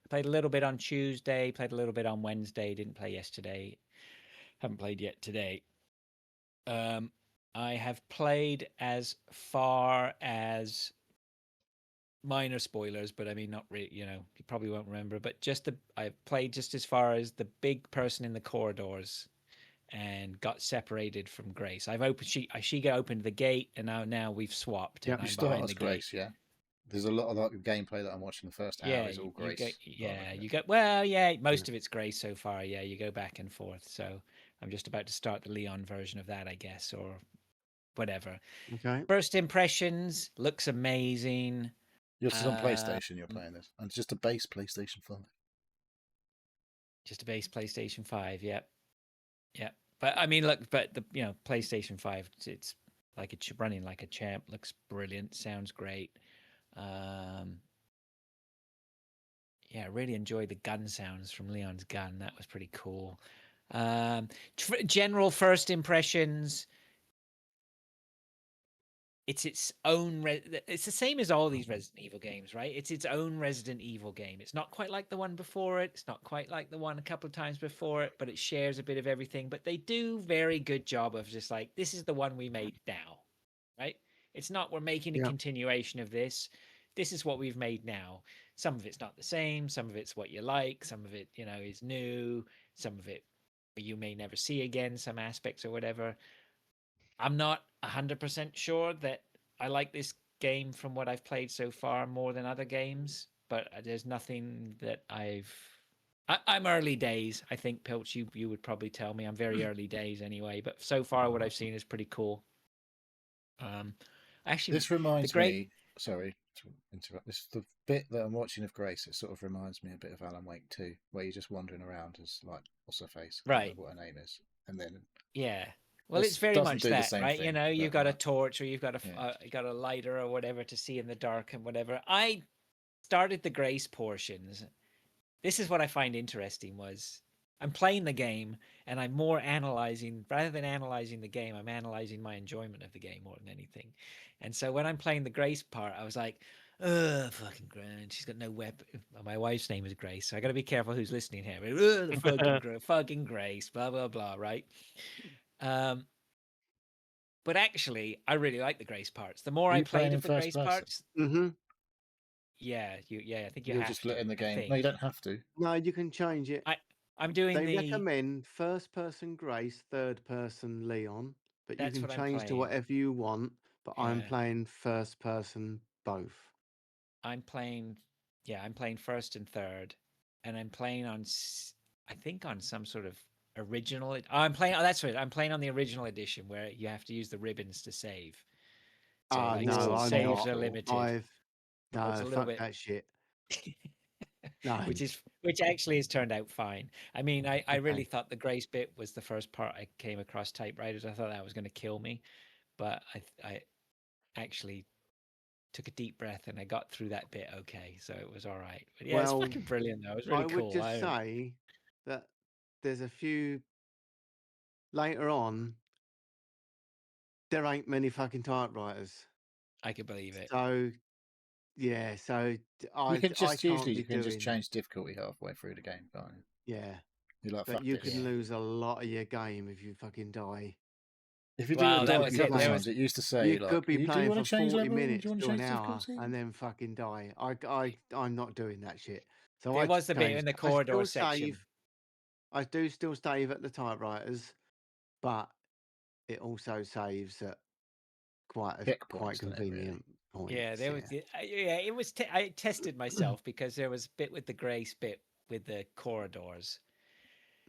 I played a little bit on Tuesday, played a little bit on Wednesday, didn't play yesterday. Haven't played yet today. I have played as far as minor spoilers, but I mean, not really, you probably won't remember, but I played just as far as the big person in the corridors and got separated from Grace. She got opened the gate, and now we've swapped. Yep. And You I'm start behind as the Grace, gate. yeah. There's a lot of that gameplay that I'm watching. The first hour is all Grace. Most of it's Grace so far. Yeah, you go back and forth. So I'm just about to start the Leon version of that, I guess, or whatever. Okay. First impressions, looks amazing. Yours is on PlayStation. You're playing this, and it's just a base PlayStation 5. Just a base PlayStation 5. Yep. Yep. But I mean, look, but the PlayStation 5, it's like it's running like a champ. Looks brilliant. Sounds great. Yeah, I really enjoyed the gun sounds from Leon's gun. That was pretty cool. General first impressions. It's its own. It's the same as all these Resident Evil games, right? It's its own Resident Evil game. It's not quite like the one before it. It's not quite like the one a couple of times before it, but it shares a bit of everything. But they do very good job of just like, this is the one we made now, right? It's not we're making a Yep. continuation of this. This is what we've made now. Some of it's not the same. Some of it's what you like. Some of it, is new. Some of it you may never see again. Some aspects or whatever. I'm not 100% sure that I like this game from what I've played so far more than other games, but there's nothing that I'm early days. I think, Pilch, you would probably tell me I'm very early days anyway, but so far what I've seen is pretty cool. Actually, This reminds me. Sorry to interrupt. This the bit that I'm watching of Grace. It sort of reminds me a bit of Alan Wake 2, where you're just wandering around as like, what's her face? I can't remember what her name is, and then yeah. Well, This it's very doesn't much do the that, same right? thing, You've but, got a torch or you've got yeah. got a lighter or whatever to see in the dark and whatever. I started the Grace portions. This is what I find interesting was I'm playing the game and I'm more analyzing rather than analyzing the game. I'm analyzing my enjoyment of the game more than anything. And so when I'm playing the Grace part, I was like, ugh, fucking Grace. She's got no weapon. My wife's name is Grace, so I got to be careful who's listening here. Ugh, the fucking Grace, blah blah blah. Right. But actually, I really like the Grace parts. The more Are I you playing played in of the first Grace person? parts, Mm-hmm. I think you You're have just to. letting the I game. think. No, you don't have to. No, you can change it. I'm doing They the. recommend first person Grace, third person Leon, but you That's can what I'm change to playing. whatever you want. But I'm Yeah, playing first person both. I'm playing. Yeah, I'm playing first and third, and I'm playing on. I think on some sort of original. I'm playing. Oh, that's right. I'm playing on the original edition where you have to use the ribbons to save. So Ah, like no, I'm saves not. are limited. I've So it's no a little fuck bit. that shit. No. which actually has turned out fine. I mean, I really Okay. thought the Grace bit was the first part I came across typewriters. I thought that was going to kill me, but I actually took a deep breath and I got through that bit okay, so it was all right. But yeah, it's Well, fucking brilliant though. It was I really would cool. just say that there's a few later on. There ain't many fucking typewriters. I could believe it. So yeah, so You can I just can't be you can just doing. change difficulty halfway through the game, can't you? Yeah, You're like, but fuck you this. can Yeah. lose a lot of your game if you fucking die. If you do Wow, a that die a was it. couple of There times, was it used to say, You like, could be do you playing want for to change 40 level? Do minutes you want to to an change hour difficulty? and then fucking die. I'm not doing that shit. So there I was the bit changed. in the I corridor still section. save. I do still save at the typewriters, but it also saves at quite Checkpoints, doesn't it, really? convenient points. Yeah, there was. Yeah, it was. I tested myself because there was a bit with the Grace bit with the corridors.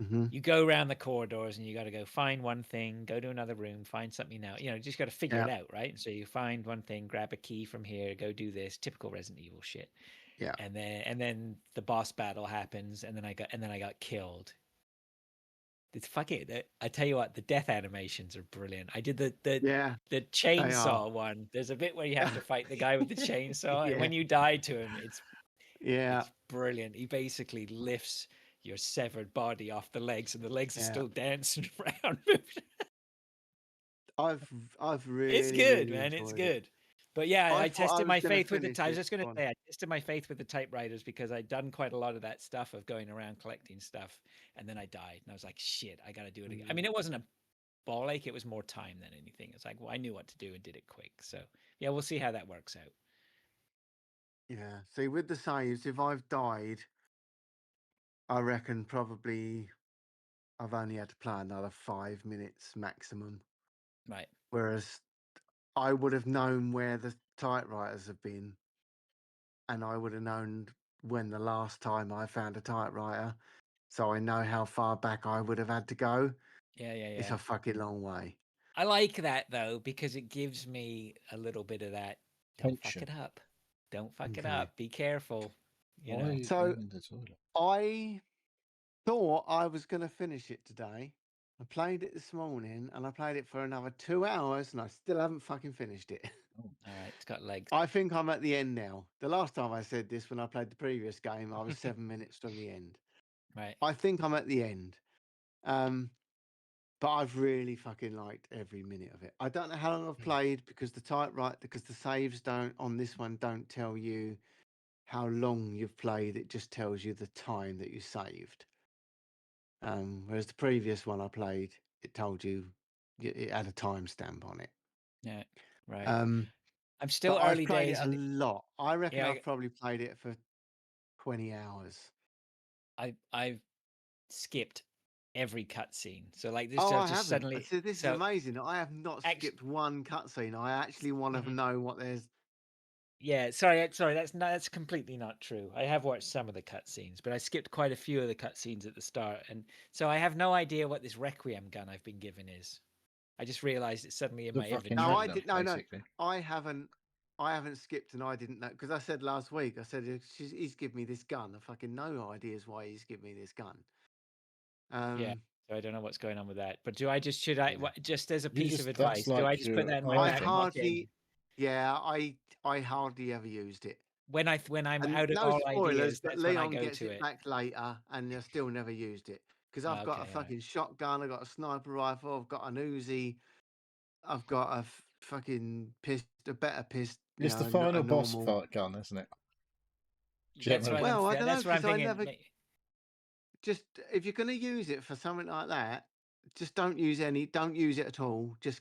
Mm-hmm. You go around the corridors and you got to go find one thing, go to another room, find something else. Just got to figure it out, right? So you find one thing, grab a key from here, go do this, typical Resident Evil shit. Yeah. And then the boss battle happens, and then I got killed. it's fucking. I tell you what, the death animations are brilliant. I did the Yeah, they chainsaw are. one. There's a bit where you have to fight the guy with the chainsaw, and Yeah. when you die to him, Yeah, it's brilliant. He basically lifts your severed body off the legs, and the legs are Yeah. still dancing around. I've really, It's good, really man. It's enjoyed it. good. But yeah, I I thought I tested was my gonna faith with the. finish I was it. just going Go to on. say, I tested my faith with the typewriters because I'd done quite a lot of that stuff of going around collecting stuff, and then I died, and I was like, shit, I got to do it again. I mean, it wasn't a ball ache; it was more time than anything. It's like, well, I knew what to do and did it quick. So yeah, we'll see how that works out. Yeah. See, with the saves, if I've died, I reckon probably I've only had to play another 5 minutes maximum. Right. Whereas I would have known where the typewriters have been, and I would have known when the last time I found a typewriter, so I know how far back I would have had to go. Yeah, yeah, It's yeah. a fucking long way. I like that though because it gives me a little bit of that. Don't fuck Tension. it up. Don't fuck it Okay. up. Be careful. You Why know. are you So- going in the toilet? I thought I was going to finish it today. I played it this morning, and I played it for another 2 hours, and I still haven't fucking finished it. All right, it's got legs. I think I'm at the end now. The last time I said this, when I played the previous game, I was 7 minutes from the end. Right. I think I'm at the end. But I've really fucking liked every minute of it. I don't know how long I've played because because the saves don't on this one don't tell you how long you've played. It just tells you the time that you saved. Whereas the previous one I played, it told you it had a timestamp on it. Yeah. Right. I'm still but I've early played days. it a lot. I reckon Yeah, I've probably played it for 20 hours. I've skipped every cutscene. So like this, Oh, I've I just haven't. suddenly. See, this is So amazing. I have not Act- skipped one cutscene. I actually want to Mhm. know what there's. yeah, sorry, that's completely not true. I have watched some of the cutscenes, but I skipped quite a few of the cutscenes at the start, and so I have no idea what this Requiem gun I've been given is. I just realized it's suddenly in The my fucking inventory. No, I Magnum, did. No, no, basically. I haven't. I haven't skipped, and I didn't know because I said last week. I said he's given me this gun. I fucking no ideas why he's given me this gun. Yeah, so I don't know what's going on with that. But do I just should I Yeah. just as a You piece just- of that's advice? Do like I just put your that in my iPhone. I back pocket? hardly. Yeah, I hardly ever used it. When I'm And out of no all spoilers, ideas, but that's when I Leon go gets to it it. back later, and I still never used it because I've got a Okay, all right. fucking shotgun. I've got a sniper rifle. I've got an Uzi. I've got a fucking a better pistol. It's the final boss fight gun, isn't it? That's what Generally. Well, I don't know that's what I'm because I thinking. never. Just if you're going to use it for something like that, just don't use it at all. Just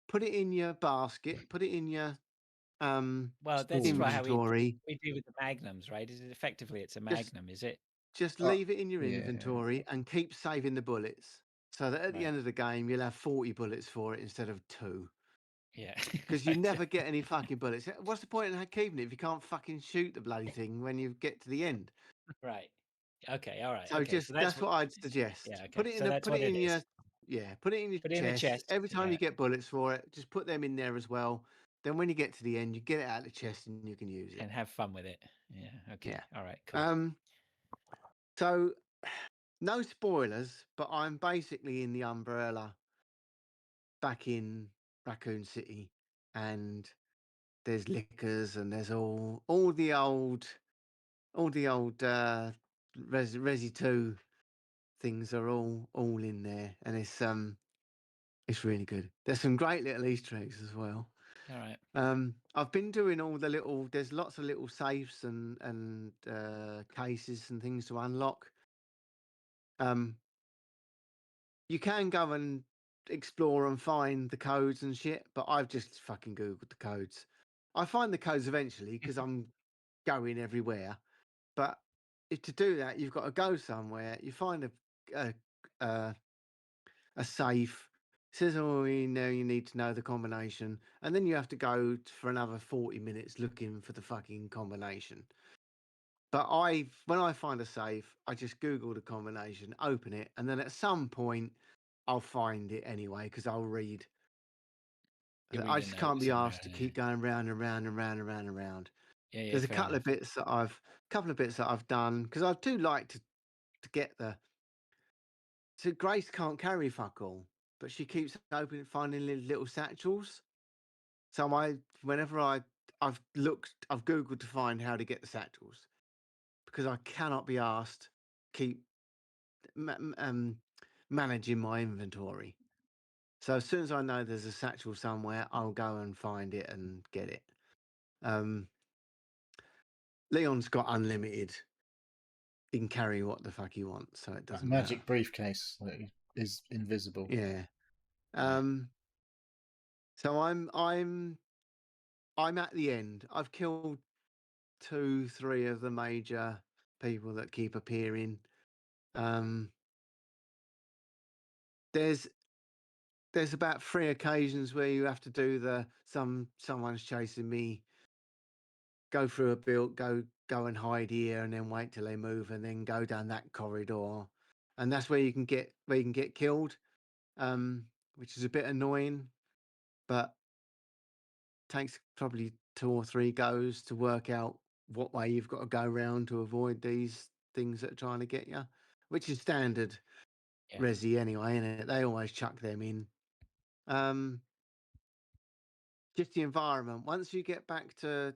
put it in your basket, put it in your Well, that's Storage. how inventory. we do with the magnums, right? Is it effectively it's a Just magnum, is it? just leave it in your yeah. inventory and keep saving the bullets so that at the Right. end of the game you'll have 40 bullets for it instead of 2. Yeah. Because you never get any fucking bullets. What's the point in keeping it if you can't fucking shoot the bloody thing when you get to the end? Right. Okay, all right. So Okay. just So that's what I'd suggest. yeah, okay. Put it in So that's put what it it in is. your put it in your Put it in the chest. Every time Yeah. you get bullets for it, just put them in there as well. Then when you get to the end, you get it out of the chest and you can use it. And have fun with it. Yeah. Okay. Yeah. All right, cool. So no spoilers, but I'm basically in the umbrella back in Raccoon City, and there's liquors and there's all the old Resi 2 things are all in there, and it's really good. There's some great little Easter eggs as well. All right. I've been doing all the little. There's lots of little safes and cases and things to unlock. You can go and explore and find the codes and shit, but I've just fucking googled the codes. I find the codes eventually because I'm going everywhere. But if to do that, you've got to go somewhere. You find a safe. It says, "Oh, you know, you need to know the combination," and then you have to go for another 40 minutes looking for the fucking combination. But when I find a safe, I just Google the combination, open it, and then at some point, I'll find it anyway because I'll read. You read I a just note can't be somewhere, asked to keep going round and round and round and round and round. Yeah, There's a fair couple enough. of bits that I've done because I do like to get So Grace can't carry fuck all, but she keeps finding little satchels. So whenever I've Googled to find how to get the satchels, because I cannot be asked keep managing my inventory. So as soon as I know there's a satchel somewhere, I'll go and find it and get it. Leon's got unlimited. He can carry what the fuck he wants, so it That doesn't magic matter. briefcase that is invisible. Yeah. So I'm at the end. I've killed 2-3 of the major people that keep appearing. There's about 3 occasions where you have to do someone's chasing me, go through a build, go and hide here, and then wait till they move, and then go down that corridor, and that's where you can get killed, which is a bit annoying, but takes probably 2 or 3 goes to work out what way you've got to go around to avoid these things that are trying to get you, which is standard Resi anyway, innit? They always chuck them in. Just the environment. Once you get back to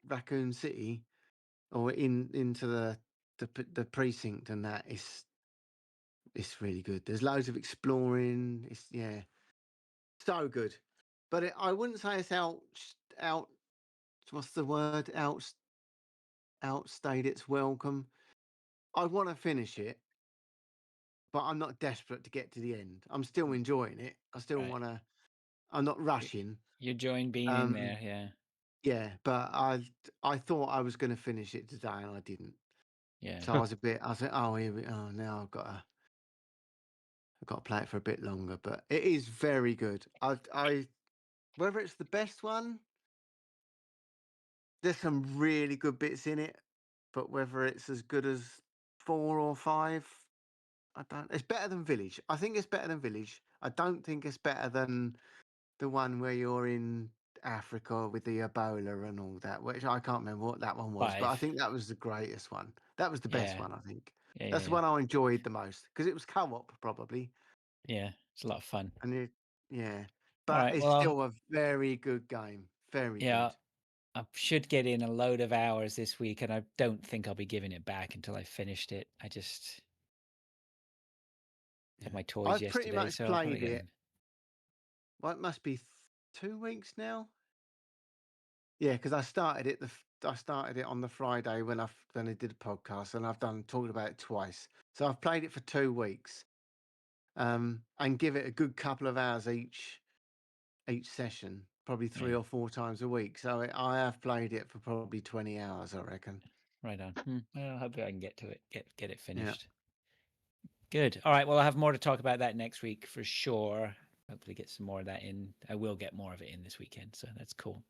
Raccoon City or into the precinct, and that it's really good. There's loads of exploring. It's so good. But I wouldn't say it's out. What's the word? Outstayed its welcome. I want to finish it, but I'm not desperate to get to the end. I'm still enjoying it. I still want to. I'm not rushing. You're enjoying being in there, yeah. Yeah, but I thought I was going to finish it today, and I didn't. Yeah. So I was like, oh, now I've got to play it for a bit longer. But it is very good. Whether it's the best one, there's some really good bits in it, but whether it's as good as 4 or 5, I don't. It's better than Village. I think it's better than Village. I don't think it's better than the one where you're in Africa with the Ebola and all that, which I can't remember what that one was, but I 5. think that was the greatest one. That was the best Yeah. one, I think. Yeah, That's the one I enjoyed the most because it was co-op probably, Yeah, it's a lot of fun. and All but right, it's well, still a very good game. Very yeah, good. I should get in a load of hours this week, and I don't think I'll be giving it back until I've finished it. I just had my toys I've pretty yesterday, much so I'll probably played get it. in. Well, it must be 2 weeks now. Yeah, because I started it on the Friday when I did a podcast, and I've talked about it twice. So I've played it for 2 weeks, and give it a good couple of hours each session, probably 3 Yeah. or 4 times a week. So I have played it for probably 20 hours, I reckon. Right on. Well, hopefully I can get to it, get it Yeah. finished. Good. All right. Well, I'll have more to talk about that next week for sure. Hopefully get some more of that in. I will get more of it in this weekend, so that's cool.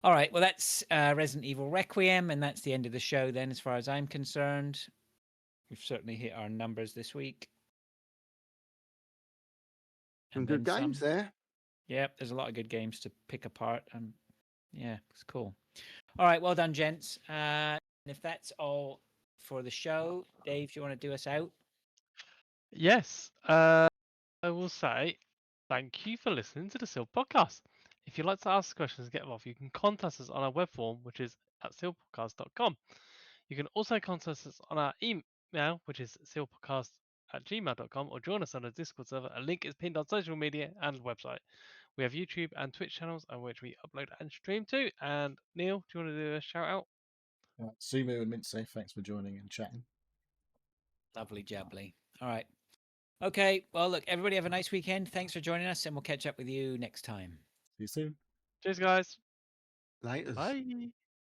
All right. Well, that's Resident Evil Requiem, and that's the end of the show then, as far as I'm concerned. We've certainly hit our numbers this week. Some good games there. Yep, there's a lot of good games to pick apart. Yeah, it's cool. All right, well done, gents. And if that's all for the show, Dave, do you want to do us out? Yes. I will say thank you for listening to the Seal Podcast. If you'd like to ask questions and get involved, you can contact us on our web form, which is at sealpodcast.com. You can also contact us on our email, which is sealpodcast@gmail.com, or join us on a Discord server. A link is pinned on social media and website. We have YouTube and Twitch channels on which we upload and stream to. And Neil, do you want to do a shout out? Sumu and Mintsafe, thanks for joining and chatting. Lovely jubbly. All right. Okay. Well, look, everybody have a nice weekend. Thanks for joining us, and we'll catch up with you next time. See you soon. Cheers, guys. Later. Bye.